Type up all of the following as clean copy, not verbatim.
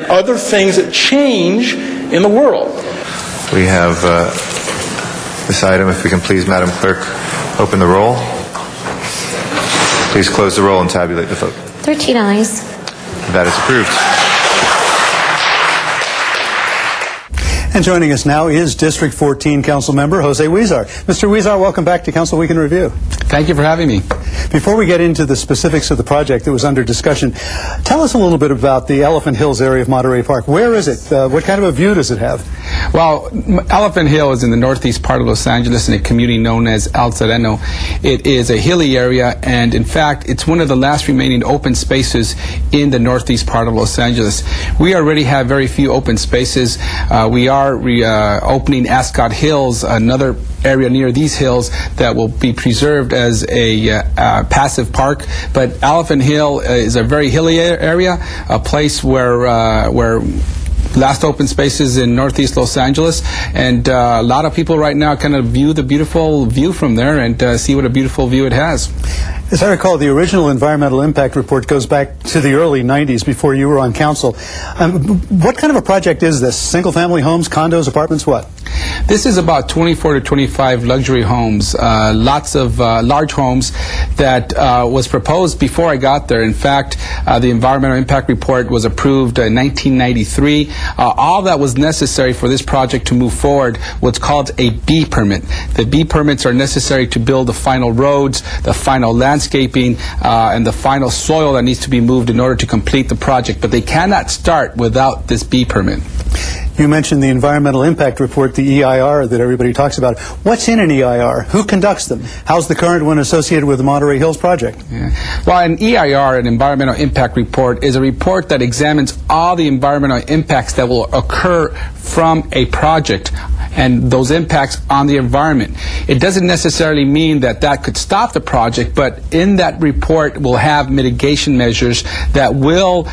other things that change in the world. We have this item. If we can please, Madam Clerk, open the roll. Please close the roll and tabulate the vote. 13 ayes. That is approved. And joining us now is District 14 Council Member Jose Huizar. Mr. Huizar, welcome back to Council Week in Review. Thank you for having me. Before we get into the specifics of the project that was under discussion, tell us a little bit about the Elephant Hills area of Monterey Park. Where is it? What kind of a view does it have? Well, Elephant Hill is in the northeast part of Los Angeles in a community known as El Sereno. It is a hilly area, and in fact, it's one of the last remaining open spaces in the northeast part of Los Angeles. We already have very few open spaces. We are opening Ascot Hills, another area near these hills that will be preserved as a passive park. But Elephant Hill is a very hilly area, a place where last open spaces in northeast Los Angeles, and a lot of people right now kind of view the beautiful view from there and see what a beautiful view it has. As I recall, the original environmental impact report goes back to the early 90s before you were on council. What kind of a project is this? Single-family homes, condos, apartments, what? This is about 24 to 25 luxury homes, lots of large homes that was proposed before I got there. In fact, the environmental impact report was approved in 1993. All that was necessary for this project to move forward was called a B permit. The B permits are necessary to build the final roads, the final landscaping, and the final soil that needs to be moved in order to complete the project. But they cannot start without this B permit. You mentioned the environmental impact report, the EIR that everybody talks about. What's in an EIR? Who conducts them? How's the current one associated with the Monterey Hills project? Yeah. Well, an EIR, an environmental impact report, is a report that examines all the environmental impacts that will occur from a project and those impacts on the environment. It doesn't necessarily mean that that could stop the project, but in that report we'll have mitigation measures that will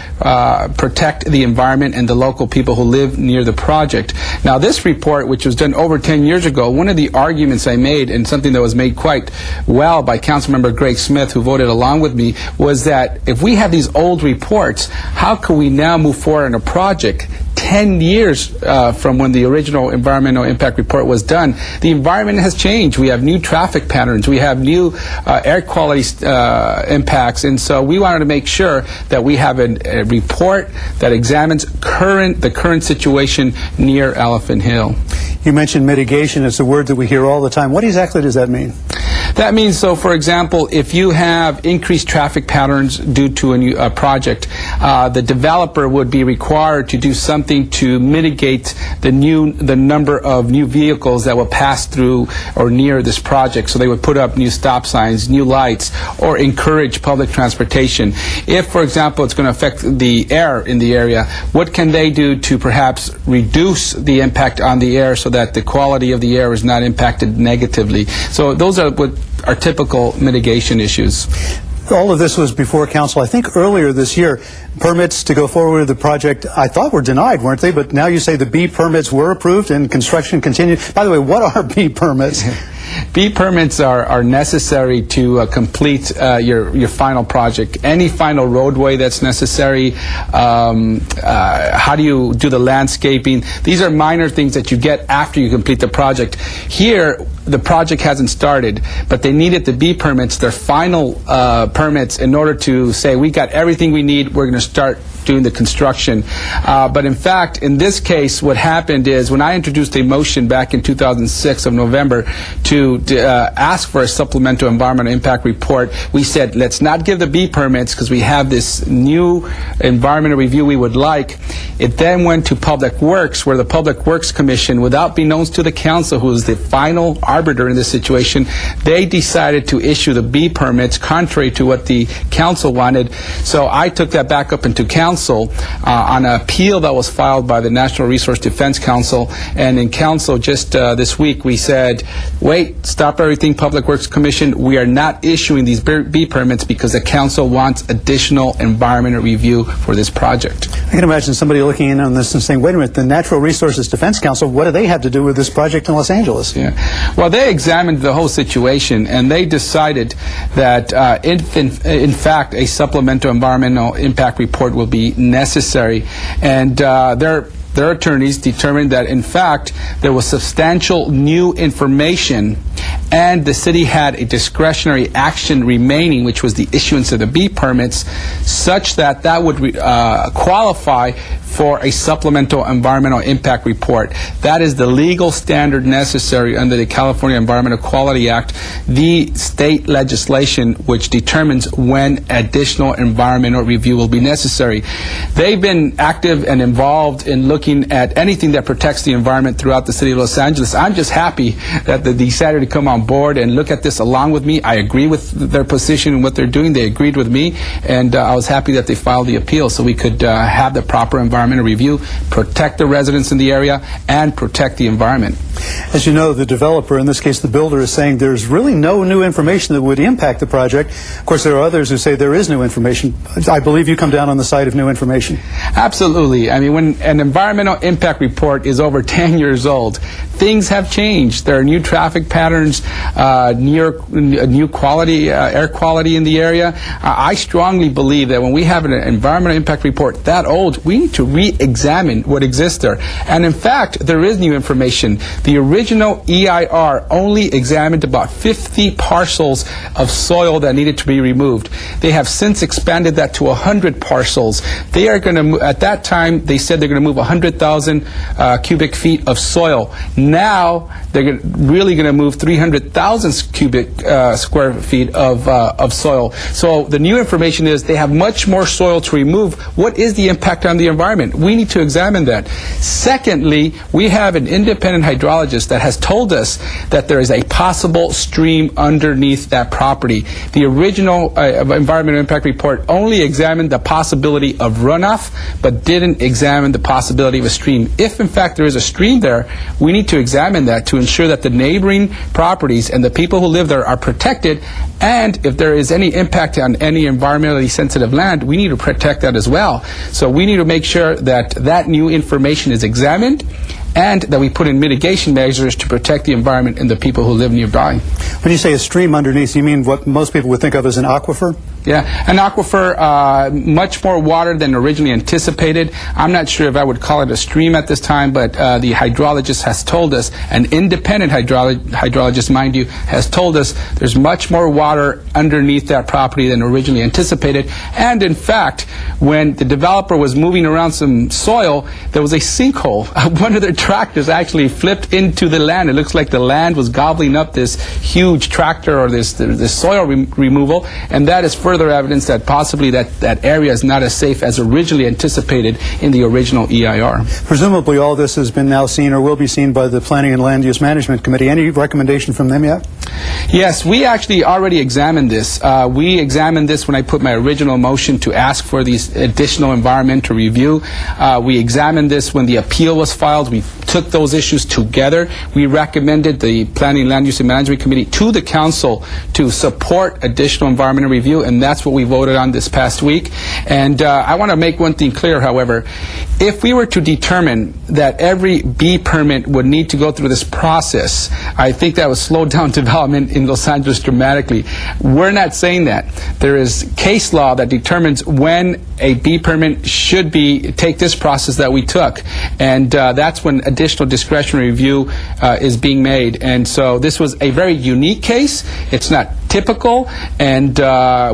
protect the environment and the local people who live near the project. Now, this report, which was done over 10 years ago, one of the arguments I made, and something that was made quite well by Councilmember Greg Smith, who voted along with me, was that if we have these old reports, how can we now move forward on a project 10 years from when the original environmental impact report was done? The environment has changed. We have new traffic patterns. We have new air quality impacts. And so we wanted to make sure that we have a report that examines the current situation near Elephant Hill. You mentioned mitigation. It's a word that we hear all the time. What exactly does that mean? That means, so for example, if you have increased traffic patterns due to a new project, the developer would be required to do something to mitigate the number of new vehicles that will pass through or near this project. So they would put up new stop signs, new lights, or encourage public transportation. If, for example, it's going to affect the air in the area, what can they do to perhaps reduce the impact on the air so that the quality of the air is not impacted negatively? So those are what are typical mitigation issues. All of this was before council. I think earlier this year, permits to go forward with the project, I thought were denied, weren't they? But now you say the B permits were approved and construction continued. By the way, what are B permits? B permits are necessary to complete your final project. Any final roadway that's necessary, how do you do the landscaping? These are minor things that you get after you complete the project. Here, the project hasn't started, but they needed the B permits, their final permits, in order to say, we got everything we need, we're going to start doing the construction. But in fact, in this case, what happened is when I introduced a motion back in 2006 of November to ask for a supplemental environmental impact report, we said, let's not give the B permits because we have this new environmental review we would like. It then went to Public Works, where the Public Works Commission, without being known to the council, who is the final arbiter in this situation, they decided to issue the B permits contrary to what the council wanted. So I took that back up into council on an appeal that was filed by the National Resource Defense Council, and in council just this week we said, wait, stop everything, Public Works Commission, we are not issuing these B permits because the council wants additional environmental review for this project. I can imagine somebody looking in on this and saying, wait a minute, the Natural Resources Defense Council, what do they have to do with this project in Los Angeles? Yeah. Well, Well, they examined the whole situation, and they decided that, in fact, a supplemental environmental impact report will be necessary. And their attorneys determined that, in fact, there was substantial new information, and the city had a discretionary action remaining, which was the issuance of the B permits, such that that would qualify for a supplemental environmental impact report. That is the legal standard necessary under the California Environmental Quality Act, the state legislation which determines when additional environmental review will be necessary. They've been active and involved in looking at anything that protects the environment throughout the city of Los Angeles. I'm just happy that they decided to come on board and look at this along with me. I agree with their position and what they're doing. They agreed with me, and I was happy that they filed the appeal so we could have the proper environmental review, protect the residents in the area, and protect the environment. As you know, the developer, in this case the builder, is saying there's really no new information that would impact the project. Of course, there are others who say there is new information. I believe you come down on the side of new information. Absolutely. I mean, when an environmental impact report is over 10 years old, things have changed. There are new traffic patterns, new quality, air quality in the area. I strongly believe that when we have an environmental impact report that old, we need to re-examine what exists there. And in fact, there is new information. The original EIR only examined about 50 parcels of soil that needed to be removed. They have since expanded that to 100 parcels. They are going to, at that time, they said they're going to move 100,000 cubic feet of soil. Now, they're really going to move 300,000 cubic square feet of soil. So the new information is they have much more soil to remove. What is the impact on the environment? We need to examine that. Secondly, we have an independent hydrologist that has told us that there is a possible stream underneath that property. The original environmental impact report only examined the possibility of runoff, but didn't examine the possibility of a stream. If in fact there is a stream there, we need to examine that to ensure that the neighboring properties and the people who live there are protected, and if there is any impact on any environmentally sensitive land, we need to protect that as well. So we need to make sure that that new information is examined and that we put in mitigation measures to protect the environment and the people who live nearby. When you say a stream underneath, you mean what most people would think of as an aquifer? Yeah, an aquifer, much more water than originally anticipated. I'm not sure if I would call it a stream at this time, but the hydrologist has told us, an independent hydrologist, mind you, has told us there's much more water underneath that property than originally anticipated. And in fact, when the developer was moving around some soil, there was a sinkhole. One of their tractors actually flipped into the land. It looks like the land was gobbling up this huge tractor or this soil removal, and that is further evidence that possibly that area is not as safe as originally anticipated in the original EIR. Presumably all this has been now seen or will be seen by the Planning and Land Use Management Committee. Any recommendation from them yet? Yes, we actually already examined this. We examined this when I put my original motion to ask for these additional environmental review. We examined this when the appeal was filed. We took those issues together. We recommended the Planning and Land Use and Management Committee to the Council to support additional environmental review, and that's what we voted on this past week. And I want to make one thing clear, however. If we were to determine that every B permit would need to go through this process, I think that would slow down development in Los Angeles dramatically. We're not saying that. There is case law that determines when a B permit should take this process that we took, and that's when additional discretionary review is being made. And so this was a very unique case. It's not typical, and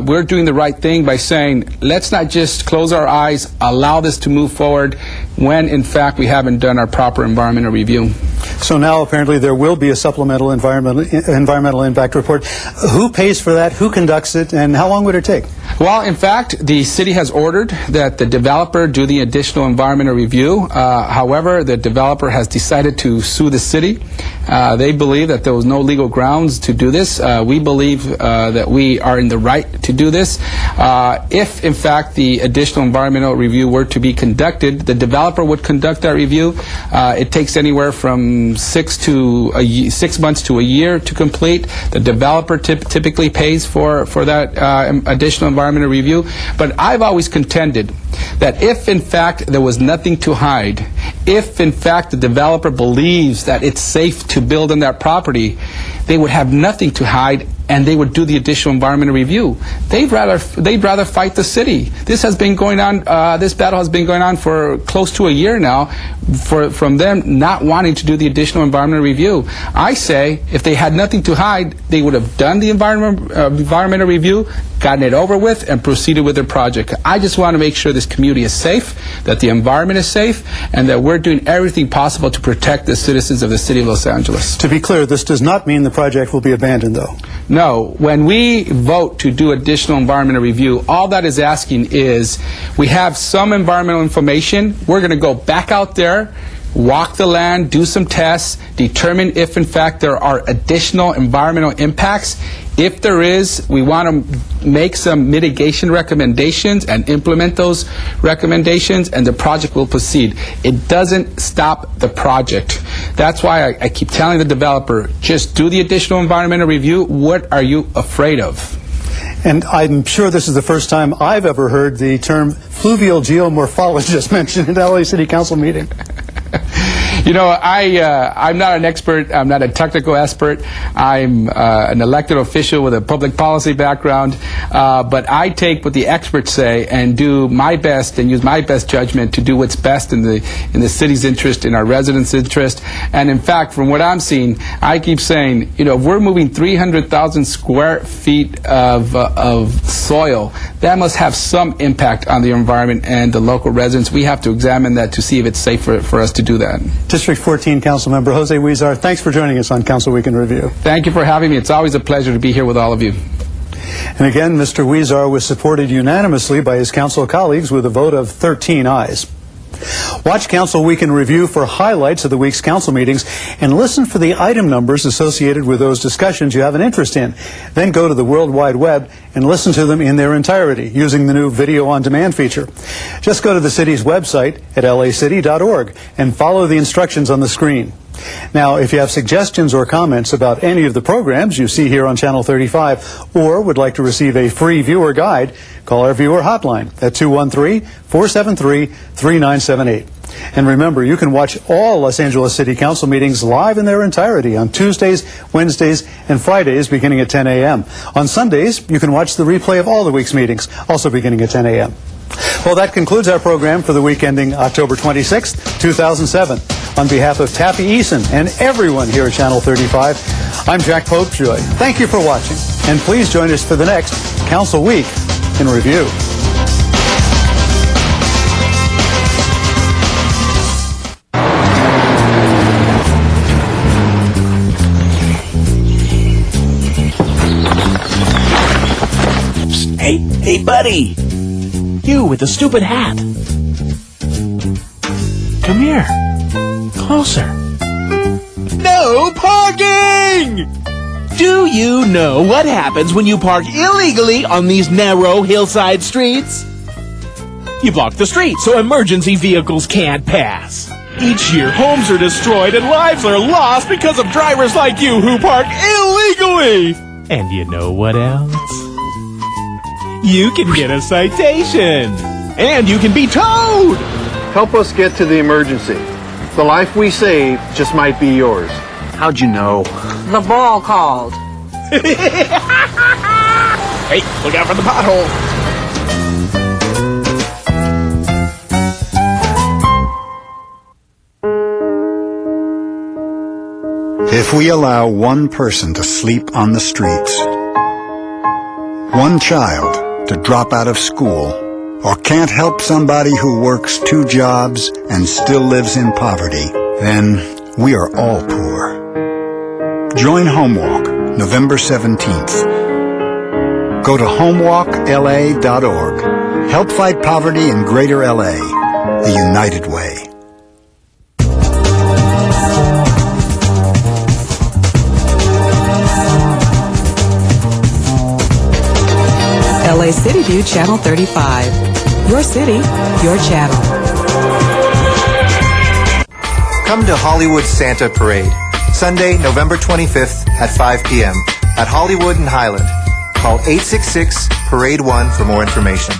we're doing the right thing by saying let's not just close our eyes, allow this to move forward when in fact we haven't done our proper environmental review. So now apparently there will be a supplemental environmental impact report. Who pays for that? Who conducts it? And how long would it take? Well, in fact, the city has ordered that the developer do the additional environmental review. However, the developer has decided to sue the city. They believe that there was no legal grounds to do this. We believe that we are in the right to do this. If, in fact, the additional environmental review were to be conducted, the developer would conduct that review. It takes anywhere from 6 months to a year to complete. The developer typically pays for that additional environmental review. But I've always contended that if, in fact, there was nothing to hide, if in fact the developer believes that it's safe to build on that property, they would have nothing to hide and they would do the additional environmental review. They'd rather fight the city. This has been going on, this battle has been going on for close to a year now, from them not wanting to do the additional environmental review. I say, if they had nothing to hide, they would have done the environmental review, gotten it over with, and proceeded with their project. I just want to make sure this community is safe, that the environment is safe, and that we're doing everything possible to protect the citizens of the city of Los Angeles. To be clear, this does not mean the project will be abandoned, though. No, when we vote to do additional environmental review, all that is asking is we have some environmental information. We're going to go back out there, walk the land, do some tests, determine if in fact there are additional environmental impacts. If there is, we want to make some mitigation recommendations and implement those recommendations, and the project will proceed. It doesn't stop the project. That's why I keep telling the developer, just do the additional environmental review. What are you afraid of? And I'm sure this is the first time I've ever heard the term fluvial geomorphologist mentioned in an LA City Council meeting. You know, I'm not an expert. I'm not a technical expert. I'm an elected official with a public policy background. But I take what the experts say and do my best and use my best judgment to do what's best in the city's interest, in our residents' interest. And in fact, from what I'm seeing, I keep saying, you know, if we're moving 300,000 square feet of soil, that must have some impact on the environment and the local residents. We have to examine that to see if it's safe for us to do that. District 14 Councilmember Jose Huizar, thanks for joining us on Council Week in Review. Thank you for having me. It's always a pleasure to be here with all of you. And again, Mr. Huizar was supported unanimously by his council colleagues with a vote of 13 ayes. Watch Council Week in Review for highlights of the week's council meetings and listen for the item numbers associated with those discussions you have an interest in. Then go to the World Wide Web and listen to them in their entirety using the new Video on Demand feature. Just go to the city's website at lacity.org and follow the instructions on the screen. Now, if you have suggestions or comments about any of the programs you see here on Channel 35 or would like to receive a free viewer guide, call our viewer hotline at 213-473-3978. And remember, you can watch all Los Angeles City Council meetings live in their entirety on Tuesdays, Wednesdays, and Fridays beginning at 10 a.m. On Sundays, you can watch the replay of all the week's meetings, also beginning at 10 a.m. Well, that concludes our program for the week ending October 26, 2007. On behalf of Taffy Eason and everyone here at Channel 35, I'm Jack Popejoy. Thank you for watching, and please join us for the next Council Week in Review. Hey, buddy! You with the stupid hat. Come here. Closer. No parking! Do you know what happens when you park illegally on these narrow hillside streets? You block the street so emergency vehicles can't pass. Each year, homes are destroyed and lives are lost because of drivers like you who park illegally! And you know what else? You can get a citation! And you can be towed! Help us get to the emergency. The life we save just might be yours. How'd you know? The ball called. Hey, look out for the pothole! If we allow one person to sleep on the streets, one child to drop out of school, or can't help somebody who works 2 jobs and still lives in poverty, then we are all poor. Join HomeWalk, November 17th. Go to homewalkla.org. Help fight poverty in Greater LA, the United Way. LA City View Channel 35. Your city, your channel. Come to Hollywood Santa Parade, Sunday, November 25th at 5 p.m. at Hollywood and Highland. Call 866-PARADE-1 for more information.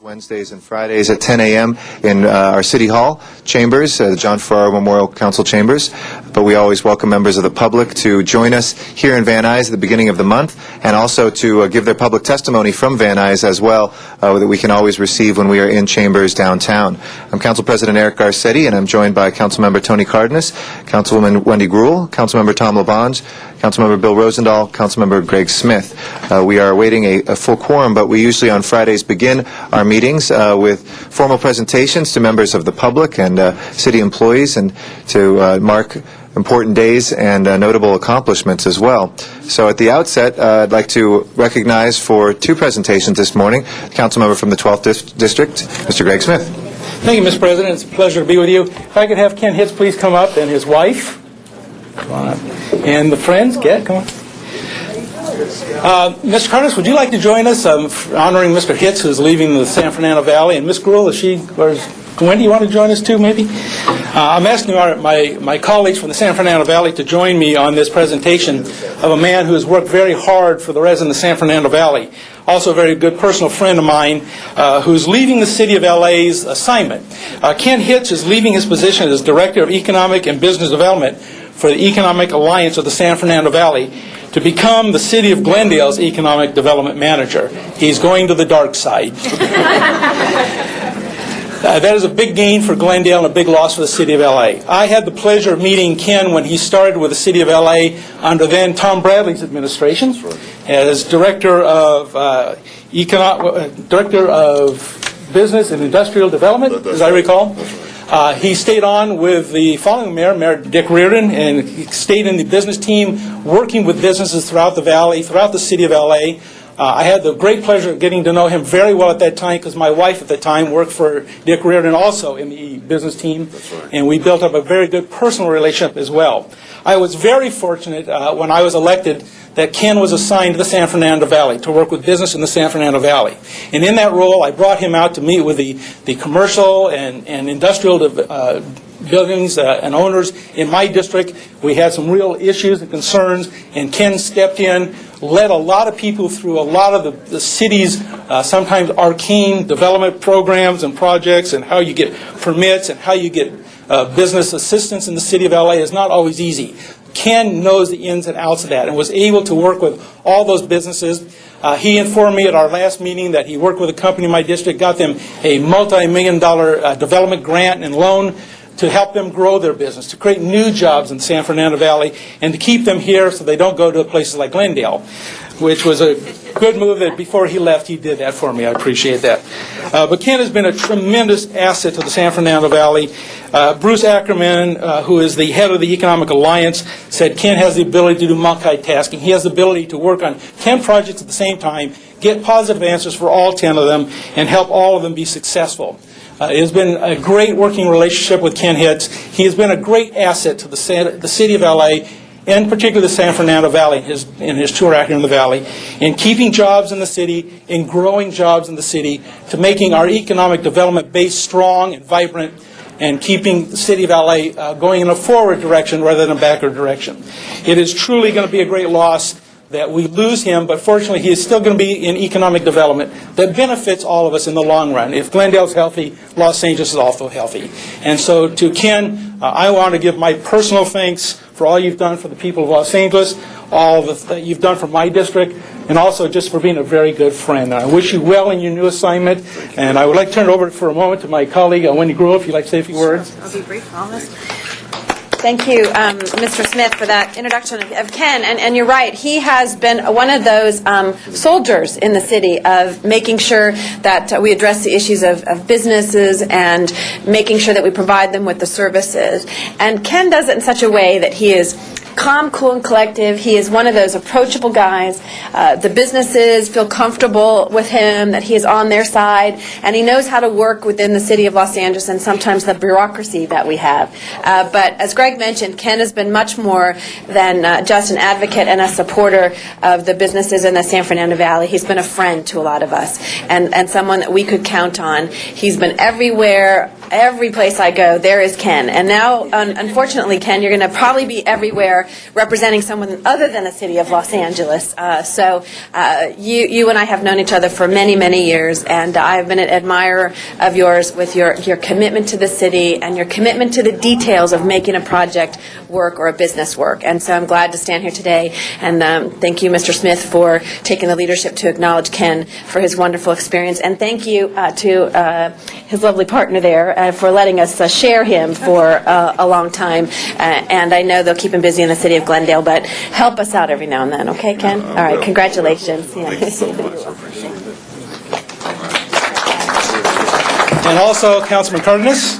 Wednesdays and Fridays at 10 a.m. in our City Hall chambers, the John Farrar Memorial Council chambers. But we always welcome members of the public to join us here in Van Nuys at the beginning of the month, and also to give their public testimony from Van Nuys as well, that we can always receive when we are in chambers downtown. I'm Council President Eric Garcetti, and I'm joined by Councilmember Tony Cardenas, Councilwoman Wendy Gruhl, Councilmember Tom LaBonge, Councilmember Bill Rosendahl, Councilmember Greg Smith. We are awaiting a full quorum, but we usually on Fridays begin our meetings with formal presentations to members of the public and city employees, and to mark important days and notable accomplishments as well. So at the outset, I'd like to recognize for two presentations this morning, the Councilmember from the 12th District, Mr. Greg Smith. Thank you, Mr. President. It's a pleasure to be with you. If I could have Ken Hitz please come up, and his wife. Come on up. And the friends, come on. Mr. Cardenas, would you like to join us honoring Mr. Hitz, who's leaving the San Fernando Valley, and Ms. Gruhl, Wendy, you want to join us too, maybe? I'm asking my colleagues from the San Fernando Valley to join me on this presentation of a man who has worked very hard for the residents of the San Fernando Valley. Also a very good personal friend of mine who's leaving the City of LA's assignment. Ken Hitz is leaving his position as Director of Economic and Business Development for the Economic Alliance of the San Fernando Valley to become the City of Glendale's Economic Development Manager. He's going to the dark side. That is a big gain for Glendale and a big loss for the City of L.A. I had the pleasure of meeting Ken when he started with the City of L.A. under then Tom Bradley's administration as Director of Business and Industrial Development, as I recall. He stayed on with the following mayor, Mayor Dick Reardon, and he stayed in the business team working with businesses throughout the valley, throughout the City of L.A. I had the great pleasure of getting to know him very well at that time because my wife at the time worked for Dick Reardon also in the business team. And we built up a very good personal relationship as well. I was very fortunate when I was elected that Ken was assigned to the San Fernando Valley to work with business in the San Fernando Valley. And in that role, I brought him out to meet with the commercial and industrial buildings and owners in my district. We had some real issues and concerns, and Ken stepped in, led a lot of people through a lot of the city's sometimes arcane development programs and projects, and how you get permits and how you get business assistance in the City of LA is not always easy. Ken knows the ins and outs of that and was able to work with all those businesses. He informed me at our last meeting that he worked with a company in my district, got them a multi-million-dollar development grant and loan to help them grow their business, to create new jobs in the San Fernando Valley, and to keep them here so they don't go to places like Glendale, which was a good move that before he left, he did that for me. I appreciate that. But Ken has been a tremendous asset to the San Fernando Valley. Bruce Ackerman, who is the head of the Economic Alliance, said Ken has the ability to do multitasking. He has the ability to work on 10 projects at the same time, get positive answers for all 10 of them, and help all of them be successful. It has been a great working relationship with Ken Hitz. He has been a great asset to the City of L.A., and particularly the San Fernando Valley in his tour out here in the Valley, in keeping jobs in the city, in growing jobs in the city, to making our economic development base strong and vibrant, and keeping the City of L.A. Going in a forward direction rather than a backward direction. It is truly going to be a great loss that we lose him, but fortunately he is still going to be in economic development that benefits all of us in the long run. If Glendale's healthy, Los Angeles is also healthy. And so to Ken, I want to give my personal thanks for all you've done for the people of Los Angeles, all that you've done for my district, and also just for being a very good friend. I wish you well in your new assignment, and I would like to turn it over for a moment to my colleague, Wendy Gruhl, if you'd like to say a few words. I'll be brief on this. Thank you, Mr. Smith, for that introduction of Ken. And you're right, he has been one of those soldiers in the city of making sure that we address the issues of businesses and making sure that we provide them with the services. And Ken does it in such a way that he is calm, cool, and collective. He is one of those approachable guys. The businesses feel comfortable with him, that he is on their side, and he knows how to work within the city of Los Angeles and sometimes the bureaucracy that we have. But as Greg mentioned, Ken has been much more than just an advocate and a supporter of the businesses in the San Fernando Valley. He's been a friend to a lot of us and someone that we could count on. He's been everywhere every place I go, there is Ken. And now, unfortunately, Ken, you're going to probably be everywhere representing someone other than the city of Los Angeles. You and I have known each other for many, many years, and I've been an admirer of yours with your commitment to the city and your commitment to the details of making a project work or a business work. And so I'm glad to stand here today, and thank you, Mr. Smith, for taking the leadership to acknowledge Ken for his wonderful experience, and thank you to his lovely partner there for letting us share him for a long time. And I know they'll keep him busy in the city of Glendale, but help us out every now and then, okay, Ken? All right, congratulations. Yeah. Thank you so much. I appreciate it. And also, Councilman Cardenas.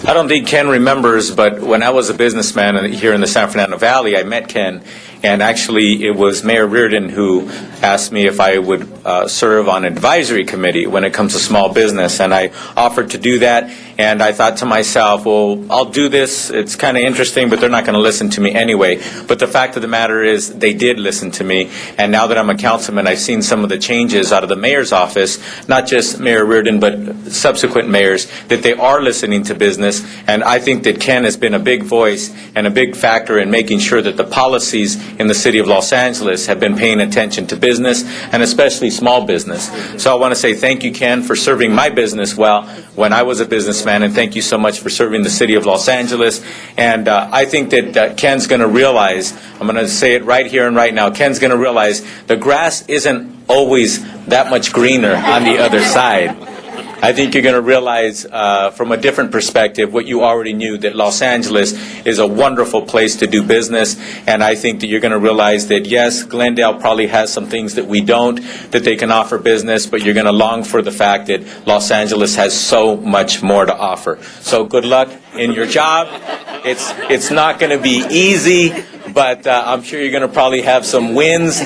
I don't think Ken remembers, but when I was a businessman here in the San Fernando Valley, I met Ken, and actually it was Mayor Reardon who asked me if I would serve on an advisory committee when it comes to small business, and I offered to do that, and I thought to myself, well, I'll do this, it's kind of interesting, but they're not going to listen to me anyway. But the fact of the matter is they did listen to me, and now that I'm a councilman, I've seen some of the changes out of the mayor's office, not just Mayor Reardon, but subsequent mayors, that they are listening to business. And I think that Ken has been a big voice and a big factor in making sure that the policies in the city of Los Angeles have been paying attention to business, and especially small business. So I want to say thank you, Ken, for serving my business well when I was a businessman, and thank you so much for serving the city of Los Angeles. And I think that Ken's going to realize, I'm going to say it right here and right now, Ken's going to realize the grass isn't always that much greener on the other side. I think you're going to realize from a different perspective what you already knew, that Los Angeles is a wonderful place to do business. And I think that you're going to realize that, yes, Glendale probably has some things that we don't, that they can offer business, but you're going to long for the fact that Los Angeles has so much more to offer. So good luck in your job. It's not going to be easy, but I'm sure you're going to probably have some wins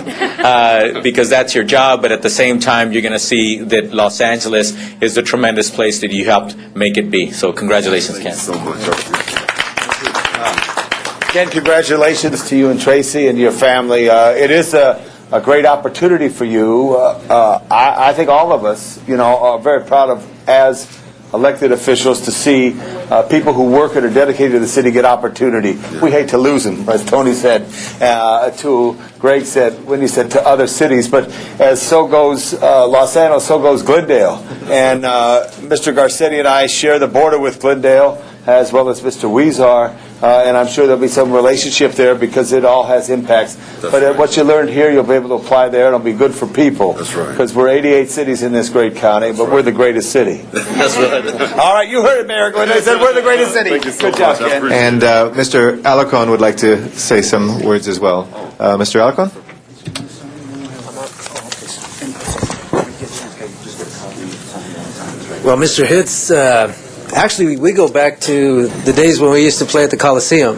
because that's your job. But at the same time, you're going to see that Los Angeles is the tremendous place that you helped make it be. So congratulations, Ken. Thank you so much. Again, congratulations to you and Tracy and your family. It is a great opportunity for you. I think all of us, are very proud of, as elected officials, to see people who work and are dedicated to the city get opportunity. We hate to lose them, as Tony said, to Greg said when he said to other cities. But as so goes Los Angeles, so goes Glendale. And Mr. Garcetti and I share the border with Glendale, as well as Mr. Weezar. And I'm sure there'll be some relationship there because it all has impacts. But what you learned here, you'll be able to apply there, and it'll be good for people. That's right. Because we're 88 cities in this great county, but we're the greatest city. That's right. All right, you heard it, Mayor Glenn. I said we're the greatest city. Thank you so Good job, much. I Ken. appreciate And Mr. Alarcon would like to say some words as well. Mr. Alarcon? Well, Mr. Hitz, actually, we go back to the days when we used to play at the Coliseum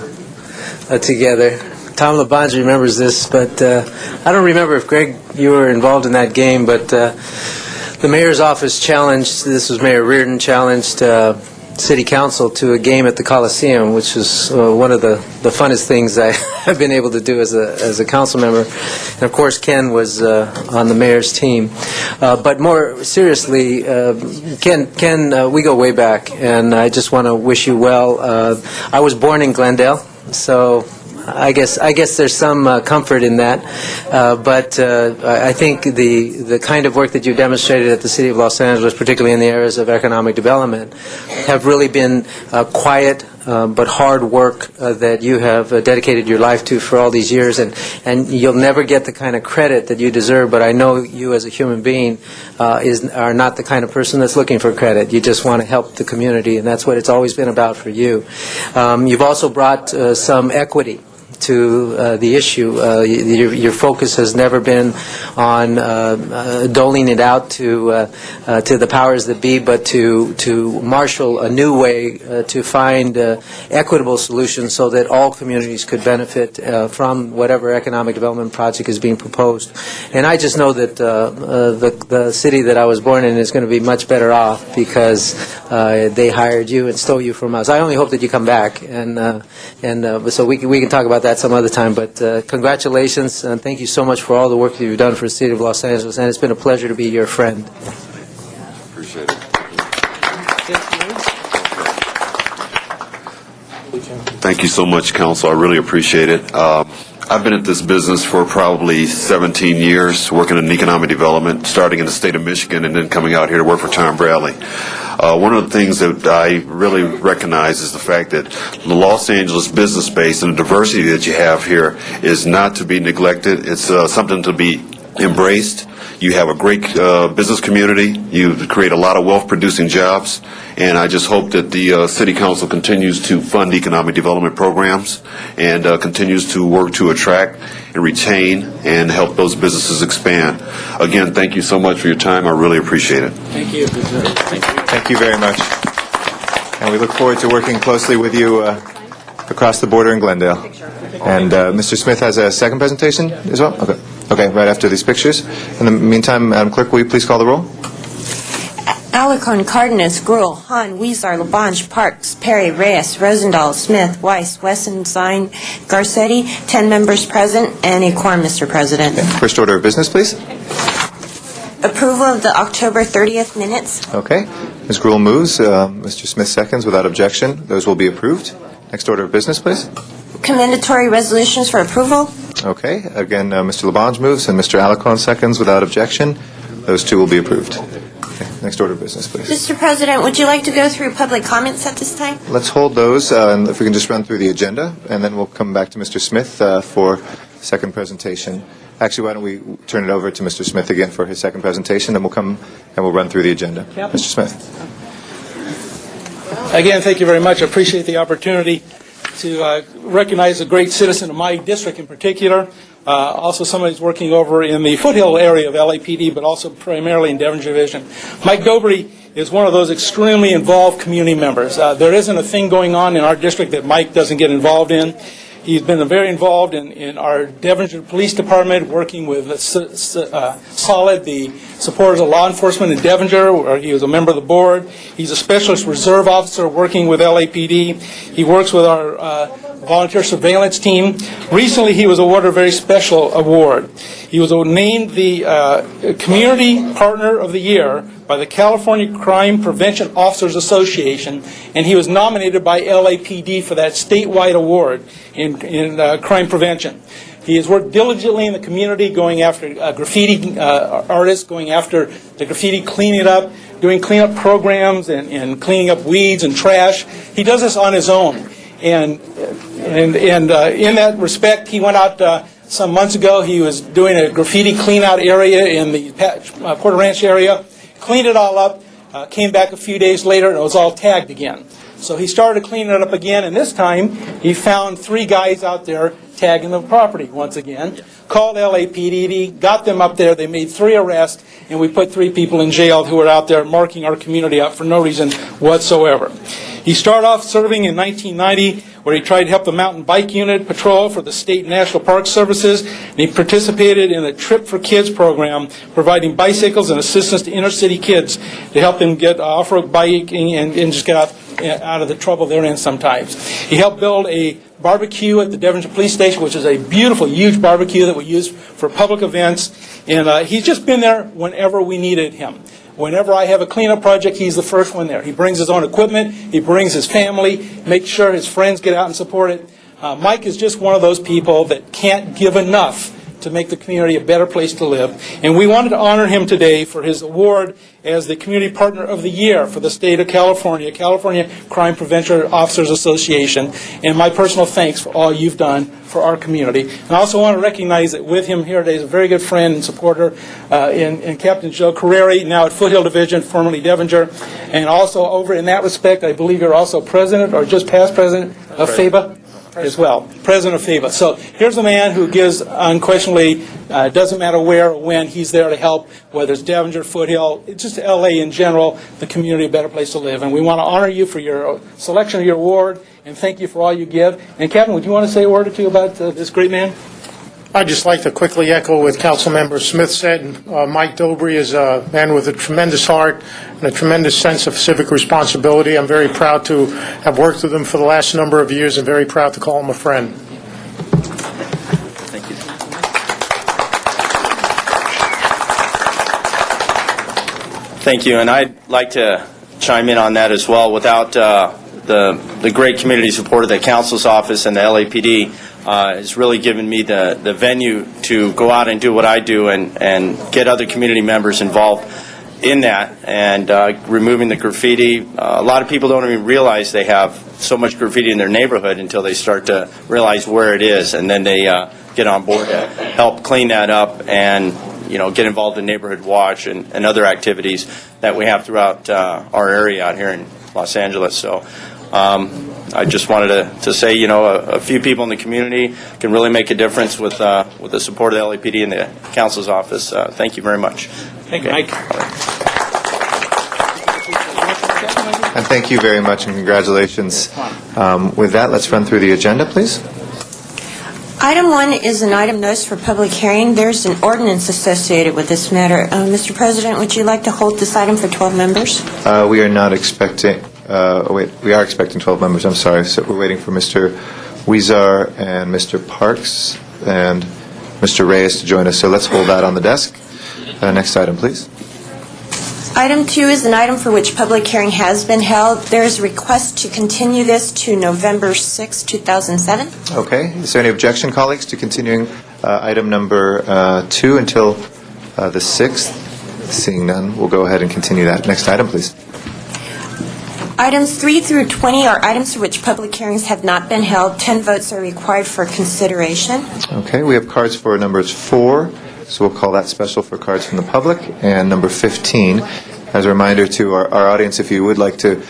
together. Tom LaBonge remembers this, but I don't remember if, Greg, you were involved in that game, but the mayor's office challenged, this was Mayor Reardon, challenged City Council to a game at the Coliseum, which was one of the funnest things I've been able to do as a council member. And of course, Ken was on the mayor's team. But more seriously, Ken, we go way back, and I just want to wish you well. I was born in Glendale, so I guess there's some comfort in that, but I think the kind of work that you've demonstrated at the City of Los Angeles, particularly in the areas of economic development, have really been quiet but hard work that you have dedicated your life to for all these years, and you'll never get the kind of credit that you deserve, but I know you as a human being are not the kind of person that's looking for credit. You just want to help the community, and that's what it's always been about for you. You've also brought some equity to the issue. Your focus has never been on doling it out to the powers that be, but to marshal a new way to find equitable solutions so that all communities could benefit from whatever economic development project is being proposed. And I just know that the city that I was born in is going to be much better off because they hired you and stole you from us. I only hope that you come back, and so we can talk about that some other time, but congratulations, and thank you so much for all the work that you've done for the City of Los Angeles, and it's been a pleasure to be your friend. Appreciate it. Thank you so much, Council. I really appreciate it. I've been at this business for probably 17 years, working in economic development, starting in the state of Michigan and then coming out here to work for Tom Bradley. One of the things that I really recognize is the fact that the Los Angeles business space and the diversity that you have here is not to be neglected. It's something to be embraced. You have a great business community. You create a lot of wealth-producing jobs. And I just hope that the City Council continues to fund economic development programs and continues to work to attract and retain and help those businesses expand. Again, thank you so much for your time. I really appreciate it. Thank you. Thank you very much. And we look forward to working closely with you across the border in Glendale. And Mr. Smith has a second presentation as well? Okay. Okay, right after these pictures. In the meantime, Madam Clerk, will you please call the roll? Alarcon, Cardenas, Gruhl, Hahn, Weezer, Labange, Parks, Perry, Reyes, Rosendahl, Smith, Weiss, Wesson, Zine, Garcetti, 10 members present, and a quorum, Mr. President. Okay. First order of business, please. Approval of the October 30th minutes. Okay. Ms. Gruhl moves. Mr. Smith seconds without objection. Those will be approved. Next order of business, please. Commendatory resolutions for approval. Okay. Again, Mr. Labange moves and Mr. Alarcon seconds without objection. Those two will be approved. Okay. Next order of business, please. Mr. President, would you like to go through public comments at this time? Let's hold those, and if we can just run through the agenda, and then we'll come back to Mr. Smith for second presentation. Actually, why don't we turn it over to Mr. Smith again for his second presentation, then we'll come and we'll run through the agenda. Yep. Mr. Smith. Again, thank you very much. I appreciate the opportunity to recognize a great citizen of my district in particular. Also somebody who's working over in the foothill area of LAPD, but also primarily in Devonshire Division. Mike Dobry is one of those extremely involved community members. There isn't a thing going on in our district that Mike doesn't get involved in. He's been very involved in our Devonshire Police Department, working with Solid, the supporters of law enforcement in Devonshire, where he was a member of the board. He's a specialist reserve officer working with LAPD. He works with our volunteer surveillance team. Recently, he was awarded a very special award. He was named the Community Partner of the Year by the California Crime Prevention Officers Association, and he was nominated by LAPD for that statewide award in crime prevention. He has worked diligently in the community, going after graffiti artists, going after the graffiti, cleaning it up, doing cleanup programs and cleaning up weeds and trash. He does this on his own. And in that respect, he went out some months ago. He was doing a graffiti clean-out area in the Porter Ranch area, cleaned it all up, came back a few days later, and it was all tagged again. So he started cleaning it up again, and this time he found 3 guys out there tagging the property once again, called LAPD, got them up there, they made 3 arrests, and we put 3 people in jail who were out there marking our community out for no reason whatsoever. He started off serving in 1990, where he tried to help the mountain bike unit patrol for the state and national park services, and he participated in a Trip for Kids program, providing bicycles and assistance to inner city kids to help them get off-road biking and just get out of the trouble they're in sometimes. He helped build a barbecue at the Devonshire Police Station, which is a beautiful, huge barbecue that we use for public events, and he's just been there whenever we needed him. Whenever I have a cleanup project, he's the first one there. He brings his own equipment, he brings his family, makes sure his friends get out and support it. Mike is just one of those people that can't give enough to make the community a better place to live. And we wanted to honor him today for his award as the Community Partner of the Year for the state of California, California Crime Prevention Officers Association, and my personal thanks for all you've done for our community. And I also want to recognize that with him here today is a very good friend and supporter in Captain Joe Carreri, now at Foothill Division, formerly Devonshire. And also over in that respect, I believe you're also president or just past president of FABA as well, president of FABA. So here's a man who gives unquestionably, doesn't matter where or when, he's there to help, whether it's Devonshire, Foothill, it's just LA in general, the community a better place to live. And we want to honor you for your selection of your award, and thank you for all you give. And Captain, would you want to say a word or two about this great man? I'd just like to quickly echo what Councilmember Smith said. Mike Dobry is a man with a tremendous heart and a tremendous sense of civic responsibility. I'm very proud to have worked with him for the last number of years and very proud to call him a friend. Thank you. Thank you, and I'd like to chime in on that as well. Without the great community support of the council's office and the LAPD has really given me the venue to go out and do what I do and get other community members involved in that, and removing the graffiti. A lot of people don't even realize they have so much graffiti in their neighborhood until they start to realize where it is, and then they get on board to help clean that up and get involved in Neighborhood Watch and other activities that we have throughout our area out here in Los Angeles. So I just wanted to say, a few people in the community can really make a difference with the support of the LAPD and the council's office. Thank you very much. Thank you, Mike. And thank you very much, and congratulations. With that, let's run through the agenda, please. Item 1 is an item notice for public hearing. There's an ordinance associated with this matter. Mr. President, would you like to hold this item for 12 members? We are not expecting, we are expecting 12 members, I'm sorry. So we're waiting for Mr. Huizar and Mr. Parks and Mr. Reyes to join us. So let's hold that on the desk. Next item, please. Item 2 is an item for which public hearing has been held. There is a request to continue this to November 6, 2007. Okay. Is there any objection, colleagues, to continuing item number 2 until the 6th? Seeing none, we'll go ahead and continue that. Next item, please. Items 3 through 20 are items for which public hearings have not been held. 10 votes are required for consideration. Okay. We have cards for numbers 4. So we'll call that special for cards from the public. And number 15, as a reminder to our audience, if you would like to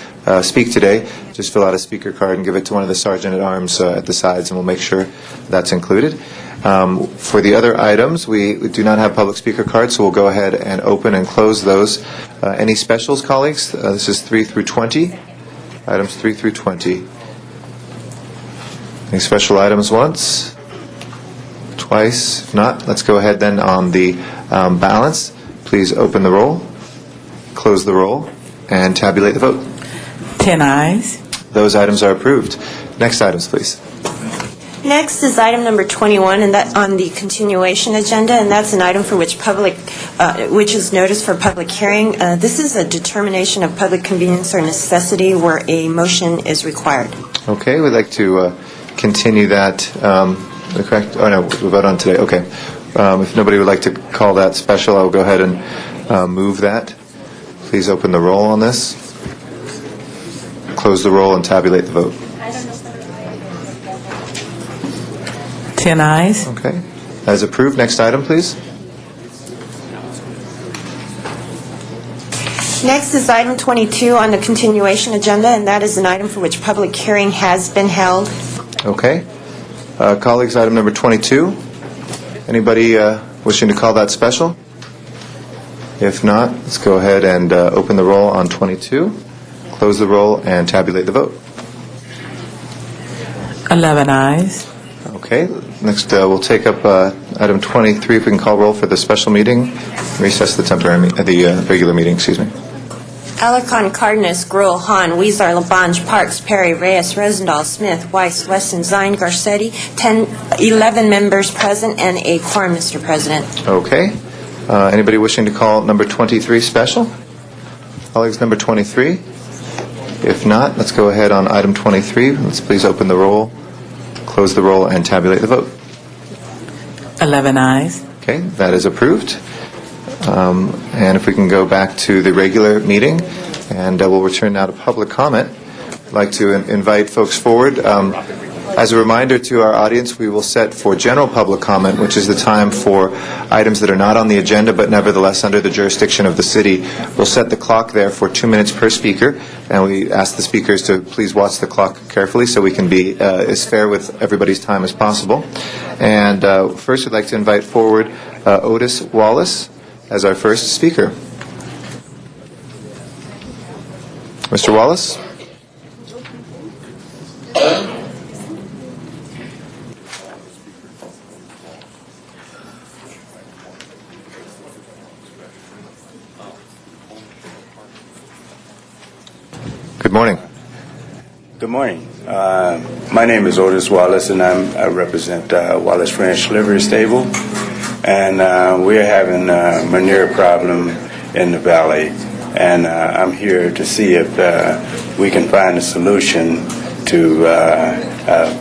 speak today, just fill out a speaker card and give it to one of the sergeant-at-arms at the sides, and we'll make sure that's included. For the other items, we do not have public speaker cards, so we'll go ahead and open and close those. Any specials, colleagues? This is 3 through 20. Items 3 through 20. Any special items once? Twice? If not, let's go ahead then on the balance. Please open the roll, close the roll, and tabulate the vote. 10 ayes. Those items are approved. Next items, please. Next is item number 21, and that on the continuation agenda, and that's an item for which which is notice for public hearing. This is a determination of public convenience or necessity where a motion is required. Okay, we'd like to continue that. Correct? Oh, no, we'll vote on today. Okay. If nobody would like to call that special, I'll go ahead and move that. Please open the roll on this. Close the roll and tabulate the vote. 10 ayes. Okay. As approved. Next item, please. Next is item 22 on the continuation agenda, and that is an item for which public hearing has been held. Okay. Colleagues, item number 22. Anybody wishing to call that special? If not, let's go ahead and open the roll on 22, close the roll, and tabulate the vote. 11 ayes. Okay. Next, we'll take up item 23. If we can call roll for the special meeting, recess the regular meeting. Excuse me. Alarcon, Cardenas, Gruel, Hahn, Huizar, Labange, Parks, Perry, Reyes, Rosendahl, Smith, Weiss, Wesson, Zine, Garcetti, 11 members present, and a quorum, Mr. President. Okay. Anybody wishing to call number 23 special? Colleagues, number 23? If not, let's go ahead on item 23. Let's please open the roll, close the roll, and tabulate the vote. 11 ayes. Okay, that is approved. And if we can go back to the regular meeting, and we'll return now to public comment. I'd like to invite folks forward. As a reminder to our audience, we will set for general public comment, which is the time for items that are not on the agenda but nevertheless under the jurisdiction of the city. We'll set the clock there for 2 minutes per speaker, and we ask the speakers to please watch the clock carefully so we can be as fair with everybody's time as possible. And first, we'd like to invite forward Otis Wallace as our first speaker. Mr. Wallace? Good morning. Good morning. My name is Otis Wallace, and I represent Wallace Ranch Livery Stable. And we are having a manure problem in the valley. and I'm here to see if we can find a solution to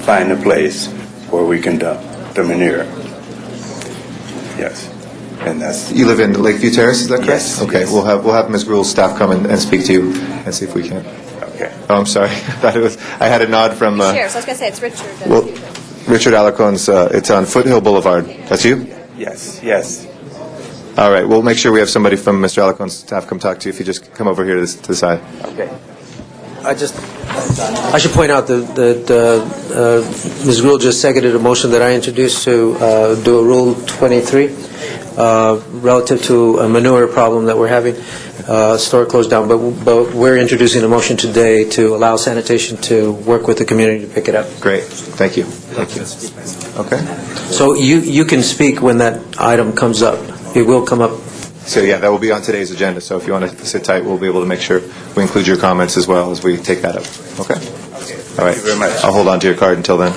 find a place where we can dump the manure. Yes. And that's. You live in Lakeview Terrace, is that correct? Yes. Okay, Yes. we'll have Ms. Gruhl's staff come and speak to you and see if we can. Okay. Oh, I'm sorry. I had a nod from Share. So I was going to say it's Richard. well, Richard Alicon's. It's on Foothill Boulevard. That's you? Yes. Yes. All right. We'll make sure we have somebody from Mr. Alicon's staff come talk to you if you just come over here to the side. Okay. I should point out that Ms. Gruhl just seconded a motion that I introduced to do a Rule 23 relative to a manure problem that we're having. Store closed down, but we're introducing a motion today to allow sanitation to work with the community to pick it up. Great. Thank you. Thank you. Okay. So you can speak when that item comes up. It will come up. So yeah, that will be on today's agenda. So if you want to sit tight, we'll be able to make sure we include your comments as well as we take that up. Okay? All right. Thank you very much. I'll hold on to your card until then.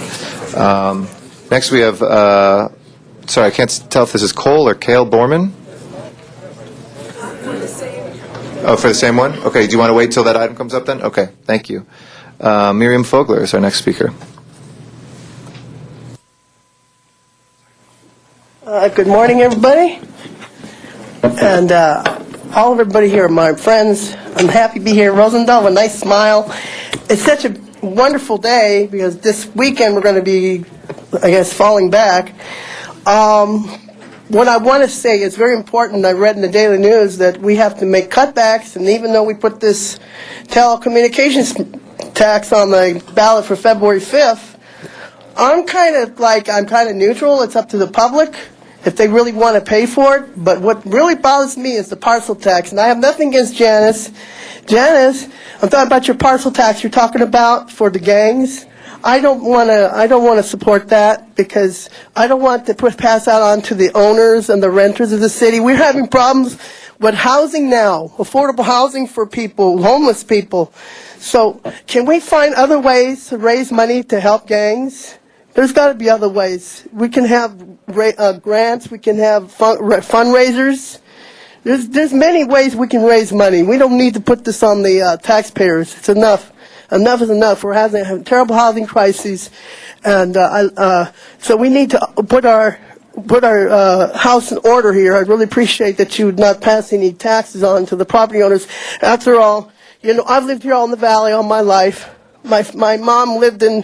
Next we have, sorry, I can't tell if this is Cole or Cale Borman. Oh, for the same one? Okay, do you want to wait till that item comes up then? Okay, thank you. Miriam Fogler is our next speaker. Good morning, everybody. And all of everybody here are my friends. I'm happy to be here. Rosendale, a nice smile. It's such a wonderful day because this weekend we're going to be, I guess, falling back. What I want to say is very important. I read in the Daily News that we have to make cutbacks, and even though we put this telecommunications tax on the ballot for February 5th, I'm kind of neutral. It's up to the public if they really want to pay for it. But what really bothers me is the parcel tax, and I have nothing against Janice. Janice, I'm talking about your parcel tax you're talking about for the gangs. I don't want to support that because I don't want to pass that on to the owners and the renters of the city. We're having problems with housing now, affordable housing for people, homeless people. So can we find other ways to raise money to help gangs? There's got to be other ways. We can have grants. We can have fundraisers. There's many ways we can raise money. We don't need to put this on the taxpayers. It's enough. Enough is enough. We're having a terrible housing crisis, and so we need to put our house in order here. I really appreciate that you would not pass any taxes on to the property owners. After all, I've lived here all in the valley all my life. My mom lived in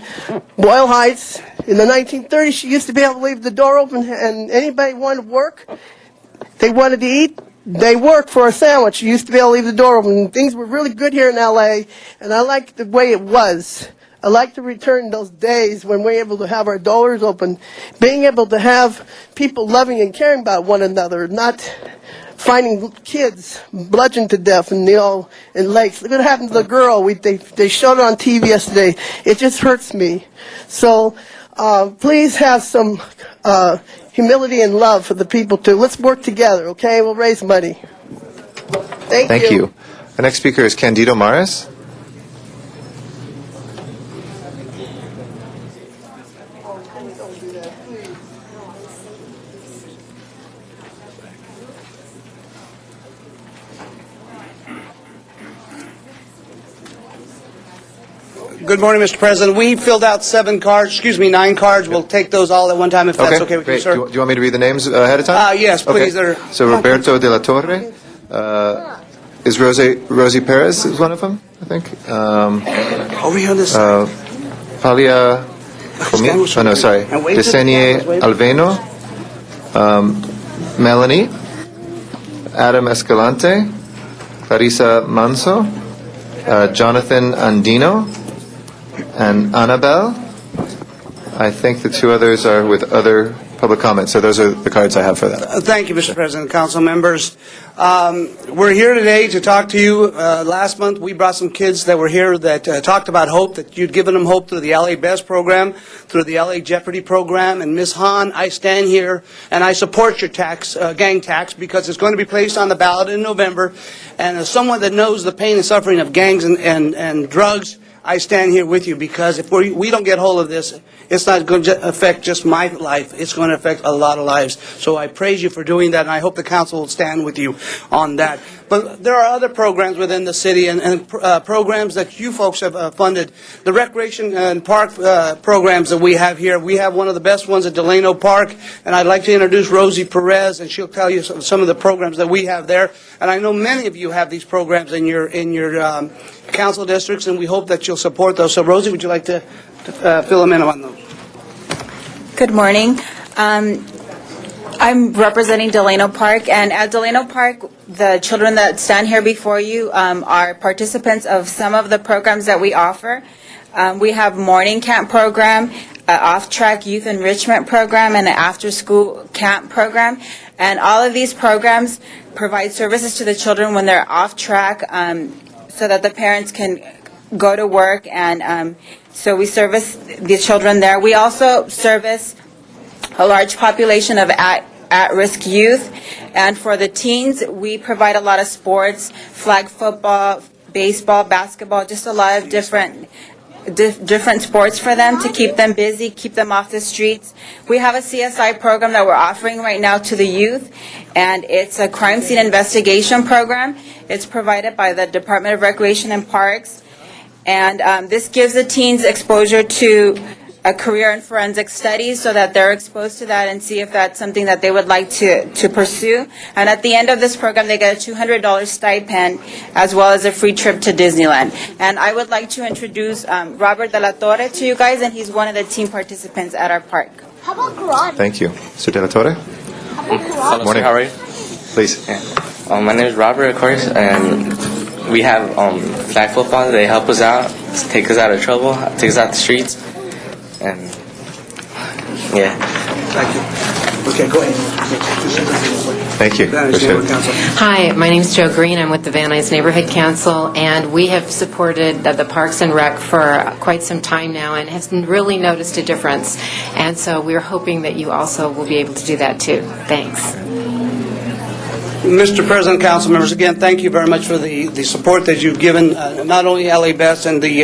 Boyle Heights. In the 1930s, she used to be able to leave the door open, and anybody wanted to work, they wanted to eat, they worked for a sandwich. She used to be able to leave the door open. Things were really good here in L.A., and I like the way it was. I like to return those days when we were able to have our doors open, being able to have people loving and caring about one another, not finding kids bludgeoned to death in lakes. Look what happened to the girl. They showed it on TV yesterday. It just hurts me. So please have some humility and love for the people too. Let's work together, okay? We'll raise money. Thank you. The next speaker is Candido Mares. Good morning, Mr. President. We filled out 9 cards. We'll take those all at one time if that's okay with you, great. sir. Do you want me to read the names ahead of time? Yes, please. Okay. So Roberto de la Torre, is Rosie Perez is one of them, I think. Over here on this side. Palia, Desenie Alveno, Melanie, Adam Escalante, Clarissa Manso, Jonathan Andino, and Annabelle. I think the two others are with other public comments. So those are the cards I have for that. Thank you, Mr. President, council members. We're here today to talk to you. Last month, we brought some kids that were here that talked about hope, that you'd given them hope through the LA Best program, through the LA Jeopardy program. And Ms. Hahn, I stand here and I support your gang tax, because it's going to be placed on the ballot in November. And as someone that knows the pain and suffering of gangs and drugs, I stand here with you, because if we don't get hold of this, it's not going to affect just my life. It's going to affect a lot of lives. So I praise you for doing that, and I hope the council will stand with you on that. But there are other programs within the city and programs that you folks have funded. The recreation and park programs that we have here, we have one of the best ones at Delano Park, and I'd like to introduce Rosie Perez, and she'll tell you some of the programs that we have there. And I know many of you have these programs in your council districts, and we hope that you'll support those. So, Rosie, would you like to fill them in on those? Good morning. I'm representing Delano Park, and at Delano Park, the children that stand here before you are participants of some of the programs that we offer. We have morning camp program, an off-track youth enrichment program, and an after-school camp program. And all of these programs provide services to the children when they're off track so that the parents can go to work, and so we service the children there. We also service a large population of at-risk youth, and for the teens, we provide a lot of sports, flag football, baseball, basketball, just a lot of different sports for them to keep them busy, keep them off the streets. We have a CSI program that we're offering right now to the youth, and it's a crime scene investigation program. It's provided by the Department of Recreation and Parks, and this gives the teens exposure to a career in forensic studies so that they're exposed to that and see if that's something that they would like to pursue. And at the end of this program, they get a $200 stipend as well as a free trip to Disneyland. And I would like to introduce Robert De La Torre to you guys, and he's one of the team participants at our park. How about garage? Thank you. Mr. De La Torre? Hello, Morning. sir. How are you? Please. My name is Robert, of course, and we have flag football. They help us out, take us out of trouble, take us out the streets. And yeah. Thank you. Okay, go ahead. Thank you. Hi, my name is Jo Green. I'm with the Van Nuys Neighborhood Council, and we have supported the Parks and Rec for quite some time now and have really noticed a difference. And so we're hoping that you also will be able to do that too. Thanks. Mr. President, council members, again, thank you very much for the support that you've given, not only LA Best and the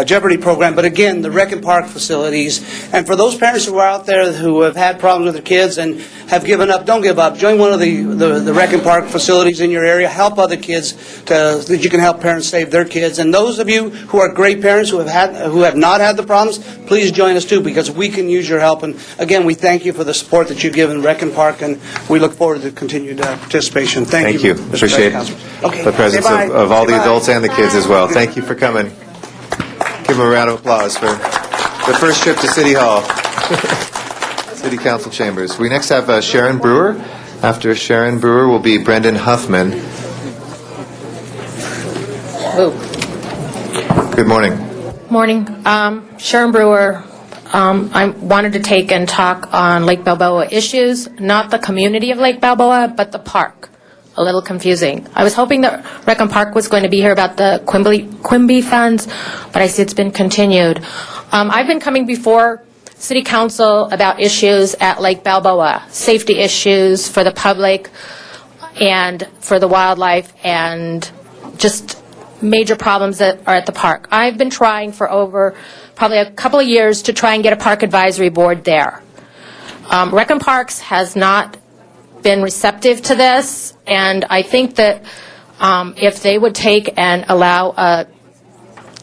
Jeopardy program, but again, the Rec and Park facilities. And for those parents who are out there who have had problems with their kids and have given up, don't give up. Join one of the Rec and Park facilities in your area. Help other kids that you can help parents save their kids. And those of you who are great parents who have not had the problems, please join us too, because we can use your help. And again, we thank you for the support that you've given Rec and Park, and we look forward to continued participation. Thank you. Thank you. Appreciate the presence of all the adults and the kids as well. Thank you for coming. Give them a round of applause for the first trip to City Hall, City Council chambers. We next have Sharon Brewer. After Sharon Brewer will be Brendan Huffman. Good morning. Morning. Sharon Brewer. I wanted to take and talk on Lake Balboa issues, not the community of Lake Balboa, but the park. A little confusing. I was hoping that Rec and Park was going to be here about the Quimby funds, but I see it's been continued. I've been coming before City Council about issues at Lake Balboa, safety issues for the public and for the wildlife, and just major problems that are at the park. I've been trying for over probably a couple of years to try and get a park advisory board there. Rec and Parks has not been receptive to this, and I think that if they would take and allow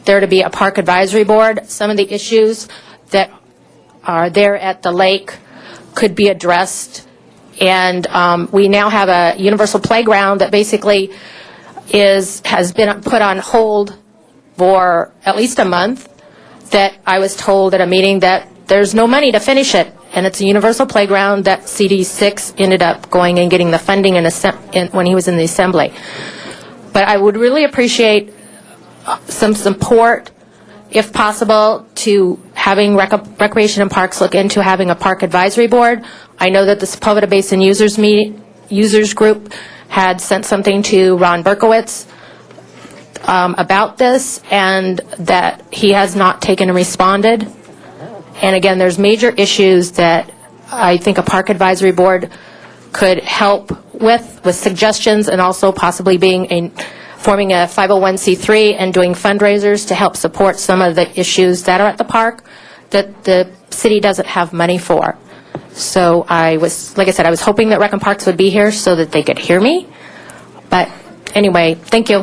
there to be a park advisory board, some of the issues that are there at the lake could be addressed. And we now have a universal playground that basically has been put on hold for at least a month, that I was told at a meeting that there's no money to finish it, and it's a universal playground that CD6 ended up going and getting the funding when he was in the assembly. But I would really appreciate some support, if possible, to having Recreation and Parks look into having a park advisory board. I know that the Sepulveda Basin users group had sent something to Ron Berkowitz about this, and that he has not taken and responded. And again, there's major issues that I think a park advisory board could help with suggestions, and also possibly forming a 501c3 and doing fundraisers to help support some of the issues that are at the park that the city doesn't have money for. So like I said, I was hoping that Rec and Parks would be here so that they could hear me, but anyway, thank you.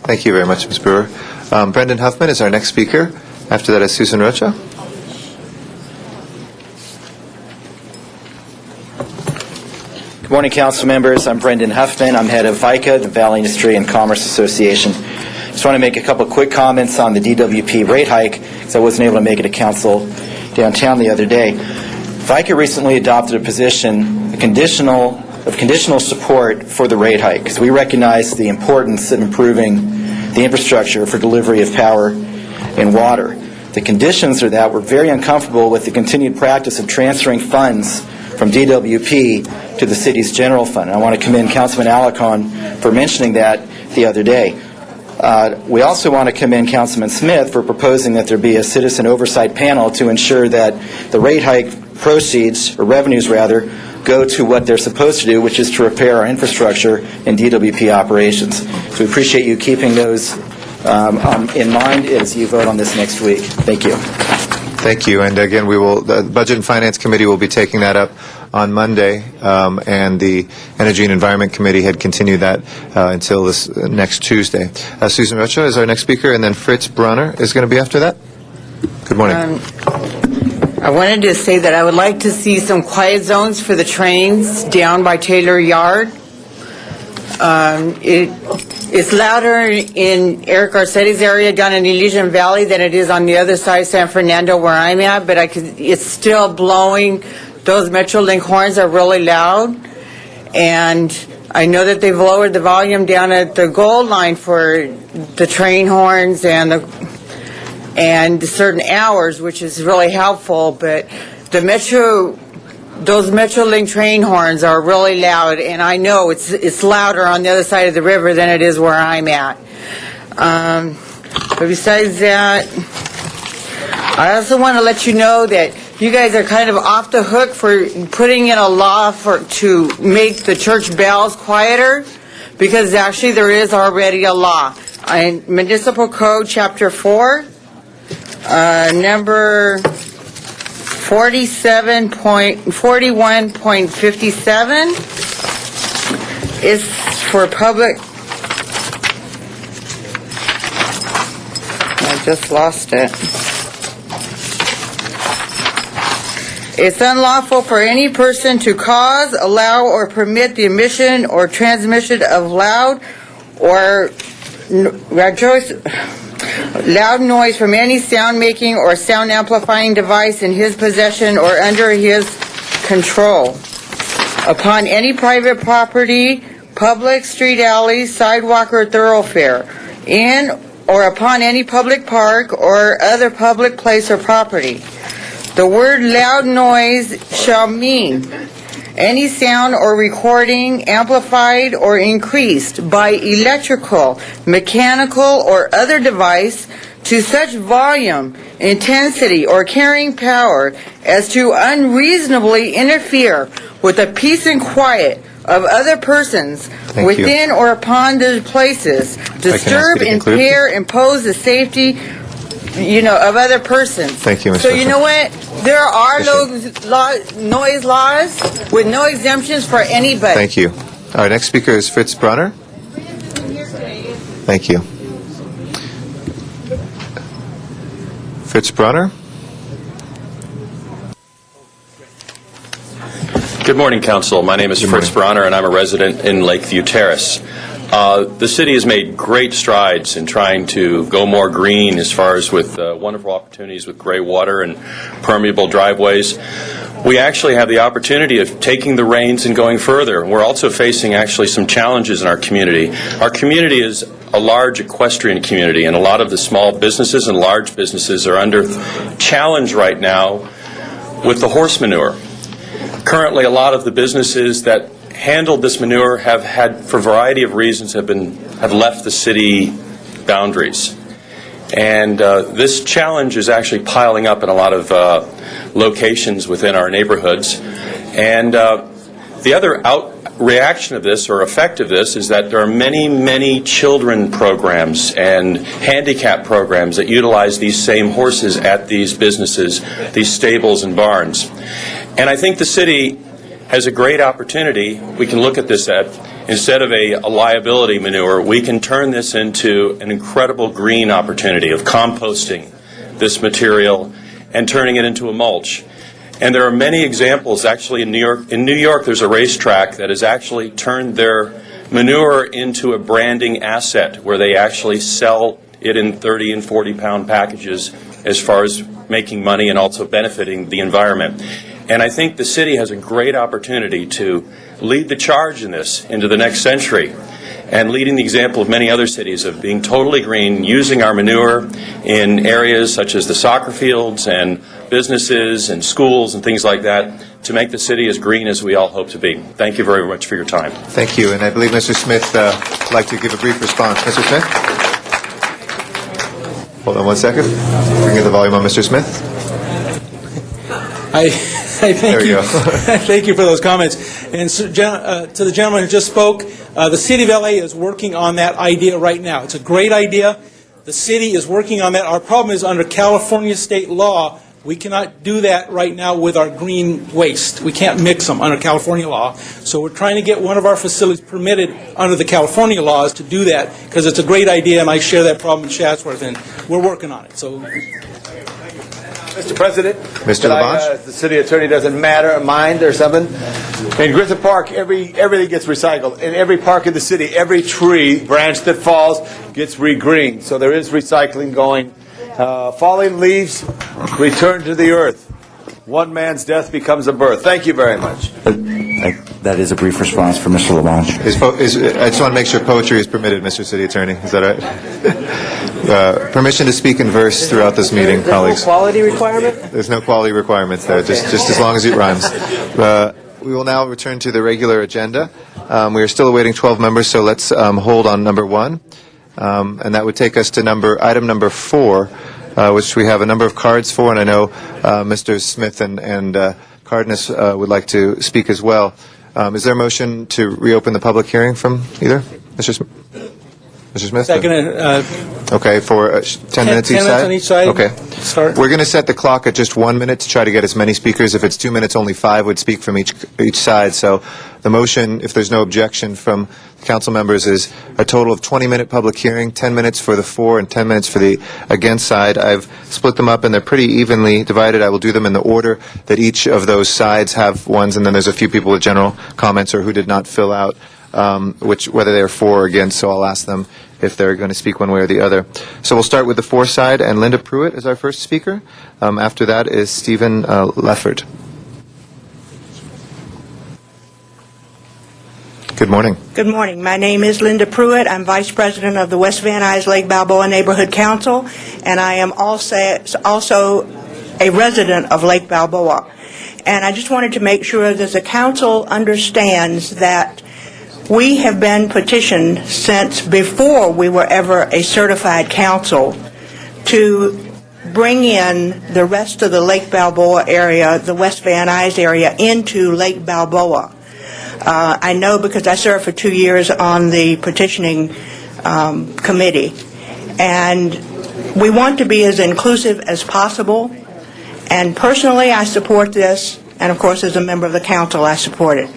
Thank you very much, Ms. Brewer. Brendan Huffman is our next speaker. After that is Susan Rocha. Good morning, council members. I'm Brendan Huffman. I'm head of VICA, the Valley Industry and Commerce Association. Just want to make a couple quick comments on the DWP rate hike, because I wasn't able to make it to council downtown the other day. VICA recently adopted a position, of conditional support for the rate hike, because we recognize the importance of improving the infrastructure for delivery of power and water. The conditions are that we're very uncomfortable with the continued practice of transferring funds from DWP to the city's general fund. And I want to commend Councilman Alarcon for mentioning that the other day. We also want to commend Councilman Smith for proposing that there be a citizen oversight panel to ensure that the rate hike proceeds, or revenues rather, go to what they're supposed to do, which is to repair our infrastructure and DWP operations. So we appreciate you keeping those in mind as you vote on this next week. Thank you. Thank you. And again, the Budget and Finance Committee will be taking that up on Monday, and the Energy and Environment Committee had continued that until this next Tuesday. Susan Rocha is our next speaker, and then Fritz Bronner is going to be after that. Good morning. I wanted to say that I would like to see some quiet zones for the trains down by Taylor Yard. It's louder in Eric Garcetti's area down in Elysian Valley than it is on the other side, San Fernando, where I'm at, but it's still blowing. Those Metrolink horns are really loud, and I know that they've lowered the volume down at the Gold Line for the train horns and certain hours, which is really helpful, but those Metrolink train horns are really loud, and I know it's louder on the other side of the river than it is where I'm at. But besides that, I also want to let you know that you guys are kind of off the hook for putting in a law to make the church bells quieter, because actually there is already a law. In Municipal Code Chapter 4, number 41.57 is for public. I just lost it. It's unlawful for any person to cause, allow, or permit the emission or transmission of loud noise from any sound-making or sound-amplifying device in his possession or under his control upon any private property, public street, alley, sidewalk, or thoroughfare, in or upon any public park or other public place or property. The word loud noise shall mean any sound or recording amplified or increased by electrical, mechanical, or other device to such volume, intensity, or carrying power as to unreasonably interfere with the peace and quiet of other persons within or upon those places, disturb, impair, impose the safety of other persons. Thank you, Ms. So you know what? There are noise laws with no exemptions for anybody. Thank you. Our next speaker is Fritz Bronner. Thank you. Fritz Bronner. Good morning, Council. My name is Fritz Bronner, and I'm a resident in Lakeview Terrace. The city has made great strides in trying to go more green as far as with wonderful opportunities with gray water and permeable driveways. We actually have the opportunity of taking the reins and going further. We're also facing actually some challenges in our community. Our community is a large equestrian community, and a lot of the small businesses and large businesses are under challenge right now with the horse manure. Currently, a lot of the businesses that handled this manure have had, for a variety of reasons, have left the city boundaries. And this challenge is actually piling up in a lot of locations within our neighborhoods. And the other reaction of this, or effect of this, is that there are many, many children programs and handicap programs that utilize these same horses at these businesses, these stables and barns. And I think the city has a great opportunity we can look at this at instead of a liability manure, we can turn this into an incredible green opportunity of composting this material and turning it into a mulch. And there are many examples, actually, in New York. In New York, there's a racetrack that has actually turned their manure into a branding asset where they actually sell it in 30 and 40-pound packages as far as making money and also benefiting the environment. And I think the city has a great opportunity to lead the charge in this into the next century, and leading the example of many other cities of being totally green, using our manure in areas such as the soccer fields and businesses and schools and things like that to make the city as green as we all hope to be. Thank you very much for your time. Thank you. And I believe Mr. Smith would like to give a brief response. Mr. Smith? Hold on 1 second. Bring the volume on, Mr. Smith. Thank There we you. go. Thank you for those comments. And so, to the gentleman who just spoke, the City of LA is working on that idea right now. It's a great idea. The city is working on that. Our problem is under California state law, we cannot do that right now with our green waste. We can't mix them under California law. So we're trying to get one of our facilities permitted under the California laws to do that, because it's a great idea, and I share that problem in Chatsworth, and we're working on it. So, Mr. President, Mr. LaBonge? The city attorney doesn't mind or something. In Griffith Park, everything gets recycled. In every park in the city, every tree branch that falls gets regreened. So there is recycling going. Falling leaves return to the earth. One man's death becomes a birth. Thank you very much. That is a brief response for Mr. LaBonge. I just want to make sure poetry is permitted, Mr. City Attorney. Is that right? Permission to speak in verse throughout this meeting, colleagues. There's no quality requirement? There's no quality requirements there, just as long as it rhymes. We will now return to the regular agenda. We are still awaiting 12 members, so let's hold on number 1. And that would take us to item number 4, which we have a number of cards for, and I know Mr. Smith and Cardenas would like to speak as well. Is there a motion to reopen the public hearing from either? Mr. Smith? second, Okay, for 10 minutes each 10 side? minutes on each side. Okay. Start. We're going to set the clock at just 1 minute to try to get as many speakers. If it's 2 minutes, only 5 would speak from each side. So the motion, if there's no objection from council members, is a total of 20-minute public hearing, 10 minutes for the for and 10 minutes for the against side. I've split them up, and they're pretty evenly divided. I will do them in the order that each of those sides have ones, and then there's a few people with general comments or who did not fill out whether they're for or against, so I'll ask them if they're going to speak one way or the other. So we'll start with the for side, and Linda Pruitt is our first speaker. After that is Stephen Leffert. Good morning. Good morning. My name is Linda Pruitt. I'm Vice President of the West Van Nuys Lake Balboa Neighborhood Council, and I am also a resident of Lake Balboa. And I just wanted to make sure that the council understands that we have been petitioned since before we were ever a certified council to bring in the rest of the Lake Balboa area, the West Van Nuys area, into Lake Balboa. I know because I served for 2 years on the petitioning committee. And we want to be as inclusive as possible. And personally, I support this. And of course, as a member of the council, I support it.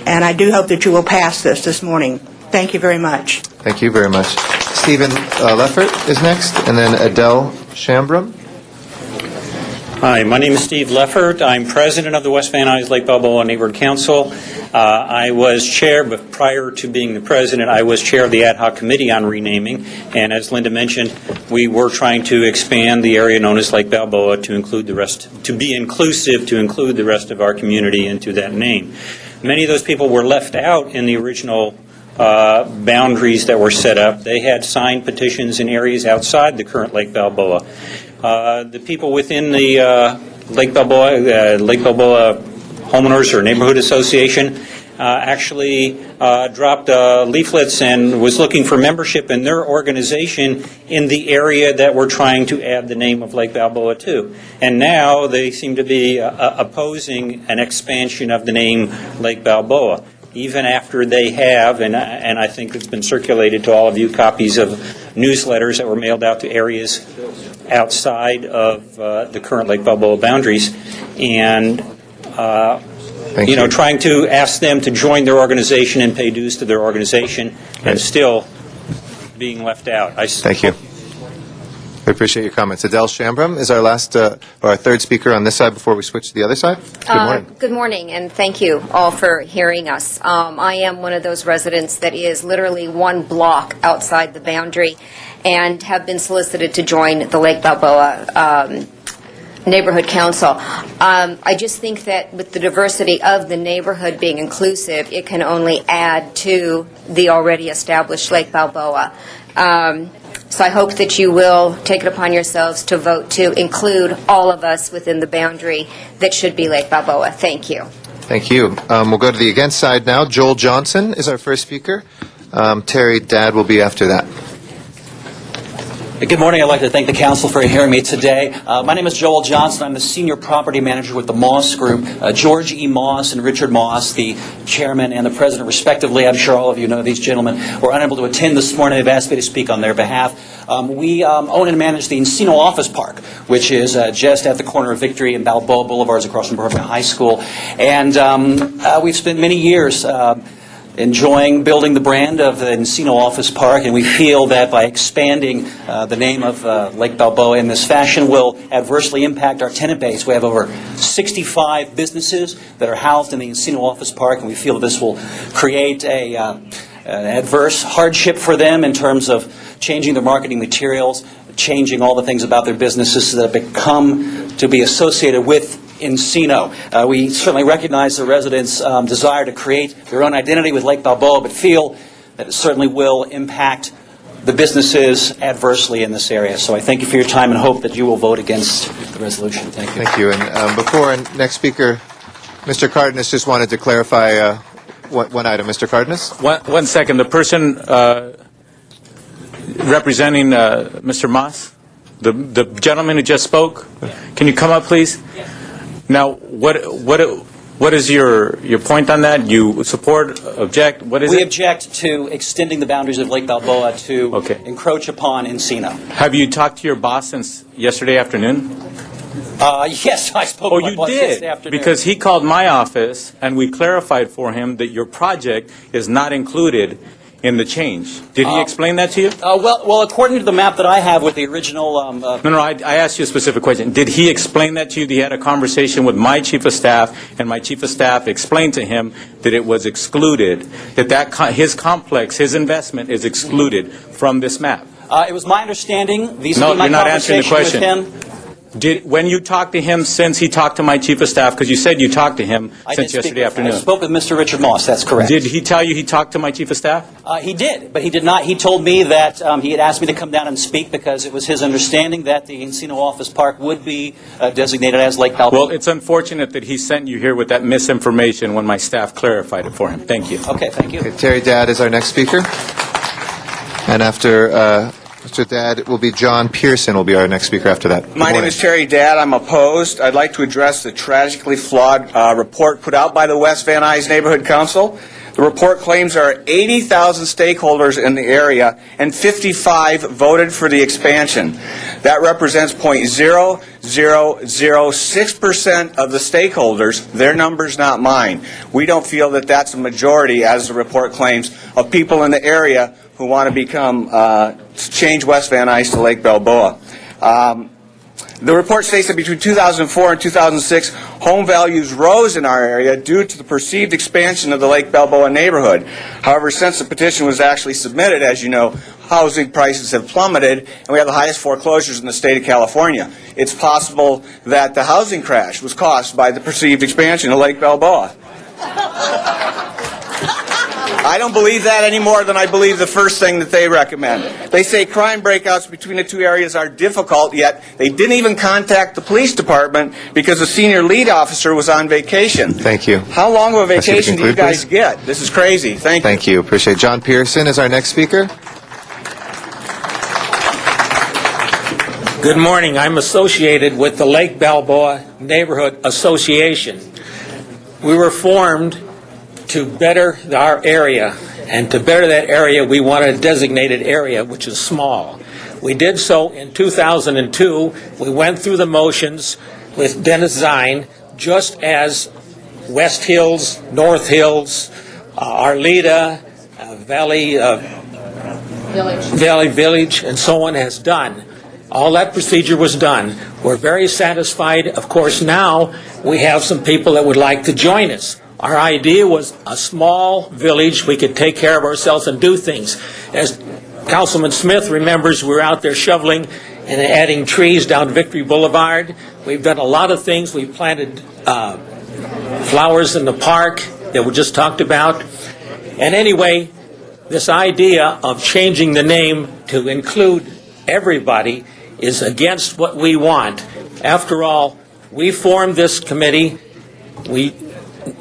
And I do hope that you will pass this morning. Thank you very much. Thank you very much. Stephen Leffert is next, and then Adele Shambrum. Hi, my name is Steve Leffert. I'm president of the West Van Nuys Lake Balboa Neighborhood Council. I was chair, but prior to being the president, I was chair of the ad hoc committee on renaming. And as Linda mentioned, we were trying to expand the area known as Lake Balboa to include the rest, to be inclusive, to include the rest of our community into that name. Many of those people were left out in the original boundaries that were set up. They had signed petitions in areas outside the current Lake Balboa. The people within the Lake Balboa Homeowners or Neighborhood Association actually dropped leaflets and was looking for membership in their organization in the area that we're trying to add the name of Lake Balboa to. And now they seem to be opposing an expansion of the name Lake Balboa, even after they have, and I think it's been circulated to all of you, copies of newsletters that were mailed out to areas outside of the current Lake Balboa boundaries. And trying to ask them to join their organization and pay dues to their organization, and still being left out. Thank you. We appreciate your comments. Adele Shambram is our last, or our third speaker on this side before we switch to the other side. Good morning. Good morning, and thank you all for hearing us. I am one of those residents that is literally one block outside the boundary and have been solicited to join the Lake Balboa Neighborhood Council. I just think that with the diversity of the neighborhood being inclusive, it can only add to the already established Lake Balboa. So I hope that you will take it upon yourselves to vote to include all of us within the boundary that should be Lake Balboa. Thank you. Thank you. We'll go to the against side now. Joel Johnson is our first speaker. Terry Dadd will be after that. Good morning. I'd like to thank the council for hearing me today. My name is Joel Johnson. I'm the senior property manager with the Moss Group. George E. Moss and Richard Moss, the chairman and the president, respectively. I'm sure all of you know these gentlemen were unable to attend this morning. They've asked me to speak on their behalf. We own and manage the Encino Office Park, which is just at the corner of Victory and Balboa Boulevards across from Berkeley High School. And we've spent many years enjoying building the brand of the Encino Office Park, and we feel that by expanding the name of Lake Balboa in this fashion will adversely impact our tenant base. We have over 65 businesses that are housed in the Encino Office Park, and we feel that this will create an adverse hardship for them in terms of changing their marketing materials, changing all the things about their businesses that become to be associated with Encino. We certainly recognize the residents' desire to create their own identity with Lake Balboa, but feel that it certainly will impact the businesses adversely in this area. So I thank you for your time and hope that you will vote against the resolution. Thank you. Thank you. And before our next speaker, Mr. Cardenas just wanted to clarify one item. Mr. Cardenas? One second. The person representing Mr. Moss, the gentleman who just spoke, can you come up, please? Now, what is your point on that? You support, object? What is it? We object to extending the boundaries of Lake Balboa to encroach upon Encino. Have you talked to your boss since yesterday afternoon? Yes, I spoke to my boss yesterday afternoon. Because he called my office and we clarified for him that your project is not included in the change. Did he explain that to you? Well, according to the map that I have with the original... No, I asked you a specific question. Did he explain that to you? He had a conversation with my chief of staff, and my chief of staff explained to him that it was excluded, that his complex, his investment is excluded from this map. It was my understanding, No, my you're not answering the conversation question. with him... When you talked to him since he talked to my chief of staff, because you said you talked to him since yesterday afternoon. I spoke with Mr. Richard Moss, that's correct. Did he tell you he talked to my chief of staff? He did, but he did not. He told me that he had asked me to come down and speak because it was his understanding that the Encino Office Park would be designated as Lake Balboa. Well, it's unfortunate that he sent you here with that misinformation when my staff clarified it for him. Thank you. Okay, thank you. Okay, Terry Dadd is our next speaker. And after Mr. Dadd, it will be John Pearson will be our next speaker after that. My name is Terry Dadd. I'm opposed. I'd like to address the tragically flawed report put out by the West Van Nuys Neighborhood Council. The report claims there are 80,000 stakeholders in the area and 55 voted for the expansion. That represents 0.0006% of the stakeholders. Their numbers, not mine. We don't feel that that's a majority, as the report claims, of people in the area who want to become, change West Van Nuys to Lake Balboa. The report states that between 2004 and 2006, home values rose in our area due to the perceived expansion of the Lake Balboa neighborhood. However, since the petition was actually submitted, as you know, housing prices have plummeted, and we have the highest foreclosures in the state of California. It's possible that the housing crash was caused by the perceived expansion of Lake Balboa. I don't believe that any more than I believe the first thing that they recommend. They say crime breakouts between the two areas are difficult, yet they didn't even contact the police department because the senior lead officer was on vacation. Thank you. How long of a vacation do you conclude, guys get? This is crazy. Thank you. Thank you. Appreciate it. John Pearson is our next speaker. Good morning. I'm associated with the Lake Balboa Neighborhood Association. We were formed to better our area, and to better that area, we want a designated area, which is small. We did so in 2002. We went through the motions with Dennis Zine, just as West Hills, North Hills, Arleta, Valley Village, and so on has done. All that procedure was done. We're very satisfied. Of course, now we have some people that would like to join us. Our idea was a small village. We could take care of ourselves and do things. As Councilman Smith remembers, we were out there shoveling and adding trees down Victory Boulevard. We've done a lot of things. We've planted flowers in the park that we just talked about. And anyway, this idea of changing the name to include everybody is against what we want. After all, we formed this committee. We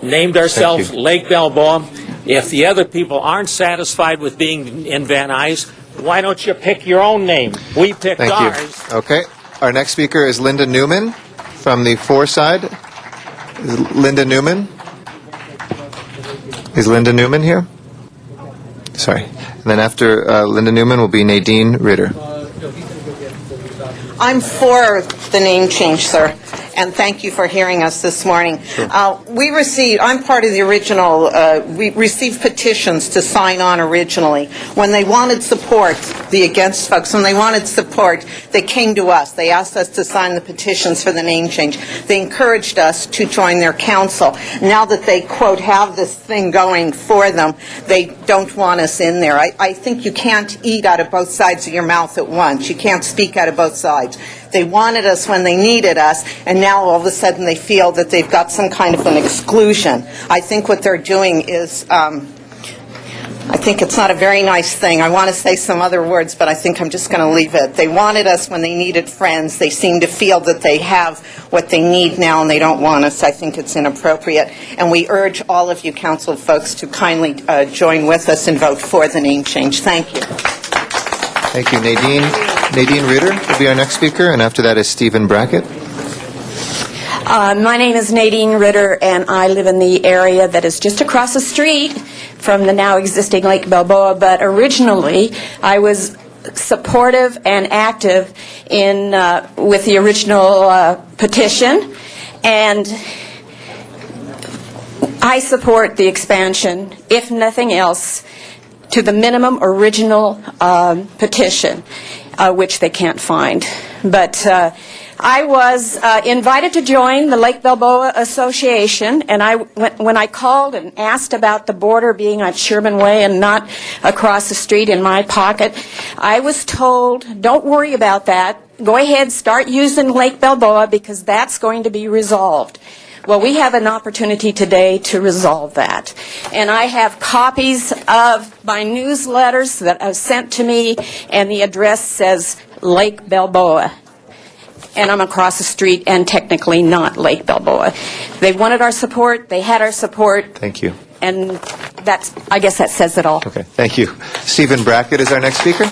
named ourselves Lake Balboa. If the other people aren't satisfied with being in Van Nuys, why don't you pick your own name? We picked Thank ours. you. Okay. Our next speaker is Linda Newman from the Four side. Is Linda Newman? Is Linda Newman here? Sorry. And then after Linda Newman will be Nadine Ritter. I'm for the name change, sir, and thank you for hearing us this morning. I'm part of the original, we received petitions to sign on originally. When they wanted support, the against folks, when they wanted support, they came to us. They asked us to sign the petitions for the name change. They encouraged us to join their council. Now that they, quote, have this thing going for them, they don't want us in there. I think you can't eat out of both sides of your mouth at once. You can't speak out of both sides. They wanted us when they needed us, and now all of a sudden they feel that they've got some kind of an exclusion. I think what they're doing is, I think it's not a very nice thing. I want to say some other words, but I think I'm just going to leave it. They wanted us when they needed friends. They seem to feel that they have what they need now, and they don't want us. I think it's inappropriate. And we urge all of you council folks to kindly join with us and vote for the name change. Thank you. Thank you, Nadine. Nadine Ritter will be our next speaker, and after that is Stephen Brackett. My name is Nadine Ritter, and I live in the area that is just across the street from the now existing Lake Balboa, but originally I was supportive and active in with the original petition, and I support the expansion, if nothing else, to the minimum original petition, which they can't find. But I was invited to join the Lake Balboa Association, and when I called and asked about the border being on Sherman Way and not across the street in my pocket, I was told, don't worry about that. Go ahead, start using Lake Balboa because that's going to be resolved. Well, we have an opportunity today to resolve that. And I have copies of my newsletters that have sent to me, and the address says Lake Balboa. And I'm across the street and technically not Lake Balboa. They wanted our support. They had our support. Thank you. And I guess that says it all. Okay, thank you. Stephen Brackett is our next speaker.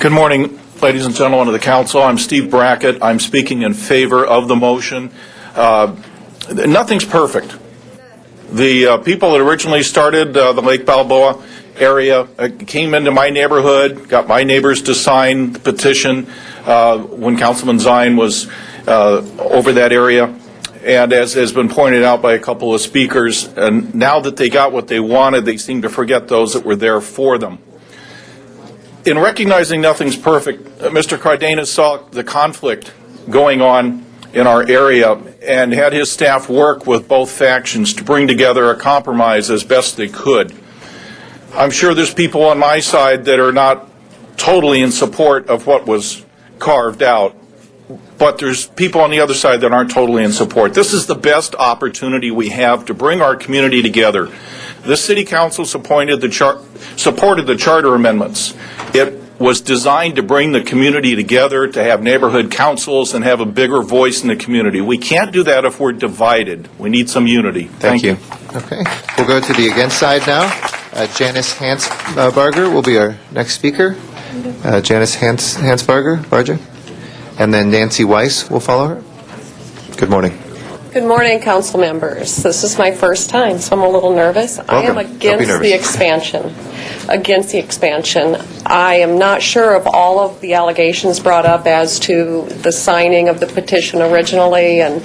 Good morning, ladies and gentlemen of the council. I'm Steve Brackett. I'm speaking in favor of the motion. Nothing's perfect. The people that originally started the Lake Balboa area came into my neighborhood, got my neighbors to sign the petition when Councilman Zine was over that area. And as has been pointed out by a couple of speakers, and now that they got what they wanted, they seem to forget those that were there for them. In recognizing nothing's perfect, Mr. Cardenas saw the conflict going on in our area and had his staff work with both factions to bring together a compromise as best they could. I'm sure there's people on my side that are not totally in support of what was carved out, but there's people on the other side that aren't totally in support. This is the best opportunity we have to bring our community together. The City Council supported the charter amendments. It was designed to bring the community together, to have neighborhood councils and have a bigger voice in the community. We can't do that if we're divided. We need some unity. Thank you. Okay, we'll go to the against side now. Janice Hansbarger will be our next speaker. Janice Hansbarger, and then Nancy Weiss will follow her. Good morning. Good morning, council members. This is my first time, so I'm a little nervous. Welcome. I am against the expansion. against the expansion. I am not sure of all of the allegations brought up as to the signing of the petition originally, and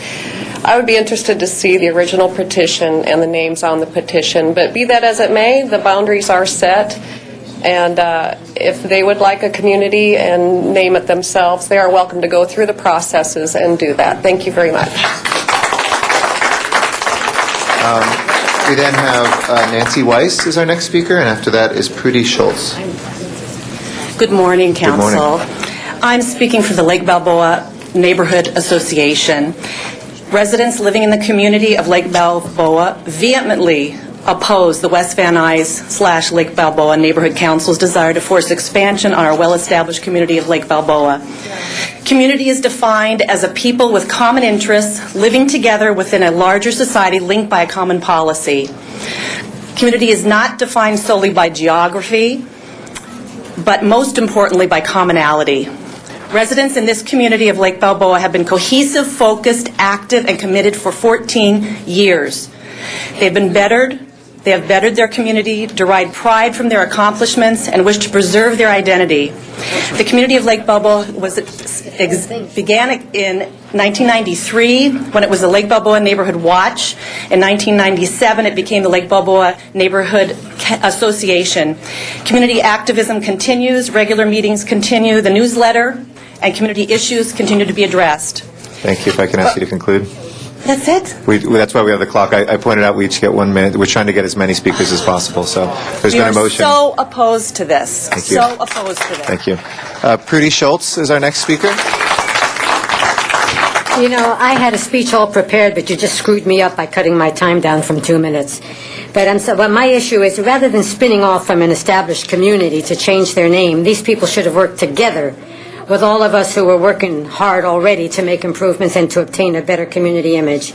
I would be interested to see the original petition and the names on the petition. But be that as it may, the boundaries are set, and if they would like a community and name it themselves, they are welcome to go through the processes and do that. Thank you very much. We then have Nancy Weiss is our next speaker, and after that is Prudy Schultz. Good morning, Good morning. Council. I'm speaking for the Lake Balboa Neighborhood Association. Residents living in the community of Lake Balboa vehemently oppose the West Van Nuys / Lake Balboa Neighborhood Council's desire to force expansion on our well-established community of Lake Balboa. Community is defined as a people with common interests living together within a larger society linked by a common policy. Community is not defined solely by geography, but most importantly by commonality. Residents in this community of Lake Balboa have been cohesive, focused, active, and committed for 14 years. They have bettered their community, deride pride from their accomplishments, and wish to preserve their identity. The community of Lake Balboa began in 1993 when it was the Lake Balboa Neighborhood Watch. In 1997, it became the Lake Balboa Neighborhood Association. Community activism continues, regular meetings continue, the newsletter and community issues continue to be addressed. Thank you. If I can ask you to conclude. That's it? That's why we have the clock. I pointed out we each get 1 minute. We're trying to get as many speakers as possible. So there's been a motion. We are so opposed to this. Thank you. So opposed to this. Thank you. Prudy Schultz is our next speaker. You know, I had a speech all prepared, but you just screwed me up by cutting my time down from 2 minutes. But my issue is, rather than spinning off from an established community to change their name, these people should have worked together with all of us who were working hard already to make improvements and to obtain a better community image.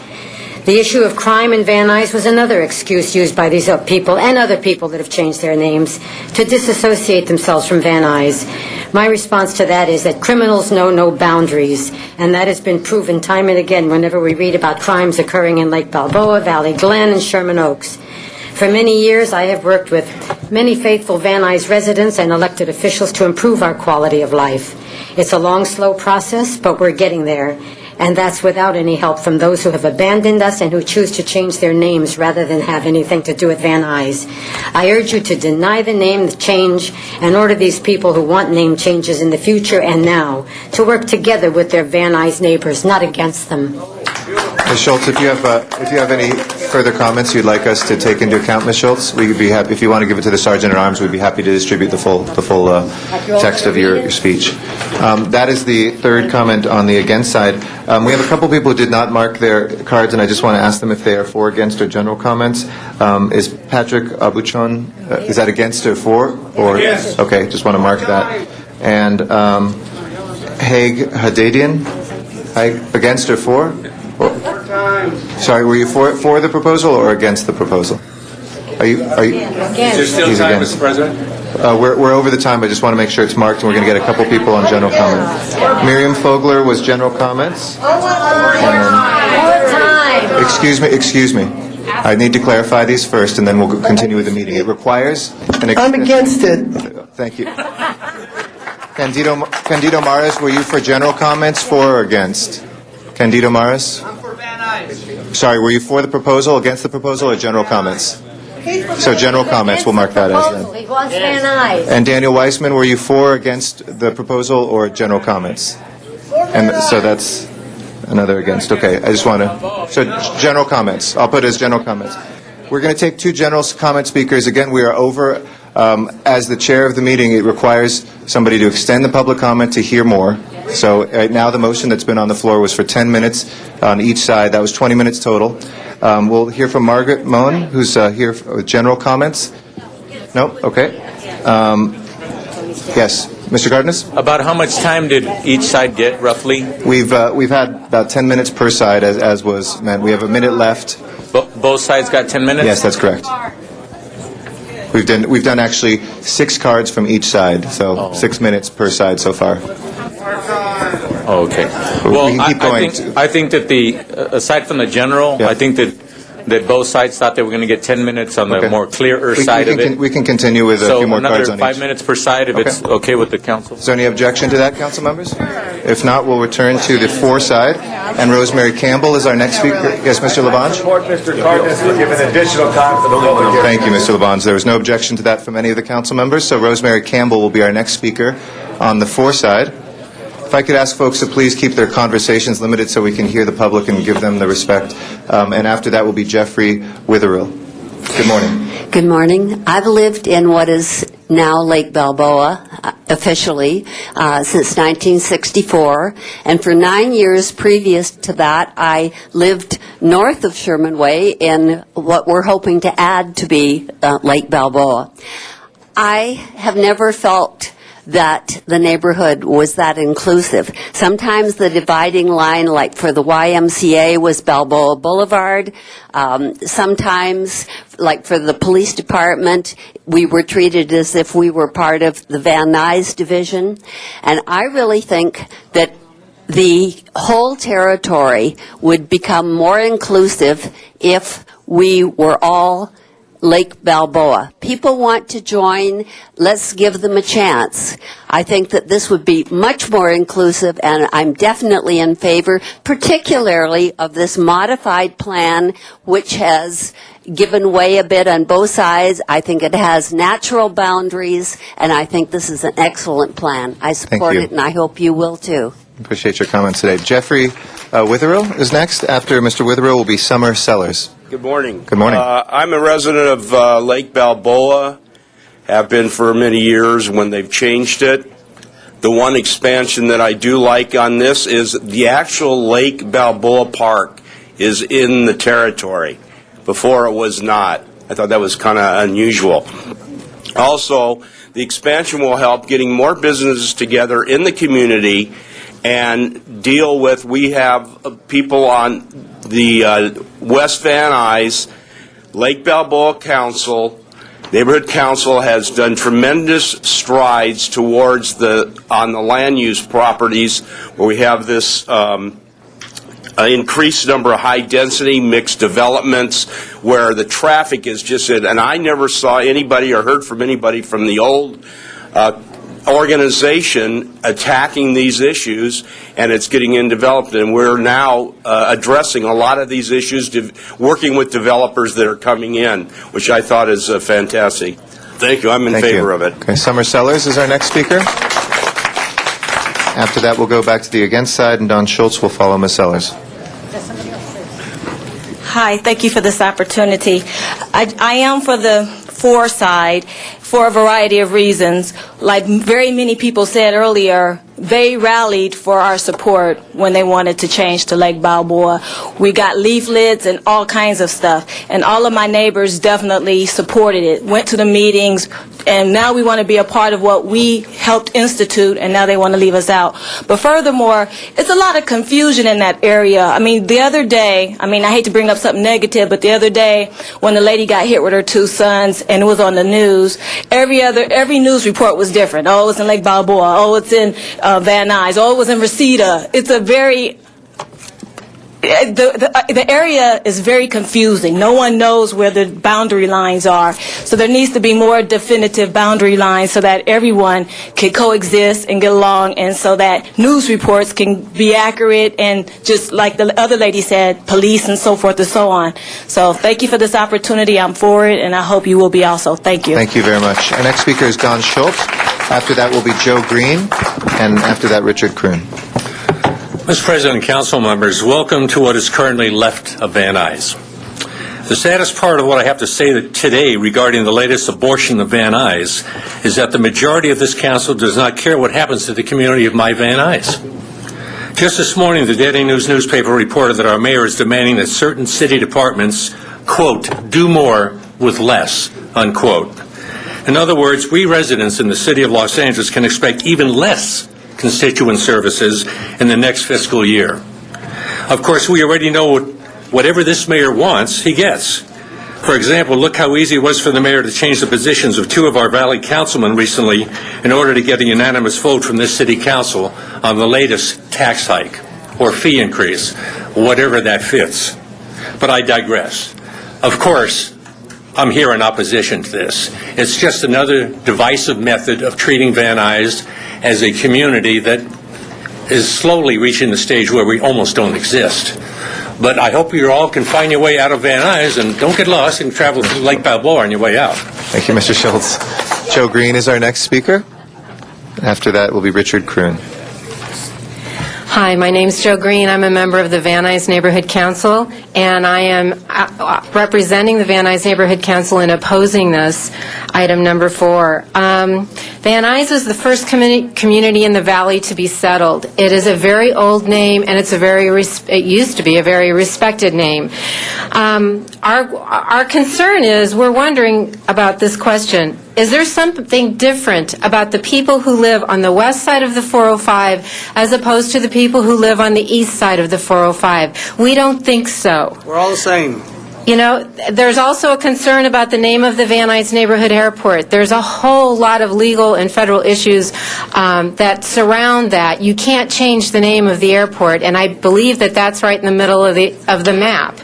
The issue of crime in Van Nuys was another excuse used by these people and other people that have changed their names to disassociate themselves from Van Nuys. My response to that is that criminals know no boundaries, and that has been proven time and again whenever we read about crimes occurring in Lake Balboa, Valley Glen, and Sherman Oaks. For many years, I have worked with many faithful Van Nuys residents and elected officials to improve our quality of life. It's a long, slow process, but we're getting there. And that's without any help from those who have abandoned us and who choose to change their names rather than have anything to do with Van Nuys. I urge you to deny the name change and order these people who want name changes in the future and now to work together with their Van Nuys neighbors, not against them. Ms. Schultz, if you have any further comments you'd like us to take into account, Ms. Schultz, we would be happy. If you want to give it to the Sergeant at Arms, we'd be happy to distribute the full text of your speech. That is the third comment on the against side. We have a couple people who did not mark their cards, and I just want to ask them if they are for, against, or general comments. Is Patrick Abuchon, is that against or for? Or yes. Okay, just want to mark that. And Haig Hadadian, against or for? Sorry, were you for the proposal or against the proposal? Are you? Against. Is there still time, Mr. President? We're over the time. I just want to make sure it's marked, and we're going to get a couple people on general comment. Miriam Fogler was general comments. Excuse me. I need to clarify these first, and then we'll continue with the meeting. It requires an. I'm against it. Thank you. Candido Maras, were you for general comments, for or against? Candido Maras? I'm for Van Nuys. Sorry, were you for the proposal, against the proposal, or general comments? So general comments, we'll mark that as then. He wants Van Nuys. And Daniel Weissman, were you for, against the proposal, or general comments? And so that's another against. Okay, I just want to. So general comments. I'll put it as general comments. We're going to take two general comment speakers. Again, we are over. As the chair of the meeting, it requires somebody to extend the public comment to hear more. So right now the motion that's been on the floor was for 10 minutes on each side. That was 20 minutes total. We'll hear from Margaret Mohn, who's here with general comments. No? Okay. Yes. Mr. Cardenas? About how much time did each side get, roughly? We've had about 10 minutes per side, as was meant. We have a minute left. Both sides got 10 minutes? Yes, that's correct. We've done actually 6 cards from each side, so 6 minutes per side so far. Oh, okay. Well, I think that aside from the general, I think that that both sides thought they were going to get 10 minutes on the Okay. more clearer We side of it. we can continue with a few more cards So on another each. 5 minutes per side if it's okay with the council. Is there any objection to that, council members? If not, we'll return to the for side, and Rosemary Campbell is our next speaker. Yes, Mr. Labange? Support Mr. Cardenas for giving additional time for the public hearing. Thank you, Mr. Labange. There was no objection to that from any of the council members, so Rosemary Campbell will be our next speaker on the for side. If I could ask folks to please keep their conversations limited so we can hear the public and give them the respect. And after that will be Jeffrey Witherill. Good morning. Good morning. I've lived in what is now Lake Balboa, officially, since 1964. And for 9 years previous to that, I lived north of Sherman Way in what we're hoping to add to be Lake Balboa. I have never felt that the neighborhood was that inclusive. Sometimes the dividing line, like for the YMCA, was Balboa Boulevard. Sometimes, like for the police department, we were treated as if we were part of the Van Nuys division. And I really think that the whole territory would become more inclusive if we were all Lake Balboa. People want to join. Let's give them a chance. I think that this would be much more inclusive, and I'm definitely in favor, particularly of this modified plan, which has given way a bit on both sides. I think it has natural boundaries, and I think this is an excellent plan. I support you. it, and I hope you will too. Appreciate your comments today. Jeffrey Witherill is next. After Mr. Witherill will be Summer Sellers. Good morning. Good morning. I'm a resident of Lake Balboa, have been for many years when they've changed it. The one expansion that I do like on this is the actual Lake Balboa Park is in the territory. Before it was not. I thought that was kind of unusual. Also, the expansion will help getting more businesses together in the community and deal with, we have people on the West Van Nuys, Lake Balboa Council, Neighborhood Council has done tremendous strides towards on the land use properties where we have this increased number of high-density mixed developments where the traffic is just, and I never saw anybody or heard from anybody from the old organization attacking these issues, and it's getting in developed, and we're now addressing a lot of these issues, working with developers that are coming in, which I thought is fantastic. Thank you. I'm in favor of it. Okay, Summer Sellers is our next speaker. After that, we'll go back to the against side, and Don Schultz will follow Ms. Sellers. Hi, thank you for this opportunity. I am for the for side for a variety of reasons. Like very many people said earlier, they rallied for our support when they wanted to change to Lake Balboa. We got leaflets and all kinds of stuff, and all of my neighbors definitely supported it, went to the meetings, and now we want to be a part of what we helped institute, and now they want to leave us out. But furthermore, it's a lot of confusion in that area. I mean, the other day, I hate to bring up something negative, but the other day when the lady got hit with her two sons and it was on the news, every news report was different. Oh, it's in Lake Balboa. Oh, it's in Van Nuys. Oh, it was in Reseda. It's a very the area is very confusing. No one knows where the boundary lines are. So there needs to be more definitive boundary lines so that everyone can coexist and get along, and so that news reports can be accurate, and just like the other lady said, police and so forth and so on. So thank you for this opportunity. I'm for it, and I hope you will be also. Thank you. Thank you very much. Our next speaker is Don Schultz. After that will be Joe Green, and after that, Richard Kroon. Mr. President and council members, welcome to what is currently left of Van Nuys. The saddest part of what I have to say today regarding the latest abortion of Van Nuys is that the majority of this council does not care what happens to the community of my Van Nuys. Just this morning, the Daily News newspaper reported that our mayor is demanding that certain city departments, quote, do more with less, unquote. In other words, we residents in the city of Los Angeles can expect even less constituent services in the next fiscal year. Of course, we already know whatever this mayor wants, he gets. For example, look how easy it was for the mayor to change the positions of two of our Valley councilmen recently in order to get a unanimous vote from this city council on the latest tax hike or fee increase, whatever that fits. But I digress. Of course, I'm here in opposition to this. It's just another divisive method of treating Van Nuys as a community that is slowly reaching the stage where we almost don't exist. But I hope you all can find your way out of Van Nuys and don't get lost and travel to Lake Balboa on your way out. Thank you, Mr. Schultz. Joe Green is our next speaker. After that will be Richard Kroon. Hi, my name's Joe Green. I'm a member of the Van Nuys Neighborhood Council, and I am representing the Van Nuys Neighborhood Council in opposing this item number 4. Van Nuys is the first community in the valley to be settled. It is a very old name, and it used to be a very respected name. Our concern is, we're wondering about this question. Is there something different about the people who live on the west side of the 405 as opposed to the people who live on the east side of the 405? We don't think so. We're all the same. You know, there's also a concern about the name of the Van Nuys Neighborhood Airport. There's a whole lot of legal and federal issues that surround that. You can't change the name of the airport, and I believe that that's right in the middle of the map.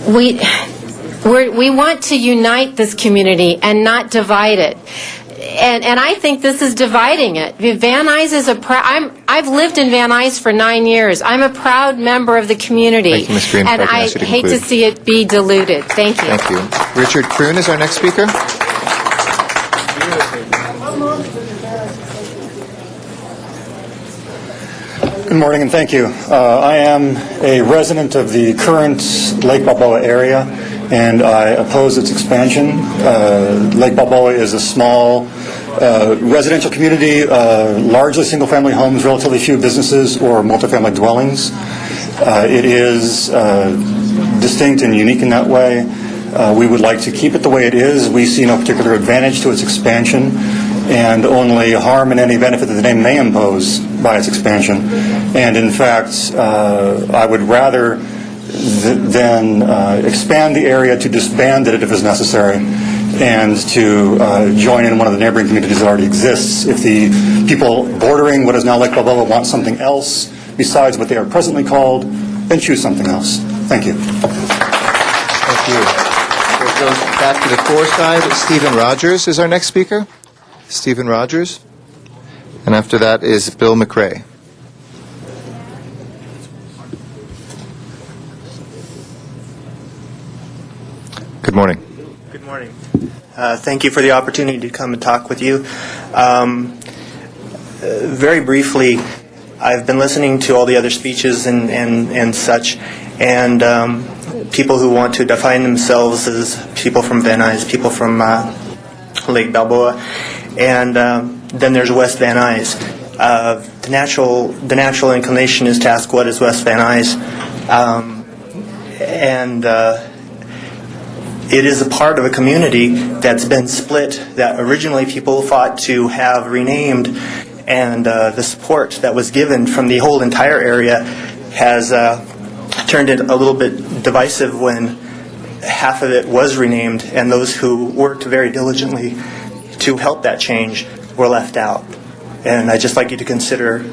We want to unite this community and not divide it. And I think this is dividing it. Van Nuys is I've lived in Van Nuys for 9 years. I'm a proud member of the community. Thank you, Ms. Green. And I hate to see it be diluted. Thank you. Thank you. Richard Kroon is our next speaker. Good morning and thank you. I am a resident of the current Lake Balboa area, and I oppose its expansion. Lake Balboa is a small residential community, largely single-family homes, relatively few businesses or multifamily dwellings. It is distinct and unique in that way. We would like to keep it the way it is. We see no particular advantage to its expansion, and only harm and any benefit that the name may impose by its expansion. And in fact, I would rather than expand the area to disband it if it's necessary, and to join in one of the neighboring communities that already exists. If the people bordering what is now Lake Balboa want something else besides what they are presently called, then choose something else. Thank you. Thank you. So it goes back to the 4 side. Stephen Rogers is our next speaker. Stephen Rogers. And after that is Bill McRae. Good morning. Good morning. Thank you for the opportunity to come and talk with you. Very briefly, I've been listening to all the other speeches and such, and people who want to define themselves as people from Van Nuys, people from Lake Balboa, and then there's West Van Nuys. The natural inclination is to ask, what is West Van Nuys? It is a part of a community that's been split, that originally people fought to have renamed, and the support that was given from the whole entire area has turned it a little bit divisive when half of it was renamed, and those who worked very diligently to help that change were left out. And I'd just like you to consider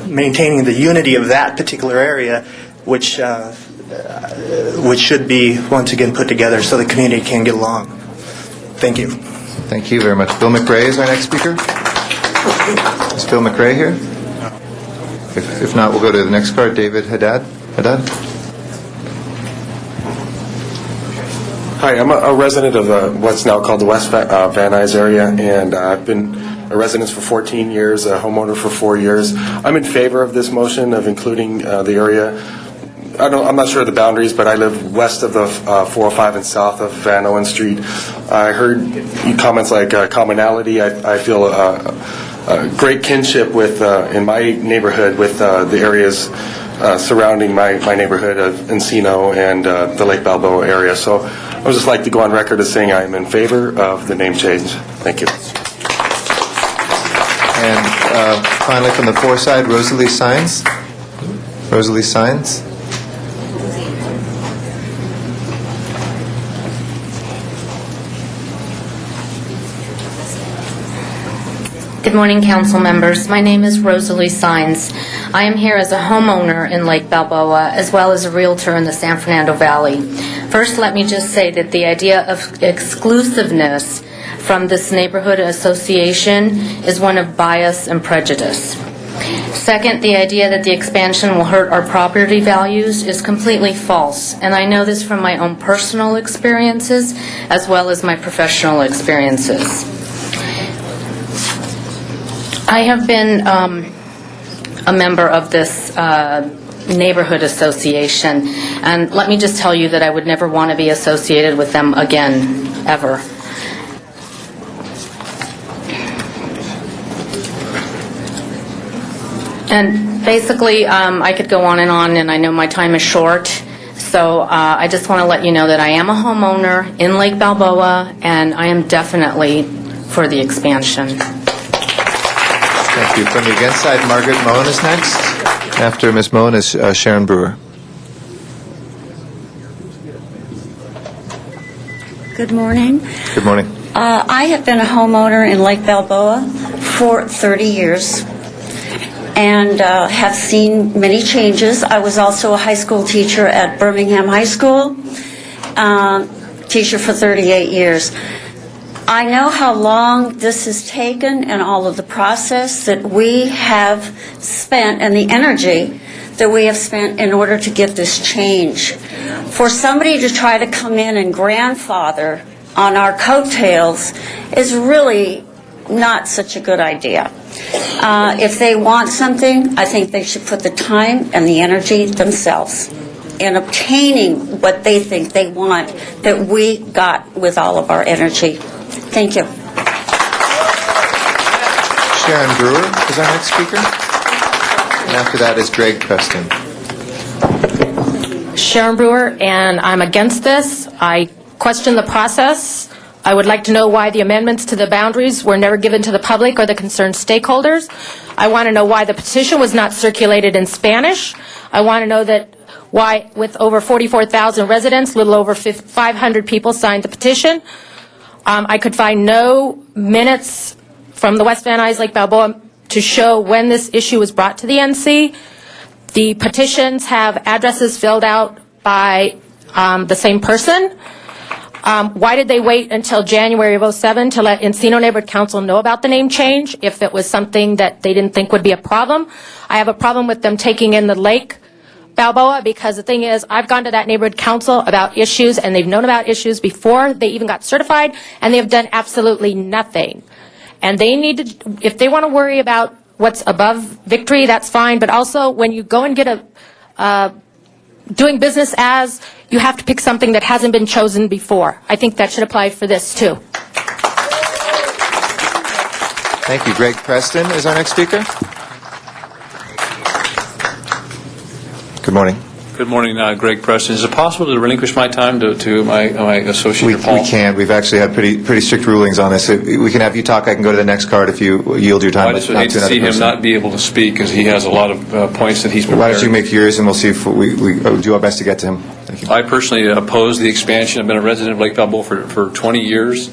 maintaining the unity of that particular area, which should be once again put together so the community can get along. Thank you. Thank you very much. Bill McRae is our next speaker. Is Bill McRae here? If not, we'll go to the next card. David Haddad. Hi, I'm a resident of what's now called the West Van Nuys area, and I've been a resident for 14 years, a homeowner for 4 years. I'm in favor of this motion of including the area. I'm not sure of the boundaries, but I live west of the 405 and south of Van Owen Street. I heard comments like commonality. I feel a great kinship with, in my neighborhood, with the areas surrounding my neighborhood of Encino and the Lake Balboa area. So I would just like to go on record as saying I am in favor of the name change. Thank you. And finally, from the 4 side, Rosalie Sines. Rosalie Sines. Good morning, council members. My name is Rosalie Sines. I am here as a homeowner in Lake Balboa, as well as a realtor in the San Fernando Valley. First, let me just say that the idea of exclusiveness from this neighborhood association is one of bias and prejudice. Second, the idea that the expansion will hurt our property values is completely false, and I know this from my own personal experiences as well as my professional experiences. I have been a member of this neighborhood association, and let me just tell you that I would never want to be associated with them again, ever. And basically, I could go on, and I know my time is short, so I just want to let you know that I am a homeowner in Lake Balboa, and I am definitely for the expansion. Thank you. From the against side, Margaret Moen is next. After Ms. Moen is Sharon Brewer. Good morning. Good morning. I have been a homeowner in Lake Balboa for 30 years and have seen many changes. I was also a high school teacher at Birmingham High School, teacher for 38 years. I know how long this has taken and all of the process that we have spent and the energy that we have spent in order to get this change. For somebody to try to come in and grandfather on our coattails is really not such a good idea. If they want something, I think they should put the time and the energy themselves in obtaining what they think they want that we got with all of our energy. Thank you. Sharon Brewer is our next speaker. And after that is Greg Preston. Sharon Brewer, and I'm against this. I question the process. I would like to know why the amendments to the boundaries were never given to the public or the concerned stakeholders. I want to know why the petition was not circulated in Spanish. I want to know that why, with over 44,000 residents, little over 500 people signed the petition. I could find no minutes from the West Van Nuys Lake Balboa to show when this issue was brought to the NC. The petitions have addresses filled out by the same person. Why did they wait until January of 2007 to let Encino Neighborhood Council know about the name change if it was something that they didn't think would be a problem? I have a problem with them taking in the Lake Balboa, because the thing is, I've gone to that neighborhood council about issues, and they've known about issues before they even got certified, and they have done absolutely nothing. And they need to, if they want to worry about what's above Victory, that's fine, but also when you go and get doing business as, you have to pick something that hasn't been chosen before. I think that should apply for this, too. Thank you. Greg Preston is our next speaker. Good morning. Good morning, Greg Preston. Is it possible to relinquish my time to my associate Paul? We can. We've actually had pretty strict rulings on this. We can have you talk. I can go to the next card if you yield your time. I just would hate to see him not be able to speak because he has a lot of points that he's prepared. Why don't you make yours, and we'll see if we do our best to get to him. Thank you. I personally oppose the expansion. I've been a resident of Lake Balboa for 20 years.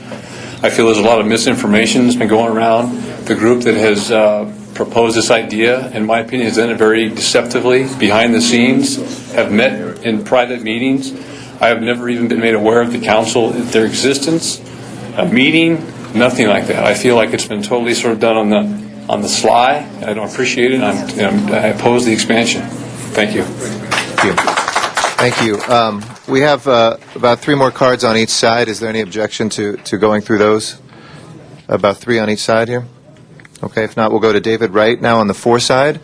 I feel there's a lot of misinformation that's been going around. The group that has proposed this idea, in my opinion, has done it very deceptively, behind the scenes, have met in private meetings. I have never even been made aware of the council, their existence, a meeting, nothing like that. I feel like it's been totally sort of done on the sly. I don't appreciate it. I oppose the expansion. Thank you. Thank you. Thank you. We have about 3 more cards on each side. Is there any objection to going through those? About 3 on each side here. Okay, if not, we'll go to David Wright now on the 4 side.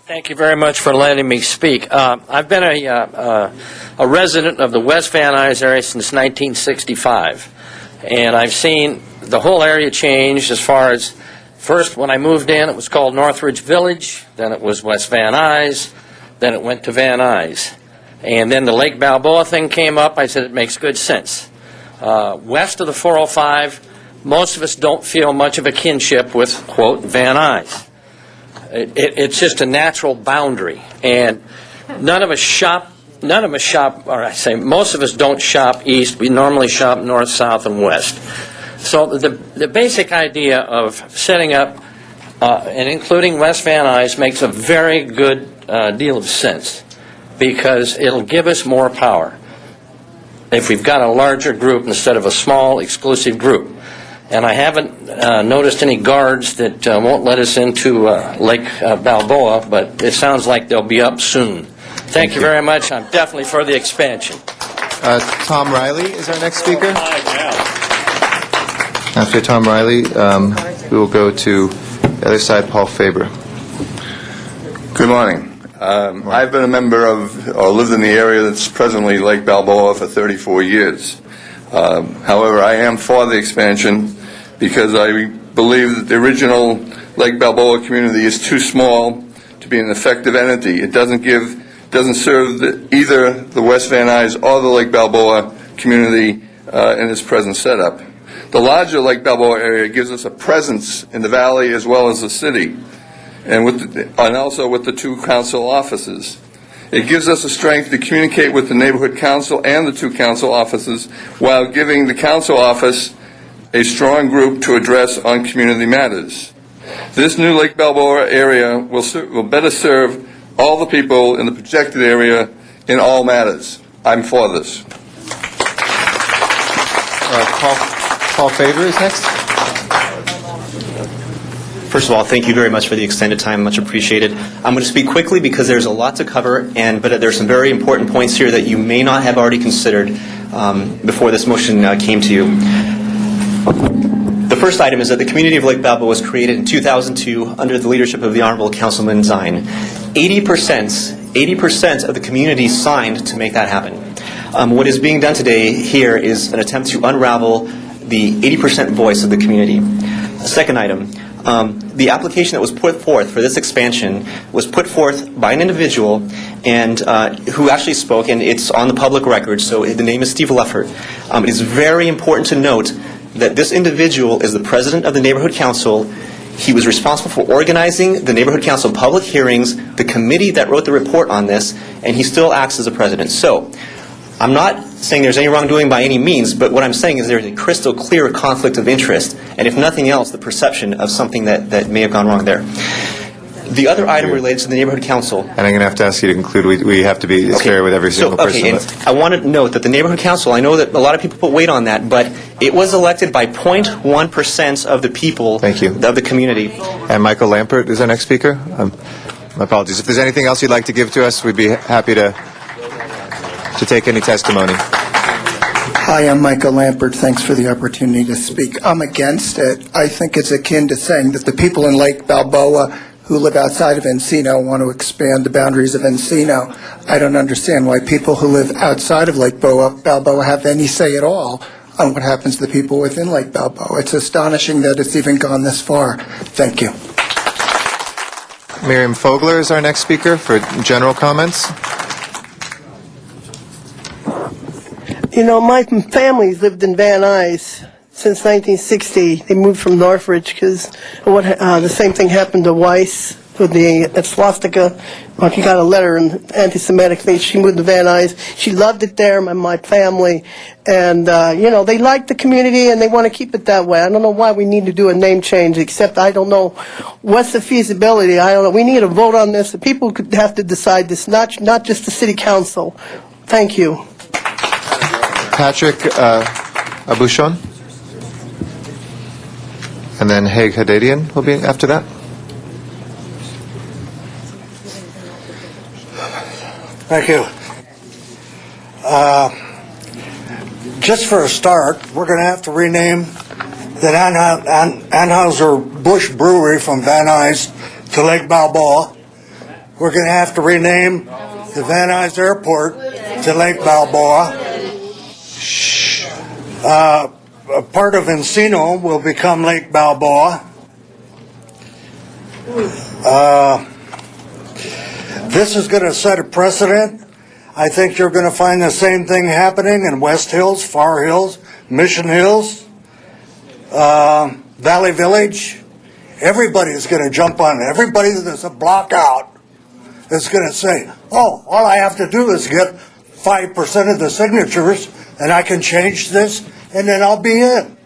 Thank you very much for letting me speak. I've been a resident of the West Van Nuys area since 1965, and I've seen the whole area change as far as, first when I moved in it was called Northridge Village, then it was West Van Nuys, then it went to Van Nuys. And then the Lake Balboa thing came up. I said it makes good sense. West of the 405, most of us don't feel much of a kinship with, quote, Van Nuys. It's just a natural boundary, and none of us shop, or I say most of us don't shop east. We normally shop north, south, and west. So the basic idea of setting up and including West Van Nuys makes a very good deal of sense, because it'll give us more power if we've got a larger group instead of a small exclusive group. And I haven't noticed any guards that won't let us into Lake Balboa, but it sounds like they'll be up soon. Thank you very much. I'm definitely for the expansion. Tom Riley is our next speaker. After Tom Riley, we will go to the other side, Paul Faber. Good morning. I've been a member of, or lived in the area that's presently Lake Balboa for 34 years. However, I am for the expansion because I believe that the original Lake Balboa community is too small to be an effective entity. It doesn't serve either the West Van Nuys or the Lake Balboa community in its present setup. The larger Lake Balboa area gives us a presence in the valley as well as the city, and also with the two council offices. It gives us the strength to communicate with the neighborhood council and the two council offices while giving the council office a strong group to address on community matters. This new Lake Balboa area will better serve all the people in the projected area in all matters. I'm for this. Paul Faber is next. First of all, thank you very much for the extended time. Much appreciated. I'm going to speak quickly because there's a lot to cover, but there's some very important points here that you may not have already considered before this motion came to you. The first item is that the community of Lake Balboa was created in 2002 under the leadership of the Honorable Councilman Zine. 80% of the community signed to make that happen. What is being done today here is an attempt to unravel the 80% voice of the community. Second item, the application that was put forth for this expansion was put forth by an individual and who actually spoke, and it's on the public record, so the name is Steve Leffert. It is very important to note that this individual is the president of the neighborhood council. He was responsible for organizing the neighborhood council public hearings, the committee that wrote the report on this, and he still acts as a president. So, I'm not saying there's any wrongdoing by any means, but what I'm saying is there's a crystal clear conflict of interest, and if nothing else, the perception of something that may have gone wrong there. The other item related to the neighborhood council. And I'm going to have to ask you to conclude. We have to be fair with every single person. And I want to note that the neighborhood council, I know that a lot of people put weight on that, but it was elected by 0.1% of the people of the community. And Michael Lampert is our next speaker. My apologies. If there's anything else you'd like to give to us, we'd be happy to take any testimony. Hi, I'm Michael Lampert. Thanks for the opportunity to speak. I'm against it. I think it's akin to saying that the people in Lake Balboa who live outside of Encino want to expand the boundaries of Encino. I don't understand why people who live outside of Lake Balboa have any say at all on what happens to the people within Lake Balboa. It's astonishing that it's even gone this far. Thank you. Miriam Fogler is our next speaker for general comments. You know, my family's lived in Van Nuys since 1960. They moved from Northridge because the same thing happened to Weiss with the swastika. Well, she got a letter in anti-Semitic thing. She moved to Van Nuys. She loved it there, my family. And, you know, they like the community and they want to keep it that way. I don't know why we need to do a name change, except I don't know what's the feasibility. I don't know. We need a vote on this. The people could have to decide this, not just the city council. Thank you. Patrick Abushon. And then Haig Hadadian will be after that. Thank you. Just for a start, we're going to have to rename the Anheuser-Busch Brewery from Van Nuys to Lake Balboa. We're going to have to rename the Van Nuys Airport to Lake Balboa. A part of Encino will become Lake Balboa. This is going to set a precedent. I think you're going to find the same thing happening in West Hills, Far Hills, Mission Hills, Valley Village, everybody's going to jump on it. Everybody that's a block out is going to say, oh, all I have to do is get 5% of the signatures and I can change this and then I'll be in.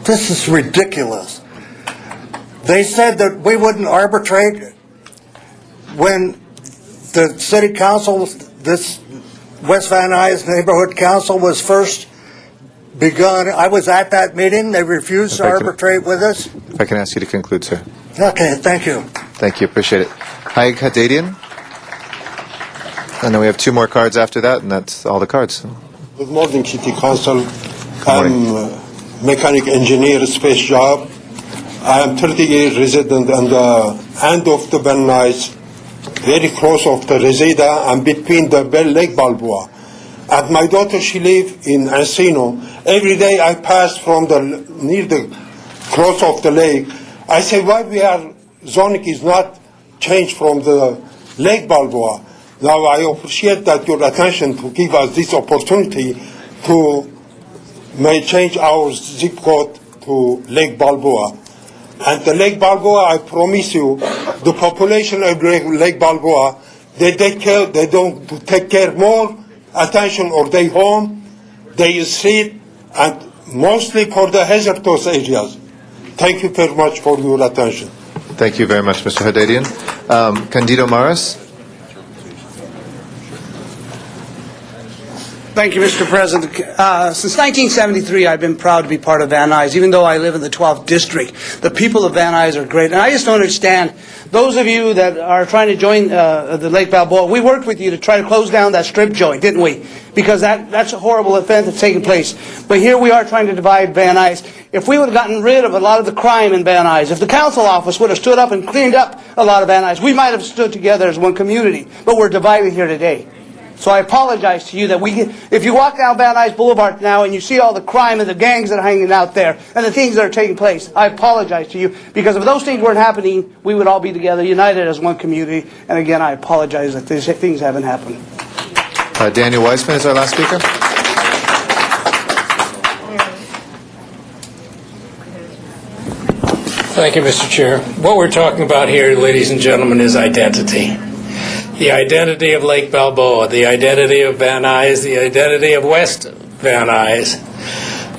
This is ridiculous. They said that we wouldn't arbitrate when the city council, this West Van Nuys Neighborhood Council was first begun. I was at that meeting. They refused to arbitrate with us. If I can ask you to conclude, sir. Okay, thank you. Thank you. Appreciate it. Haig Hadadian. And then we have 2 more cards after that, and that's all the cards. Good morning, City Council. I'm a mechanic engineer, space job. I am 30 years resident on the end of the Van Nuys, very close of the Reseda and between the Lake Balboa. And my daughter, she lives in Encino. Every day I pass from near the close of the lake. I say, why zoning is not changed from the Lake Balboa? Now I appreciate that your attention to give us this opportunity to may change our zip code to Lake Balboa. And the Lake Balboa, I promise you, the population of Lake Balboa, they don't take care more attention or they home, they street, and mostly for the hazardous areas. Thank you very much for your attention. Thank you very much, Mr. Hadadian. Candido Maras. Thank you, Mr. President. Since 1973, I've been proud to be part of Van Nuys, even though I live in the 12th district. The people of Van Nuys are great, and I just don't understand. Those of you that are trying to join the Lake Balboa, we worked with you to try to close down that strip joint, didn't we? Because that's a horrible event that's taken place. But here we are trying to divide Van Nuys. If we would have gotten rid of a lot of the crime in Van Nuys, if the council office would have stood up and cleaned up a lot of Van Nuys, we might have stood together as one community. But we're divided here today. So I apologize to you that if you walk down Van Nuys Boulevard now and you see all the crime and the gangs that are hanging out there and the things that are taking place, I apologize to you, because if those things weren't happening, we would all be together, united as one community. And again, I apologize that these things haven't happened. Daniel Weissman is our last speaker. Thank you, Mr. Chair. What we're talking about here, ladies and gentlemen, is identity. The identity of Lake Balboa, the identity of Van Nuys, the identity of West Van Nuys.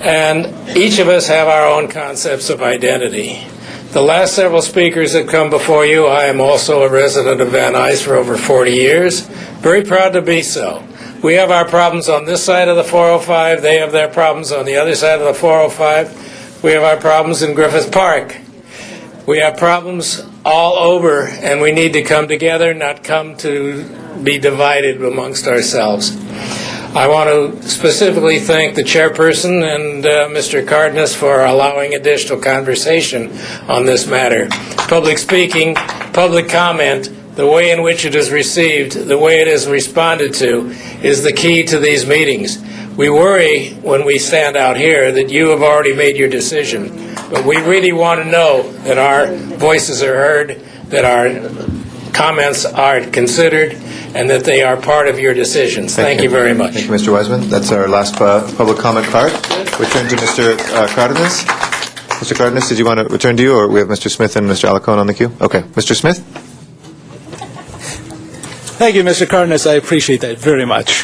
And each of us have our own concepts of identity. The last several speakers that come before you, I am also a resident of Van Nuys for over 40 years. Very proud to be so. We have our problems on this side of the 405. They have their problems on the other side of the 405. We have our problems in Griffith Park. We have problems all over, and we need to come together, not come to be divided amongst ourselves. I want to specifically thank the chairperson and Mr. Cardenas for allowing additional conversation on this matter. Public speaking, public comment, the way in which it is received, the way it is responded to, is the key to these meetings. We worry when we stand out here that you have already made your decision, but we really want to know that our voices are heard, that our comments are considered, and that they are part of your decisions. Thank you very much. Thank you, Mr. Weissman. That's our last public comment card. We turn to Mr. Cardenas. Mr. Cardenas, did you want to return to you, or we have Mr. Smith and Mr. Alacon on the queue? Okay. Mr. Smith? Thank you, Mr. Cardenas. I appreciate that very much.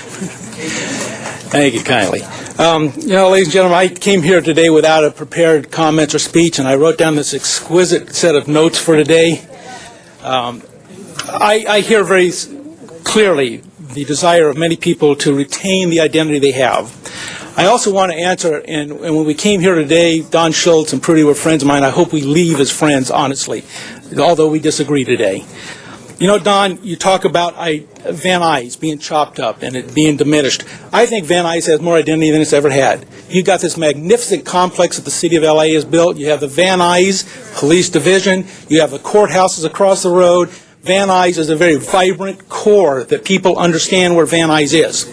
Thank you kindly. Ladies and gentlemen, I came here today without a prepared comments or speech, and I wrote down this exquisite set of notes for today. I hear very clearly the desire of many people to retain the identity they have. I also want to answer, and when we came here today, Don Schultz and Prudy were friends of mine. I hope we leave as friends, honestly, although we disagree today. You know, Don, you talk about Van Nuys being chopped up and it being diminished. I think Van Nuys has more identity than it's ever had. You've got this magnificent complex that the city of L.A. has built. You have the Van Nuys Police Division. You have the courthouses across the road. Van Nuys is a very vibrant core that people understand where Van Nuys is.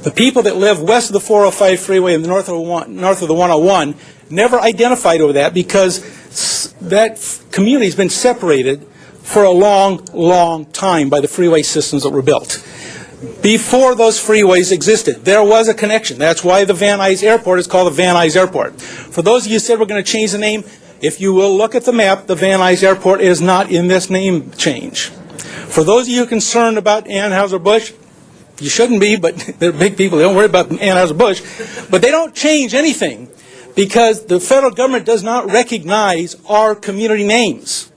The people that live west of the 405 freeway and north of the 101 never identified with that because that community has been separated for a long, long time by the freeway systems that were built. Before those freeways existed, there was a connection. That's why the Van Nuys Airport is called the Van Nuys Airport. For those of you who said we're going to change the name, if you will look at the map, the Van Nuys Airport is not in this name change. For those of you concerned about Anheuser-Busch, you shouldn't be, but they're big people. They don't worry about Anheuser-Busch. But they don't change anything because the federal government does not recognize our community names.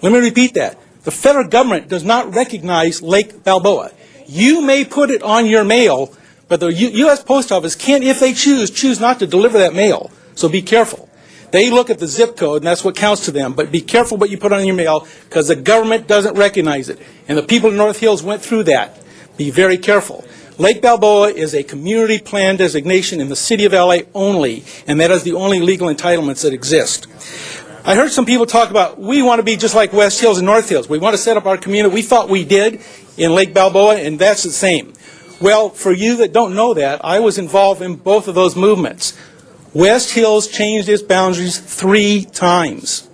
Let me repeat that. The federal government does not recognize Lake Balboa. You may put it on your mail, but the U.S. Post Office can't, if they choose not to deliver that mail. So be careful. They look at the zip code, and that's what counts to them. But be careful what you put on your mail, because the government doesn't recognize it. And the people in North Hills went through that. Be very careful. Lake Balboa is a community plan designation in the city of L.A. only, and that is the only legal entitlements that exist. I heard some people talk about, we want to be just like West Hills and North Hills. We want to set up our community. We thought we did in Lake Balboa, and that's the same. Well, for you that don't know that, I was involved in both of those movements. West Hills changed its boundaries 3 times.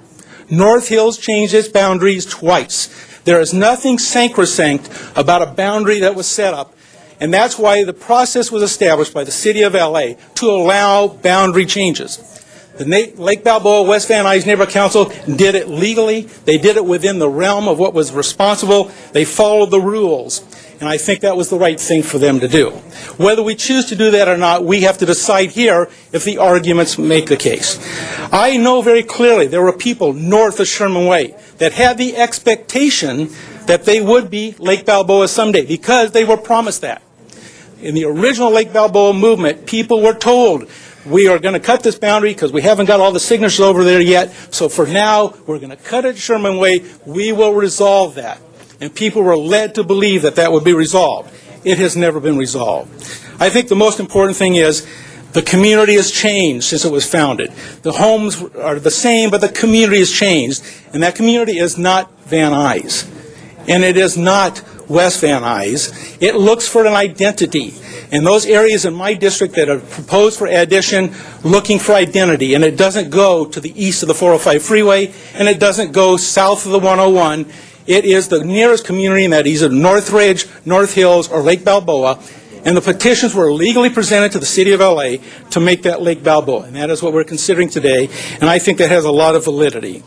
North Hills changed its boundaries twice. There is nothing sacrosanct about a boundary that was set up, and that's why the process was established by the City of L.A. to allow boundary changes. The Lake Balboa West Van Nuys Neighborhood Council did it legally. They did it within the realm of what was responsible. They followed the rules, and I think that was the right thing for them to do. Whether we choose to do that or not, we have to decide here if the arguments make the case. I know very clearly there were people north of Sherman Way that had the expectation that they would be Lake Balboa someday because they were promised that. In the original Lake Balboa movement, people were told, we are going to cut this boundary because we haven't got all the signatures over there yet, so for now, we're going to cut it Sherman Way. We will resolve that. And people were led to believe that that would be resolved. It has never been resolved. I think the most important thing is the community has changed since it was founded. The homes are the same, but the community has changed. And that community is not Van Nuys. And it is not West Van Nuys. It looks for an identity. And those areas in my district that are proposed for addition looking for identity, and it doesn't go to the east of the 405 freeway, and it doesn't go south of the 101. It is the nearest community, and that is either Northridge, North Hills, or Lake Balboa. And the petitions were legally presented to the City of L.A. to make that Lake Balboa. And that is what we're considering today, and I think that has a lot of validity.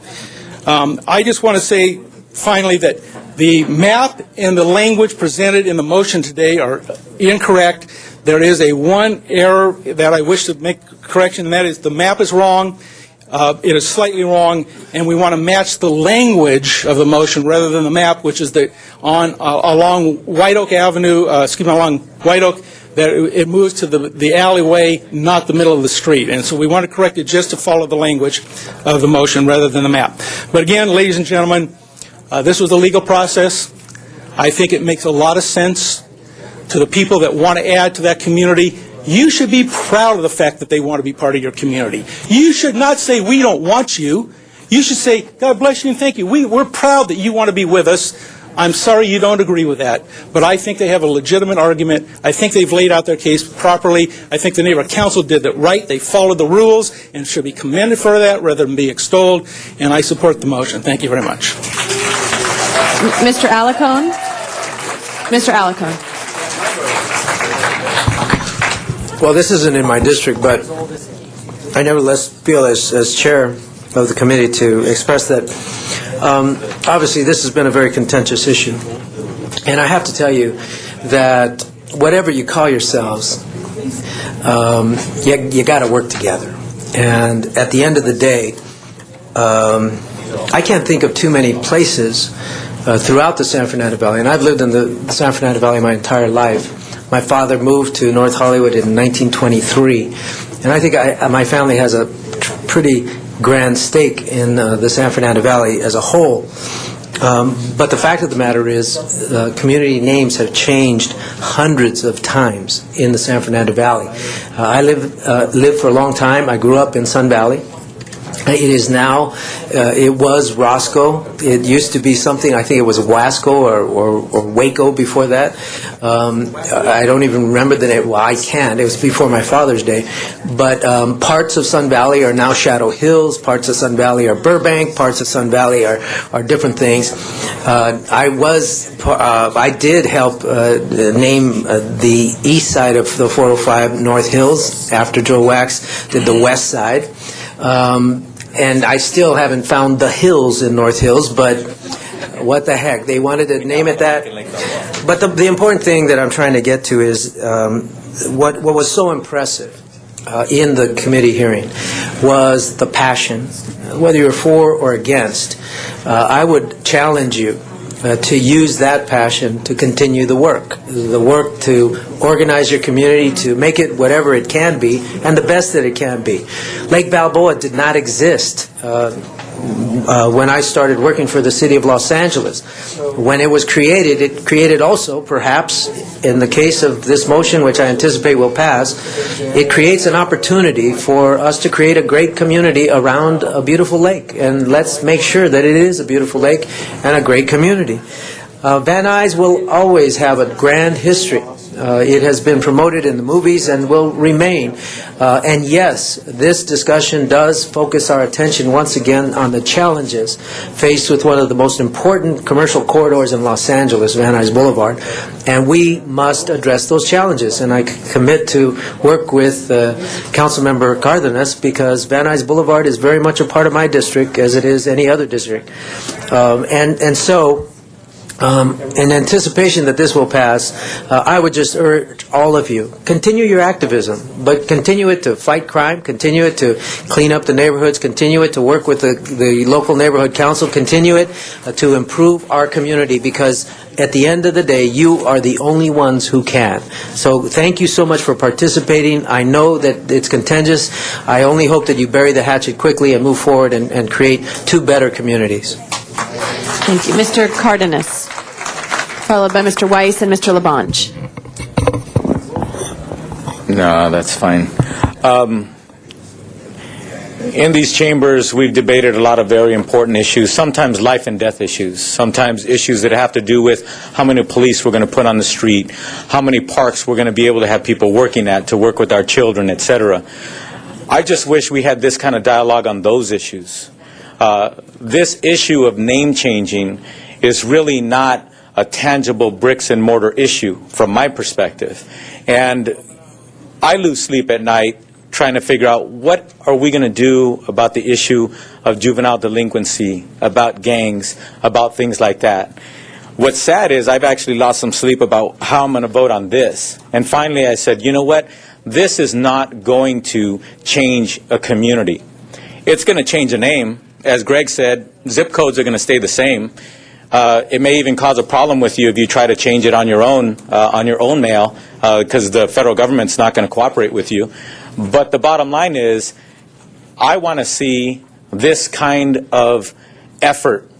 I just want to say, finally, that the map and the language presented in the motion today are incorrect. There is one error that I wish to make correction, and that is the map is wrong. It is slightly wrong, and we want to match the language of the motion rather than the map, which is along White Oak Avenue, along White Oak, that it moves to the alleyway, not the middle of the street. And so we want to correct it just to follow the language of the motion rather than the map. But again, ladies and gentlemen, this was a legal process. I think it makes a lot of sense to the people that want to add to that community. You should be proud of the fact that they want to be part of your community. You should not say, we don't want you. You should say, God bless you and thank you. We're proud that you want to be with us. I'm sorry you don't agree with that, but I think they have a legitimate argument. I think they've laid out their case properly. I think the neighborhood council did it right. They followed the rules and should be commended for that rather than be extolled, and I support the motion. Thank you very much. Mr. Alicone? Mr. Alicone. Well, this isn't in my district, but I nevertheless feel as chair of the committee to express that obviously this has been a very contentious issue. And I have to tell you that whatever you call yourselves, you got to work together. And at the end of the day, I can't think of too many places throughout the San Fernando Valley, and I've lived in the San Fernando Valley my entire life. My father moved to North Hollywood in 1923, and I think my family has a pretty grand stake in the San Fernando Valley as a whole. But the fact of the matter is, community names have changed hundreds of times in the San Fernando Valley. I lived for a long time. I grew up in Sun Valley. It is now, it was Roscoe. It used to be something, I think it was Wasco or Waco before that. I don't even remember the name. Well, I can't. It was before my father's day. But parts of Sun Valley are now Shadow Hills. Parts of Sun Valley are Burbank. Parts of Sun Valley are different things. I did help name the east side of the 405 North Hills after Joe Wax did the west side. And I still haven't found the hills in North Hills, but what the heck? They wanted to name it that. But the important thing that I'm trying to get to is what was so impressive in the committee hearing was the passion. Whether you're for or against, I would challenge you to use that passion to continue the work to organize your community, to make it whatever it can be, and the best that it can be. Lake Balboa did not exist when I started working for the city of Los Angeles. When it was created, it created also, perhaps, in the case of this motion, which I anticipate will pass, it creates an opportunity for us to create a great community around a beautiful lake. And let's make sure that it is a beautiful lake and a great community. Van Nuys will always have a grand history. It has been promoted in the movies and will remain. And yes, this discussion does focus our attention once again on the challenges faced with one of the most important commercial corridors in Los Angeles, Van Nuys Boulevard, and we must address those challenges. And I commit to work with Councilmember Cardenas, because Van Nuys Boulevard is very much a part of my district, as it is any other district. In anticipation that this will pass, I would just urge all of you, continue your activism, but continue it to fight crime, continue it to clean up the neighborhoods, continue it to work with the local neighborhood council, continue it to improve our community, because at the end of the day, you are the only ones who can. So thank you so much for participating. I know that it's contentious. I only hope that you bury the hatchet quickly and move forward and create two better communities. Thank you. Mr. Cardenas, followed by Mr. Weiss and Mr. LaBonge. No, that's fine. In these chambers, we've debated a lot of very important issues, sometimes life and death issues, sometimes issues that have to do with how many police we're going to put on the street, how many parks we're going to be able to have people working at to work with our children, etc. I just wish we had this kind of dialogue on those issues. This issue of name changing is really not a tangible bricks and mortar issue from my perspective. And I lose sleep at night trying to figure out what are we going to do about the issue of juvenile delinquency, about gangs, about things like that. What's sad is I've actually lost some sleep about how I'm going to vote on this. And finally I said, you know what? This is not going to change a community. It's going to change a name. As Greg said, zip codes are going to stay the same. It may even cause a problem with you if you try to change it on your own mail, because the federal government's not going to cooperate with you. But the bottom line is, I want to see this kind of effort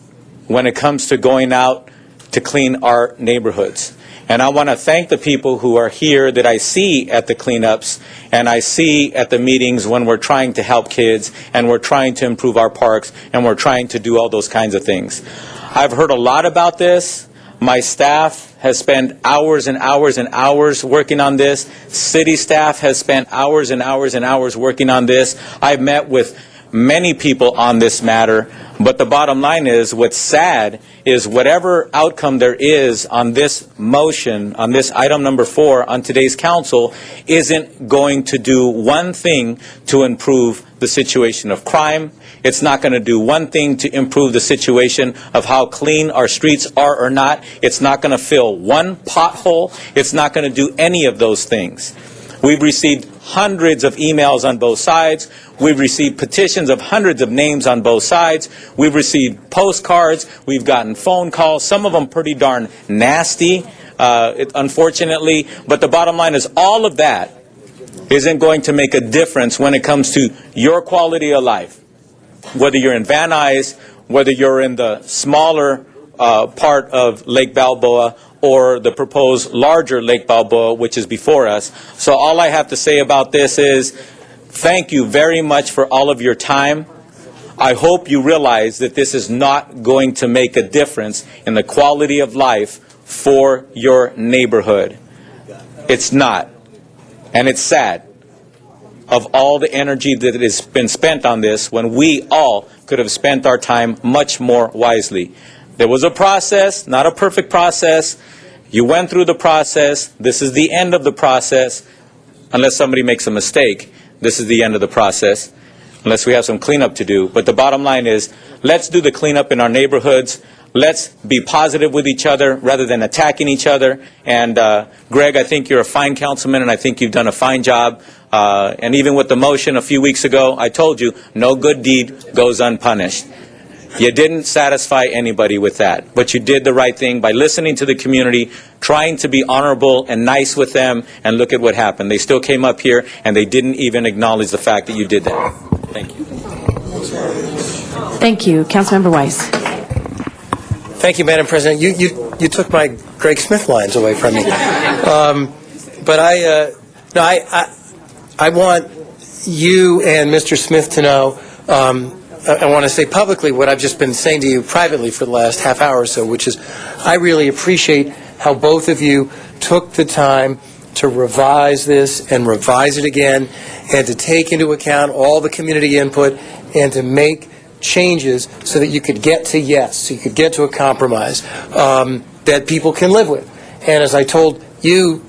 when it comes to going out to clean our neighborhoods. And I want to thank the people who are here that I see at the cleanups and I see at the meetings when we're trying to help kids and we're trying to improve our parks and we're trying to do all those kinds of things. I've heard a lot about this. My staff has spent hours and hours and hours working on this. City staff has spent hours and hours and hours working on this. I've met with many people on this matter, but the bottom line is, what's sad is whatever outcome there is on this motion, on this item number 4 on today's council, isn't going to do one thing to improve the situation of crime. It's not going to do one thing to improve the situation of how clean our streets are or not. It's not going to fill one pothole. It's not going to do any of those things. We've received hundreds of emails on both sides. We've received petitions of hundreds of names on both sides. We've received postcards. We've gotten phone calls, some of them pretty darn nasty, unfortunately. But the bottom line is all of that isn't going to make a difference when it comes to your quality of life. Whether you're in Van Nuys, whether you're in the smaller part of Lake Balboa, or the proposed larger Lake Balboa, which is before us. So all I have to say about this is thank you very much for all of your time. I hope you realize that this is not going to make a difference in the quality of life for your neighborhood. It's not. And it's sad of all the energy that has been spent on this when we all could have spent our time much more wisely. There was a process, not a perfect process. You went through the process. This is the end of the process. Unless somebody makes a mistake, this is the end of the process. unless we have some cleanup to do. But the bottom line is, let's do the cleanup in our neighborhoods. Let's be positive with each other rather than attacking each other. And Greg, I think you're a fine councilman, and I think you've done a fine job. And even with the motion a few weeks ago, I told you, no good deed goes unpunished. You didn't satisfy anybody with that, but you did the right thing by listening to the community, trying to be honorable and nice with them, and look at what happened. They still came up here, and they didn't even acknowledge the fact that you did that. Thank you. Thank you. Councilmember Weiss. Thank you, Madam President. You took my Greg Smith lines away from me. But I want you and Mr. Smith to know, I want to say publicly what I've just been saying to you privately for the last half hour or so, which is I really appreciate how both of you took the time to revise this and revise it again and to take into account all the community input and to make changes so that you could get to yes, so you could get to a compromise that people can live with. And as I told you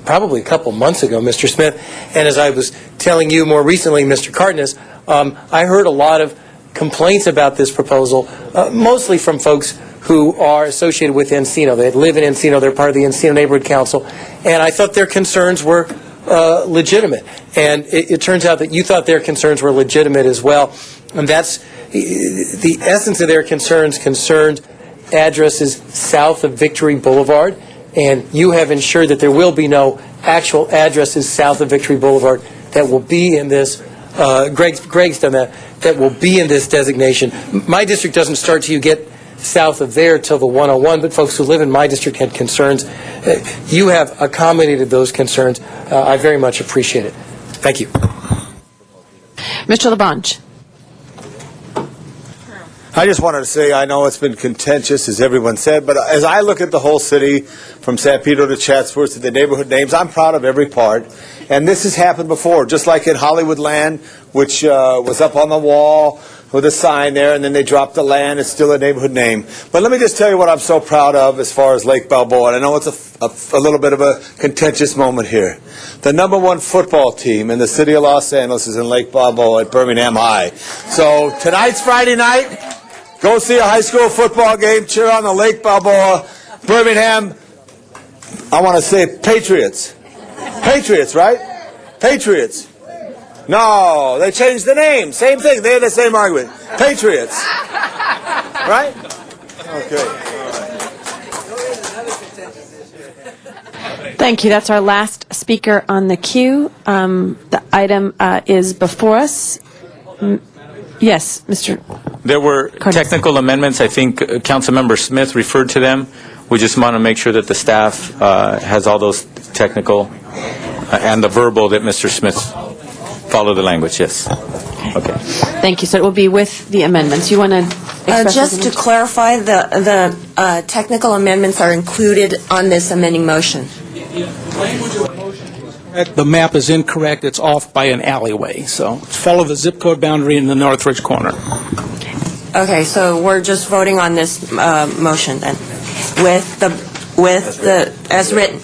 probably a couple months ago, Mr. Smith, and as I was telling you more recently, Mr. Cardenas, I heard a lot of complaints about this proposal, mostly from folks who are associated with Encino. They live in Encino. They're part of the Encino Neighborhood Council. And I thought their concerns were legitimate. And it turns out that you thought their concerns were legitimate as well. And that's the essence of their concerns concerned addresses south of Victory Boulevard. And you have ensured that there will be no actual addresses south of Victory Boulevard that will be in this. Greg's done that will be in this designation. My district doesn't start till you get south of there till the 101, but folks who live in my district had concerns. You have accommodated those concerns. I very much appreciate it. Thank you. Mr. LaBonge. I just wanted to say I know it's been contentious, as everyone said, but as I look at the whole city, from San Pedro to Chatsworth to the neighborhood names, I'm proud of every part. And this has happened before, just like in Hollywood Land, which was up on the wall with a sign there, and then they dropped the land. It's still a neighborhood name. But let me just tell you what I'm so proud of as far as Lake Balboa. And I know it's a little bit of a contentious moment here. The #1 football team in the city of Los Angeles is in Lake Balboa at Birmingham High. So tonight's Friday night. Go see a high school football game, cheer on the Lake Balboa, Birmingham, I want to say Patriots. Patriots, right? Patriots. No, they changed the name. Same thing. They had the same argument. Patriots. Right? Okay. Thank you. That's our last speaker on the queue. The item is before us. Yes, Mr. There were technical amendments. I think Councilmember Smith referred to them. We just want to make sure that the staff has all those technical and the verbal that Mr. Smith follow the language. Yes. Okay. Thank you. So it will be with the amendments. You want to express just to clarify, the technical amendments are included on this amending motion. The map is incorrect. It's off by an alleyway. So follow the zip code boundary in the Northridge corner. Okay, so we're just voting on this motion then, with the as written.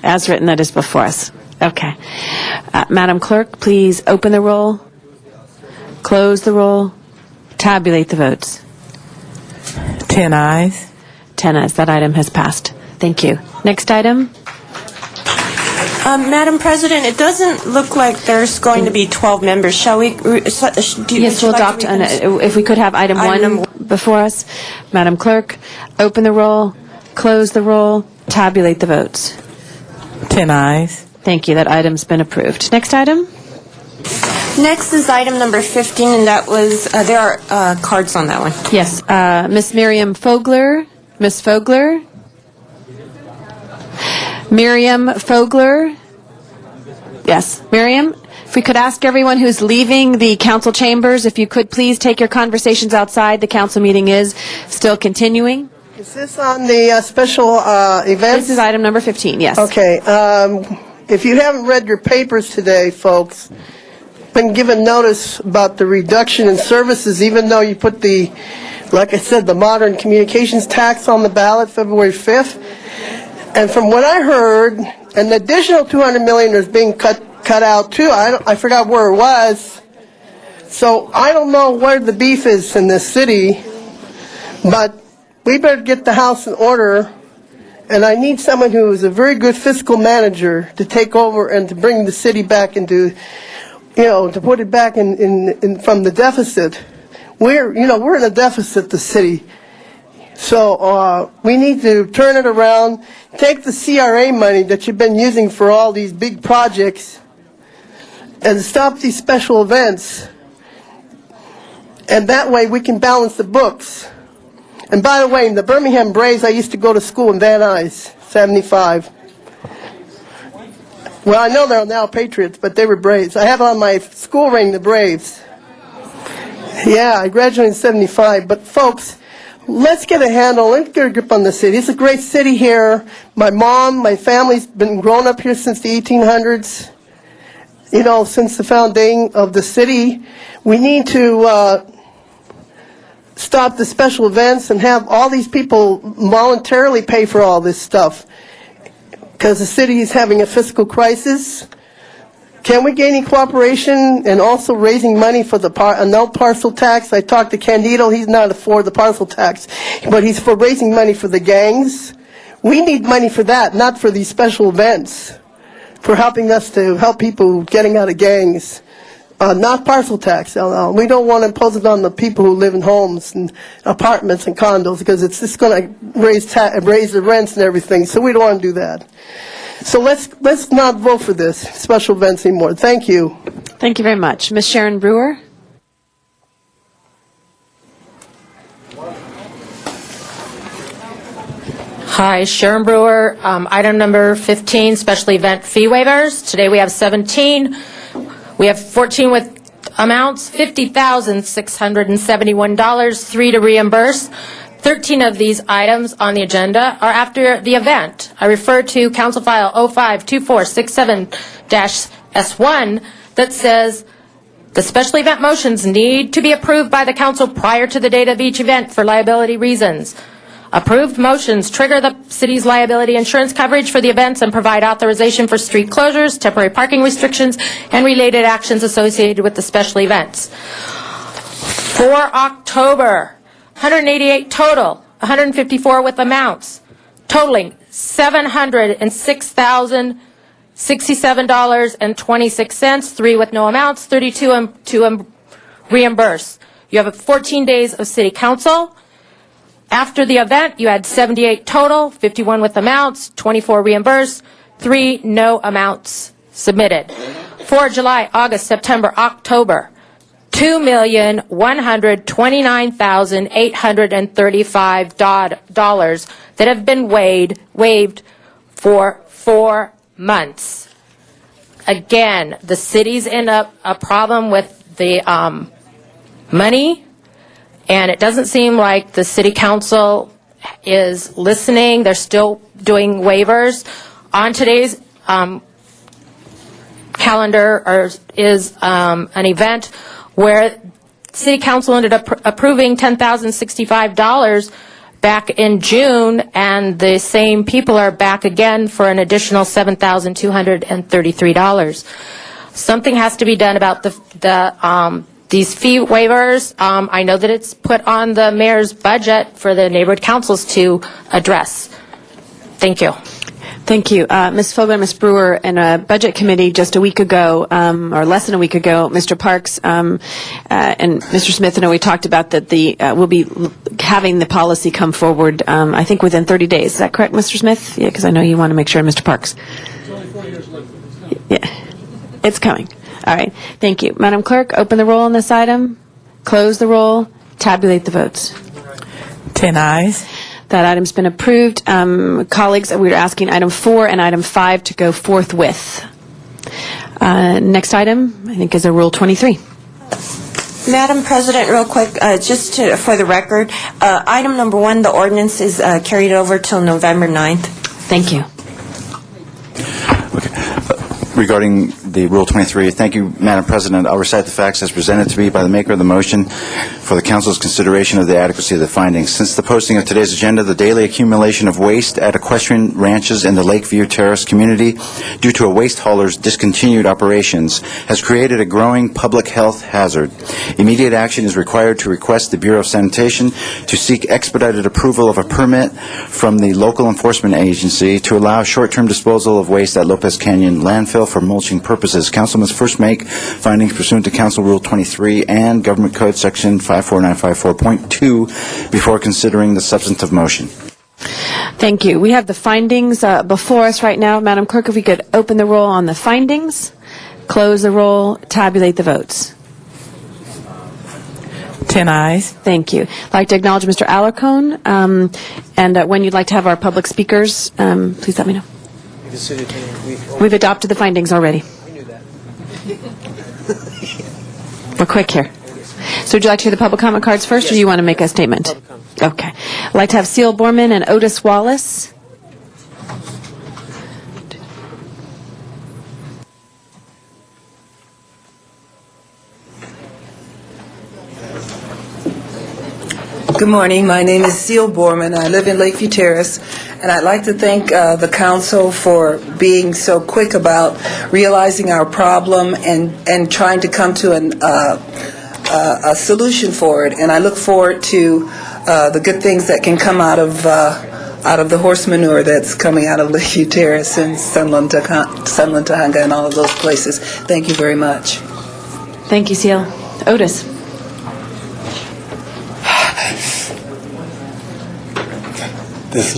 As written, that is before us. Okay. Madam Clerk, please open the roll, close the roll, tabulate the votes. 10 ayes. 10 ayes. That item has passed. Thank you. Next item. Madam President, it doesn't look like there's going to be 12 members. Shall we? Yes, we'll adopt. If we could have item 1 before us. Madam Clerk, open the roll, close the roll, tabulate the votes. 10 ayes. Thank you. That item's been approved. Next item. Next is item number 15, and that was, there are cards on that one. Yes. Miss Miriam Fogler. Miss Fogler. Miriam Fogler. Yes, Miriam, if we could ask everyone who's leaving the council chambers, if you could please take your conversations outside. The council meeting is still continuing. Is this on the special event? This is item number 15, yes. Okay. If you haven't read your papers today, folks, been given notice about the reduction in services, even though you put the, like I said, the modern communications tax on the ballot February 5th. And from what I heard, an additional $200 million is being cut out too. I forgot where it was. So I don't know where the beef is in this city, but we better get the house in order, and I need someone who is a very good fiscal manager to take over and to bring the city back into, to put it back in from the deficit. We're in a deficit, the city. So we need to turn it around, take the CRA money that you've been using for all these big projects, and stop these special events. And that way we can balance the books. And by the way, in the Birmingham Braves, I used to go to school in Van Nuys, 75. Well, I know they're now Patriots, but they were Braves. I have on my school ring the Braves. Yeah, I graduated in 75. But folks, let's get a handle, let's get a grip on the city. It's a great city here. My mom, my family's been growing up here since the 1800s. Since the founding of the city. We need to stop the special events and have all these people voluntarily pay for all this stuff, because the city is having a fiscal crisis. Can we get any cooperation and also raising money for the no parcel tax? I talked to Candido, he's not for the parcel tax, but he's for raising money for the gangs. We need money for that, not for these special events, for helping us to help people getting out of gangs. Not parcel tax. We don't want to impose it on the people who live in homes and apartments and condos, because it's just going to raise the rents and everything. So we don't want to do that. So let's not vote for this special events anymore. Thank you. Thank you very much. Ms. Sharon Brewer? Hi, Sharon Brewer. Item number 15, special event fee waivers. Today we have 17. We have 14 with amounts, $50,671, 3 to reimburse. 13 of these items on the agenda are after the event. I refer to Council File 052467-S1 that says the special event motions need to be approved by the council prior to the date of each event for liability reasons. Approved motions trigger the city's liability insurance coverage for the events and provide authorization for street closures, temporary parking restrictions, and related actions associated with the special events. For October, 188 total, 154 with amounts, totaling $706,067.26, 3 with no amounts, 32 to reimburse. You have 14 days of city council. After the event, you had 78 total, 51 with amounts, 24 reimbursed, 3 no amounts submitted. For July, August, September, October, $2,129,835 that have been waived for 4 months. Again, the city's in a problem with the money. And it doesn't seem like the city council is listening. They're still doing waivers. On today's calendar is an event where city council ended up approving $10,065 back in June, and the same people are back again for an additional $7,233. Something has to be done about these fee waivers. I know that it's put on the mayor's budget for the neighborhood councils to address. Thank you. Thank you. Ms. Fogler and Ms. Brewer, in a budget committee just a week ago, or less than a week ago, Mr. Parks and Mr. Smith, we talked about that we'll be having the policy come forward, I think within 30 days. Is that correct, Mr. Smith? Yeah, because I know you want to make sure, Mr. Parks. It's only 4 years late. Yeah, it's coming. All right. Thank you. Madam Clerk, open the roll on this item, close the roll, tabulate the votes. 10 ayes. That item's been approved. Colleagues, we're asking item 4 and item 5 to go forthwith. Next item, I think, is a Rule 23. Madam President, real quick, for the record, item number 1, the ordinance is carried over till November 9th. Thank you. Regarding the Rule 23, thank you, Madam President. I'll recite the facts as presented to me by the maker of the motion. for the Council's consideration of the adequacy of the findings. Since the posting of today's agenda, the daily accumulation of waste at equestrian ranches in the Lakeview Terrace community due to a waste hauler's discontinued operations has created a growing public health hazard. Immediate action is required to request the Bureau of Sanitation to seek expedited approval of a permit from the local enforcement agency to allow short-term disposal of waste at Lopez Canyon landfill for mulching purposes. Council must first make findings pursuant to Council Rule 23 and Government Code Section 54954.2 before considering the substantive motion. Thank you. We have the findings before us right now. Madam Clerk, if we could open the roll on the findings, close the roll, tabulate the votes. 10 ayes. Thank you. I'd like to acknowledge Mr. Alarcon, and when you'd like to have our public speakers, please let me know. We've adopted the findings already. We're quick here. So would you like to hear the public comment cards first, or do you want to make a statement? Okay. I'd like to have Seal Borman and Otis Wallace. Good morning. My name is Seal Borman. I live in Lakeview Terrace, and I'd like to thank the council for being so quick about realizing our problem and trying to come to a solution for it. And I look forward to the good things that can come out of the horse manure that's coming out of Lakeview Terrace and Sunland, Tahunga, and all of those places. Thank you very much. Thank you, Seal. Otis. This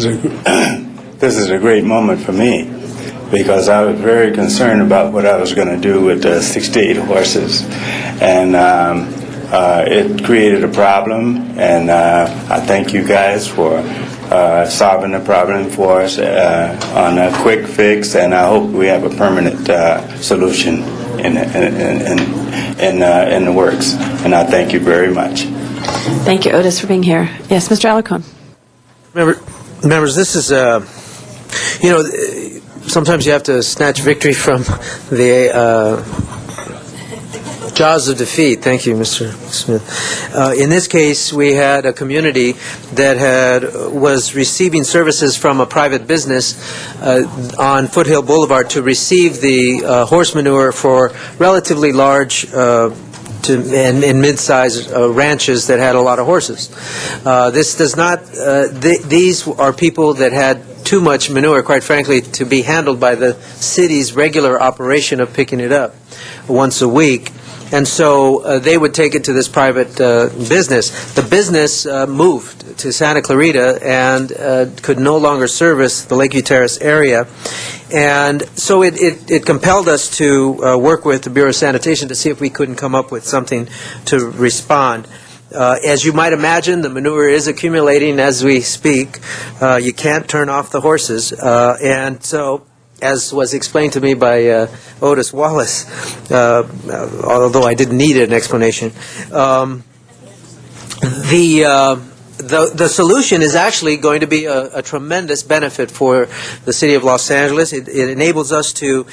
is a great moment for me because I was very concerned about what I was going to do with the 68 horses, and it created a problem, and I thank you guys for solving the problem for us on a quick fix, and I hope we have a permanent solution in the works, and I thank you very much. Thank you, Otis, for being here. Yes, Mr. Alarcon. Members, this is, sometimes you have to snatch victory from the jaws of defeat. Thank you, Mr. Smith. In this case, we had a community that was receiving services from a private business on Foothill Boulevard to receive the horse manure for relatively large and mid-sized ranches that had a lot of horses. This does not. These are people that had too much manure, quite frankly, to be handled by the city's regular operation of picking it up once a week. And so they would take it to this private business. The business moved to Santa Clarita and could no longer service the Lakeview Terrace area. And so it compelled us to work with the Bureau of Sanitation to see if we couldn't come up with something to respond. As you might imagine, the manure is accumulating as we speak. You can't turn off the horses. And so, as was explained to me by Otis Wallace, although I didn't need an explanation, the solution is actually going to be a tremendous benefit for the city of Los Angeles. It enables us to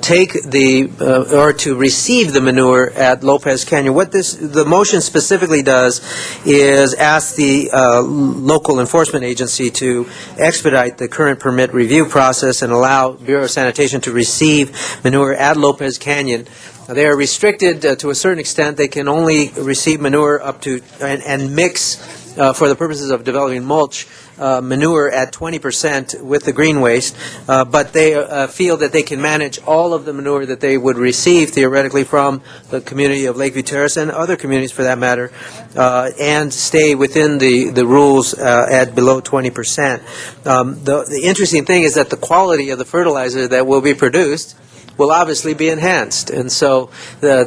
take or to receive the manure at Lopez Canyon. What the motion specifically does is ask the local enforcement agency to expedite the current permit review process and allow Bureau of Sanitation to receive manure at Lopez Canyon. They are restricted to a certain extent. They can only receive manure up to and mix for the purposes of developing mulch, manure at 20% with the green waste, but they feel that they can manage all of the manure that they would receive theoretically from the community of Lakeview Terrace and other communities for that matter, and stay within the rules at below 20%. The interesting thing is that the quality of the fertilizer that will be produced will obviously be enhanced. And so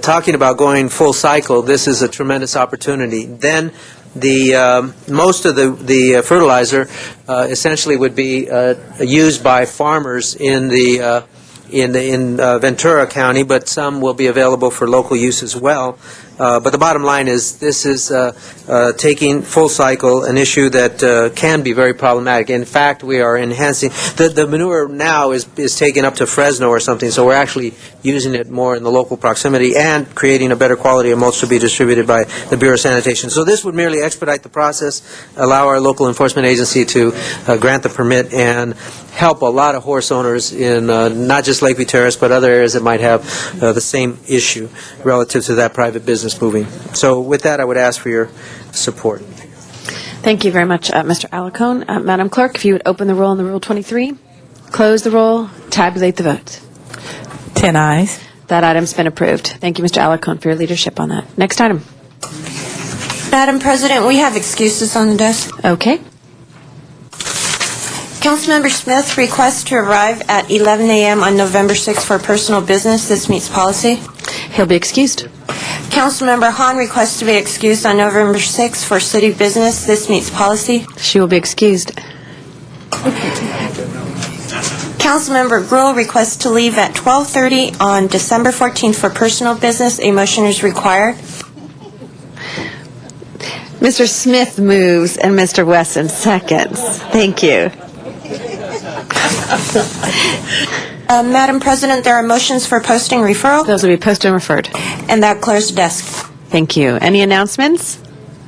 talking about going full cycle, this is a tremendous opportunity. Then most of the fertilizer essentially would be used by farmers in Ventura County, but some will be available for local use as well. But the bottom line is this is taking full cycle an issue that can be very problematic. In fact, we are enhancing the manure now is taken up to Fresno or something, so we're actually using it more in the local proximity and creating a better quality of mulch to be distributed by the Bureau of Sanitation. So this would merely expedite the process, allow our local enforcement agency to grant the permit, and help a lot of horse owners in not just Lakeview Terrace, but other areas that might have the same issue relative to that private business moving. So with that, I would ask for your support. Thank you very much, Mr. Alacone. Madam Clerk, if you would open the roll on the Rule 23, close the roll, tabulate the vote. 10 ayes. That item's been approved. Thank you, Mr. Alacone, for your leadership on that. Next item. Madam President, we have excuses on the desk. Okay. Councilmember Smith requests to arrive at 11 a.m. on November 6th for personal business. This meets policy. He'll be excused. Councilmember Hahn requests to be excused on November 6th for city business. This meets policy. She will be excused. Councilmember Gruhl requests to leave at 12:30 on December 14th for personal business. A motion is required. Mr. Smith moves and Mr. Wesson seconds. Thank you. Madam President, there are motions for posting referral. Those will be posted and referred. And that clears the desk. Thank you. Any announcements?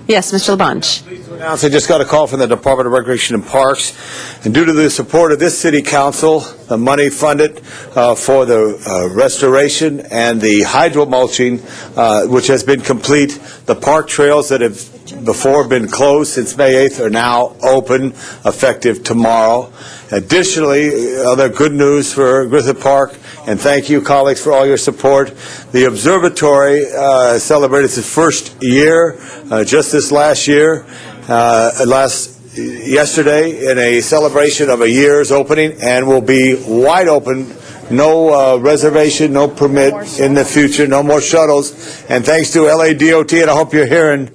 Yes, Mr. LaBonge. I just got a call from the Department of Recreation and Parks, and due to the support of this city council, the money funded for the restoration and the hydro mulching, which has been complete, the park trails that have before been closed since May 8th are now open, effective tomorrow. Additionally, other good news for Griffith Park, and thank you, colleagues, for all your support. The observatory celebrated its first year just this last year, yesterday, in a celebration of a year's opening, and will be wide open. No reservation, no permit in the future, no more shuttles. And thanks to LADOT, and I hope you're hearing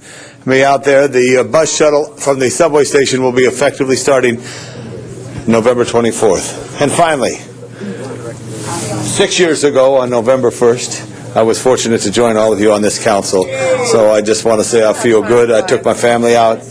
me out there, the bus shuttle from the subway station will be effectively starting November 24th. And finally, 6 years ago on November 1st, I was fortunate to join all of you on this council. So I just want to say I feel good. I took my family out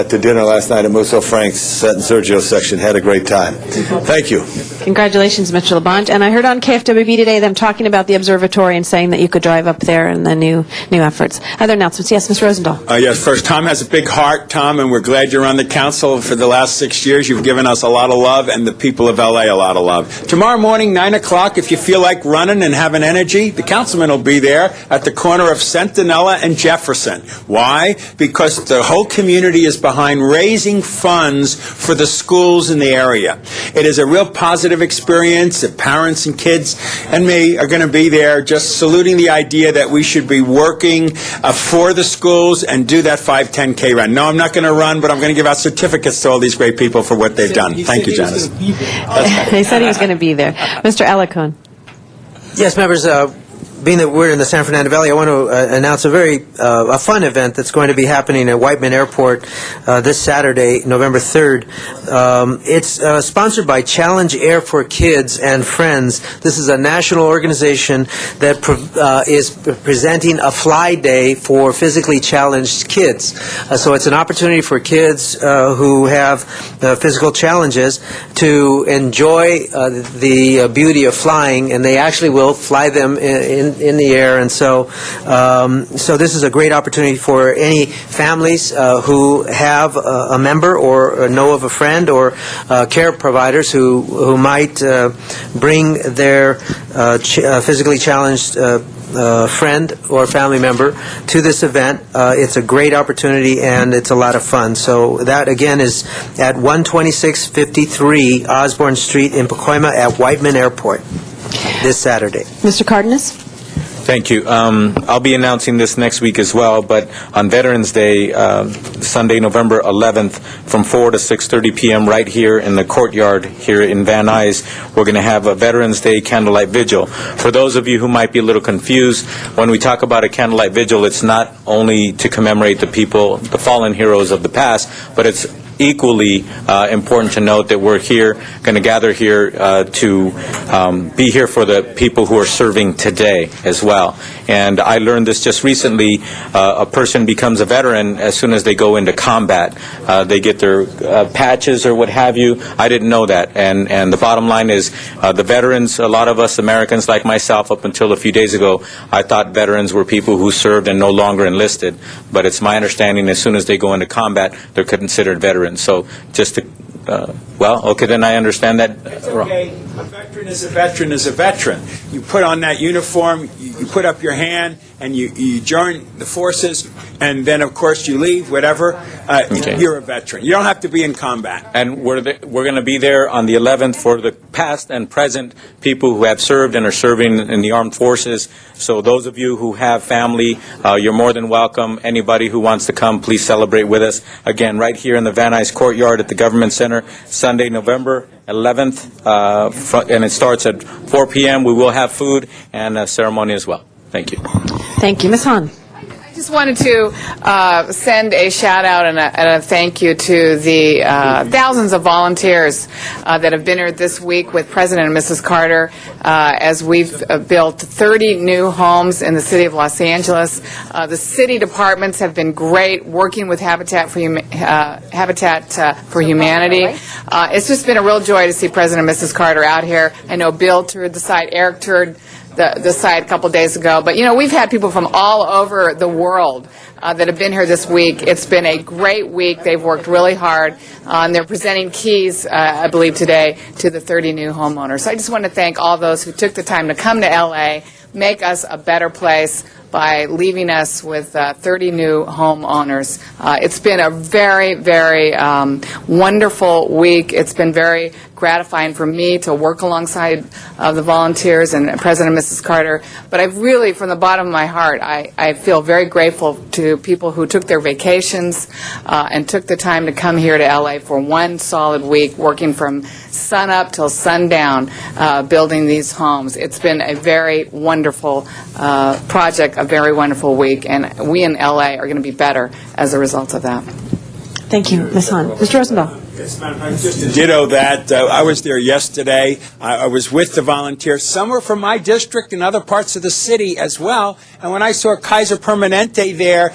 to dinner last night at Musso Frank's, Set and Sergio section. Had a great time. Thank you. Congratulations, Mr. LaBonge. And I heard on KFWB today them talking about the observatory and saying that you could drive up there and the new efforts. Other announcements? Yes, Ms. Rosendahl. Yes, first, Tom has a big heart, Tom, and we're glad you're on the council for the last 6 years. You've given us a lot of love and the people of L.A. a lot of love. Tomorrow morning, 9 o'clock, if you feel like running and having energy, the councilman will be there at the corner of Centinela and Jefferson. Why? Because the whole community is behind raising funds for the schools in the area. It is a real positive experience. The parents and kids and me are going to be there just saluting the idea that we should be working for the schools and do that 5-10K run. No, I'm not going to run, but I'm going to give out certificates to all these great people for what they've done. Thank you, Janice. They said he was going to be there. Mr. Alacone. Yes, members, being that we're in the San Fernando Valley, I want to announce a very fun event that's going to be happening at Whiteman Airport this Saturday, November 3rd. It's sponsored by Challenge Air for Kids and Friends. This is a national organization that is presenting a fly day for physically challenged kids. So it's an opportunity for kids who have physical challenges to enjoy the beauty of flying, and they actually will fly them in the air. And so this is a great opportunity for any families who have a member or know of a friend or care providers who might bring their physically challenged friend or family member to this event. It's a great opportunity and it's a lot of fun. So that again is at 12653 Osborne Street in Pacoima at Whiteman Airport this Saturday. Mr. Cardenas? Thank you. I'll be announcing this next week as well, but on Veterans Day, Sunday, November 11th, from 4 to 6:30 p.m. right here in the courtyard here in Van Nuys, we're going to have a Veterans Day candlelight vigil. For those of you who might be a little confused, when we talk about a candlelight vigil, it's not only to commemorate the people, the fallen heroes of the past, but it's equally important to note that we're here, going to gather here to be here for the people who are serving today as well. And I learned this just recently. A person becomes a veteran as soon as they go into combat. They get their patches or what have you. I didn't know that. And the bottom line is the veterans, a lot of us Americans like myself up until a few days ago, I thought veterans were people who served and no longer enlisted. But it's my understanding as soon as they go into combat, they're considered veterans. So just to well, okay, then I understand that. It's okay. A veteran is a veteran is a veteran. You put on that uniform, you put up your hand, and you join the forces, and then, of course, you leave, whatever. Okay. You're a veteran. You don't have to be in combat. And we're going to be there on the 11th for the past and present people who have served and are serving in the armed forces. So those of you who have family, you're more than welcome. Anybody who wants to come, please celebrate with us. Again, right here in the Van Nuys Courtyard at the Government Center, Sunday, November 11th, and it starts at 4 p.m. We will have food and a ceremony as well. Thank you. Thank you. Ms. Hahn. I just wanted to send a shout out and a thank you to the thousands of volunteers that have been here this week with President and Mrs. Carter as we've built 30 new homes in the city of Los Angeles. The city departments have been great working with Habitat for Humanity. It's just been a real joy to see President and Mrs. Carter out here. I know Bill toured the site, Eric toured the site a couple days ago. But, you know, we've had people from all over the world that have been here this week. It's been a great week. They've worked really hard. And they're presenting keys, I believe, today to the 30 new homeowners. So I just want to thank all those who took the time to come to L.A., make us a better place by leaving us with 30 new homeowners. It's been a very, very wonderful week. It's been very gratifying for me to work alongside the volunteers and President and Mrs. Carter. But I really, from the bottom of my heart, I feel very grateful to people who took their vacations and took the time to come here to L.A. for one solid week, working from sun up till sundown, building these homes. It's been a very wonderful project, a very wonderful week, and we in L.A. are going to be better as a result of that. Thank you, Ms. Hahn. Mr. Rosenbaum. Yes, ma'am. Just to ditto that, I was there yesterday. I was with the volunteers. Some were from my district and other parts of the city as well. And when I saw Kaiser Permanente there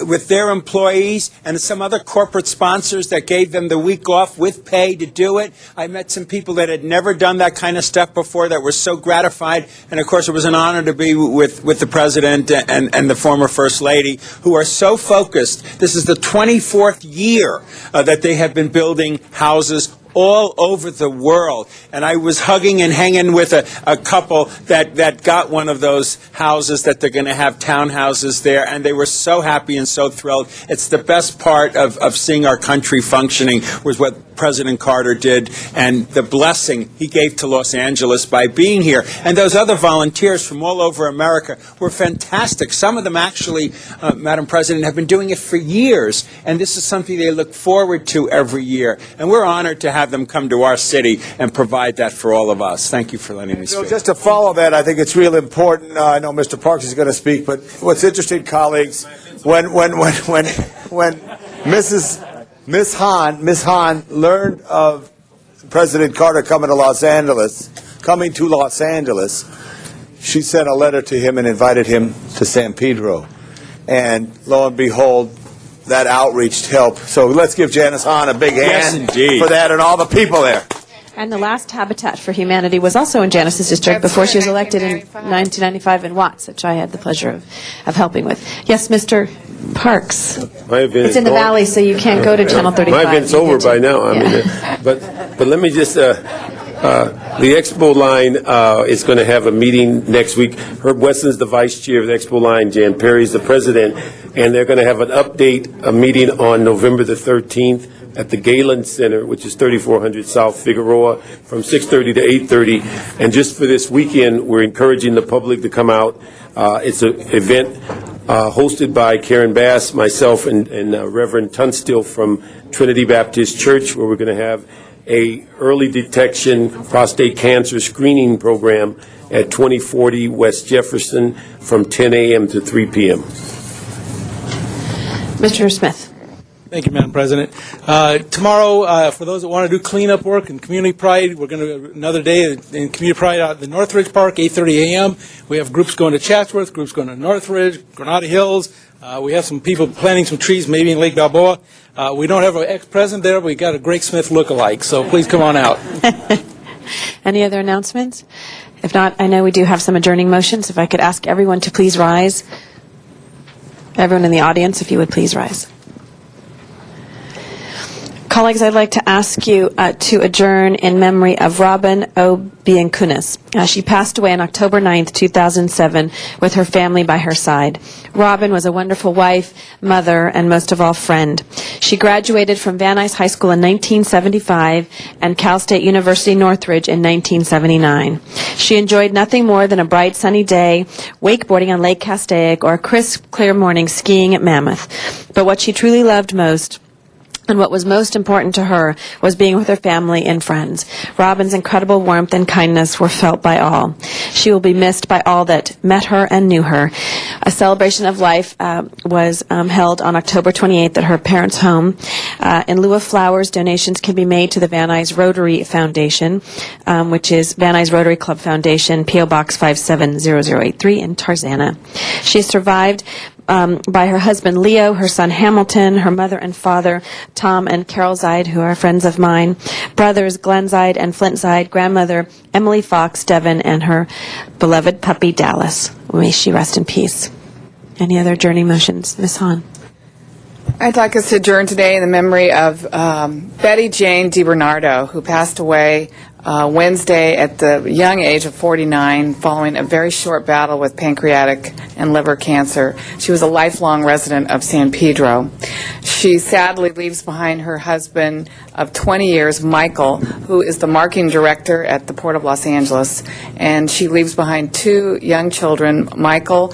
with their employees and some other corporate sponsors that gave them the week off with pay to do it, I met some people that had never done that kind of stuff before that were so gratified. And, of course, it was an honor to be with the President and the former First Lady, who are so focused. This is the 24th year that they have been building houses all over the world. And I was hugging and hanging with a couple that got one of those houses that they're going to have townhouses there, and they were so happy and so thrilled. It's the best part of seeing our country functioning was what President Carter did and the blessing he gave to Los Angeles by being here. And those other volunteers from all over America were fantastic. Some of them actually, Madam President, have been doing it for years, and this is something they look forward to every year. And we're honored to have them come to our city and provide that for all of us. Thank you for letting me speak. Just to follow that, I think it's really important. I know Mr. Parks is going to speak, but what's interesting, colleagues, when Ms. Hahn learned of President Carter coming to Los Angeles, she sent a letter to him and invited him to San Pedro. And lo and behold, that outreach helped. So let's give Janice Hahn a big hand for that and all the people there. And the last Habitat for Humanity was also in Janice's district before she was elected in 1995 in Watts, which I had the pleasure of helping with. Yes, Mr. Parks. It's in the valley, so you can't go to Channel 35. My event's over by now. I mean, but let me just, the Expo line is going to have a meeting next week. Herb Wesson's the vice chair of the Expo line. Jan Perry's the president. And they're going to have a meeting on November the 13th at the Galen Center, which is 3400 South Figueroa, from 6:30 to 8:30. And just for this weekend, we're encouraging the public to come out. It's an event hosted by Karen Bass, myself, and Reverend Tunstall from Trinity Baptist Church, where we're going to have a early detection prostate cancer screening program at 2040 West Jefferson from 10 a.m. to 3 p.m. Mr. Smith. Thank you, Madam President. Tomorrow, for those that want to do cleanup work and Community Pride, we're going to another day in Community Pride out at the Northridge Park, 8:30 a.m. We have groups going to Chatsworth, groups going to Northridge, Granada Hills. We have some people planting some trees, maybe in Lake Balboa. We don't have an ex-president there, but we got a Greg Smith look-alike, so please come on out. Any other announcements? If not, I know we do have some adjourning motions. If I could ask everyone to please rise. Everyone in the audience, if you would please rise. Colleagues, I'd like to ask you to adjourn in memory of Robin O. Biancunas. She passed away on October 9th, 2007, with her family by her side. Robin was a wonderful wife, mother, and most of all, friend. She graduated from Van Nuys High School in 1975 and Cal State University Northridge in 1979. She enjoyed nothing more than a bright sunny day, wakeboarding on Lake Castaic, or a crisp, clear morning skiing at Mammoth. But what she truly loved most, and what was most important to her, was being with her family and friends. Robin's incredible warmth and kindness were felt by all. She will be missed by all that met her and knew her. A celebration of life was held on October 28th at her parents' home. In lieu of flowers, donations can be made to the Van Nuys Rotary Foundation, which is Van Nuys Rotary Club Foundation, P.O. Box 570083 in Tarzana. She is survived by her husband Leo, her son Hamilton, her mother and father Tom and Carol Zide, who are friends of mine, brothers Glenn Zide and Flint Zide, grandmother Emily Fox Devon, and her beloved puppy Dallas. May she rest in peace. Any other adjourning motions? Ms. Hahn. I'd like us to adjourn today in the memory of Betty Jane DiBernardo, who passed away Wednesday at the young age of 49 following a very short battle with pancreatic and liver cancer. She was a lifelong resident of San Pedro. She sadly leaves behind her husband of 20 years, Michael, who is the marketing director at the Port of Los Angeles, and she leaves behind two young children, Michael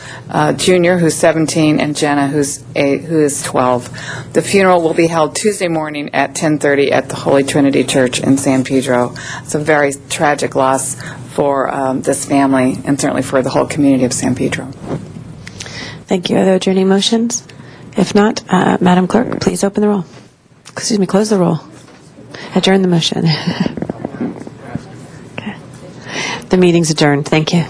Jr., who's 17, and Jenna, who is 12. The funeral will be held Tuesday morning at 10:30 at the Holy Trinity Church in San Pedro. It's a very tragic loss for this family and certainly for the whole community of San Pedro. Thank you. Are there adjourning motions? If not, Madam Clerk, please open the roll. Excuse me, close the roll. Adjourn the motion. Okay. The meeting's adjourned. Thank you.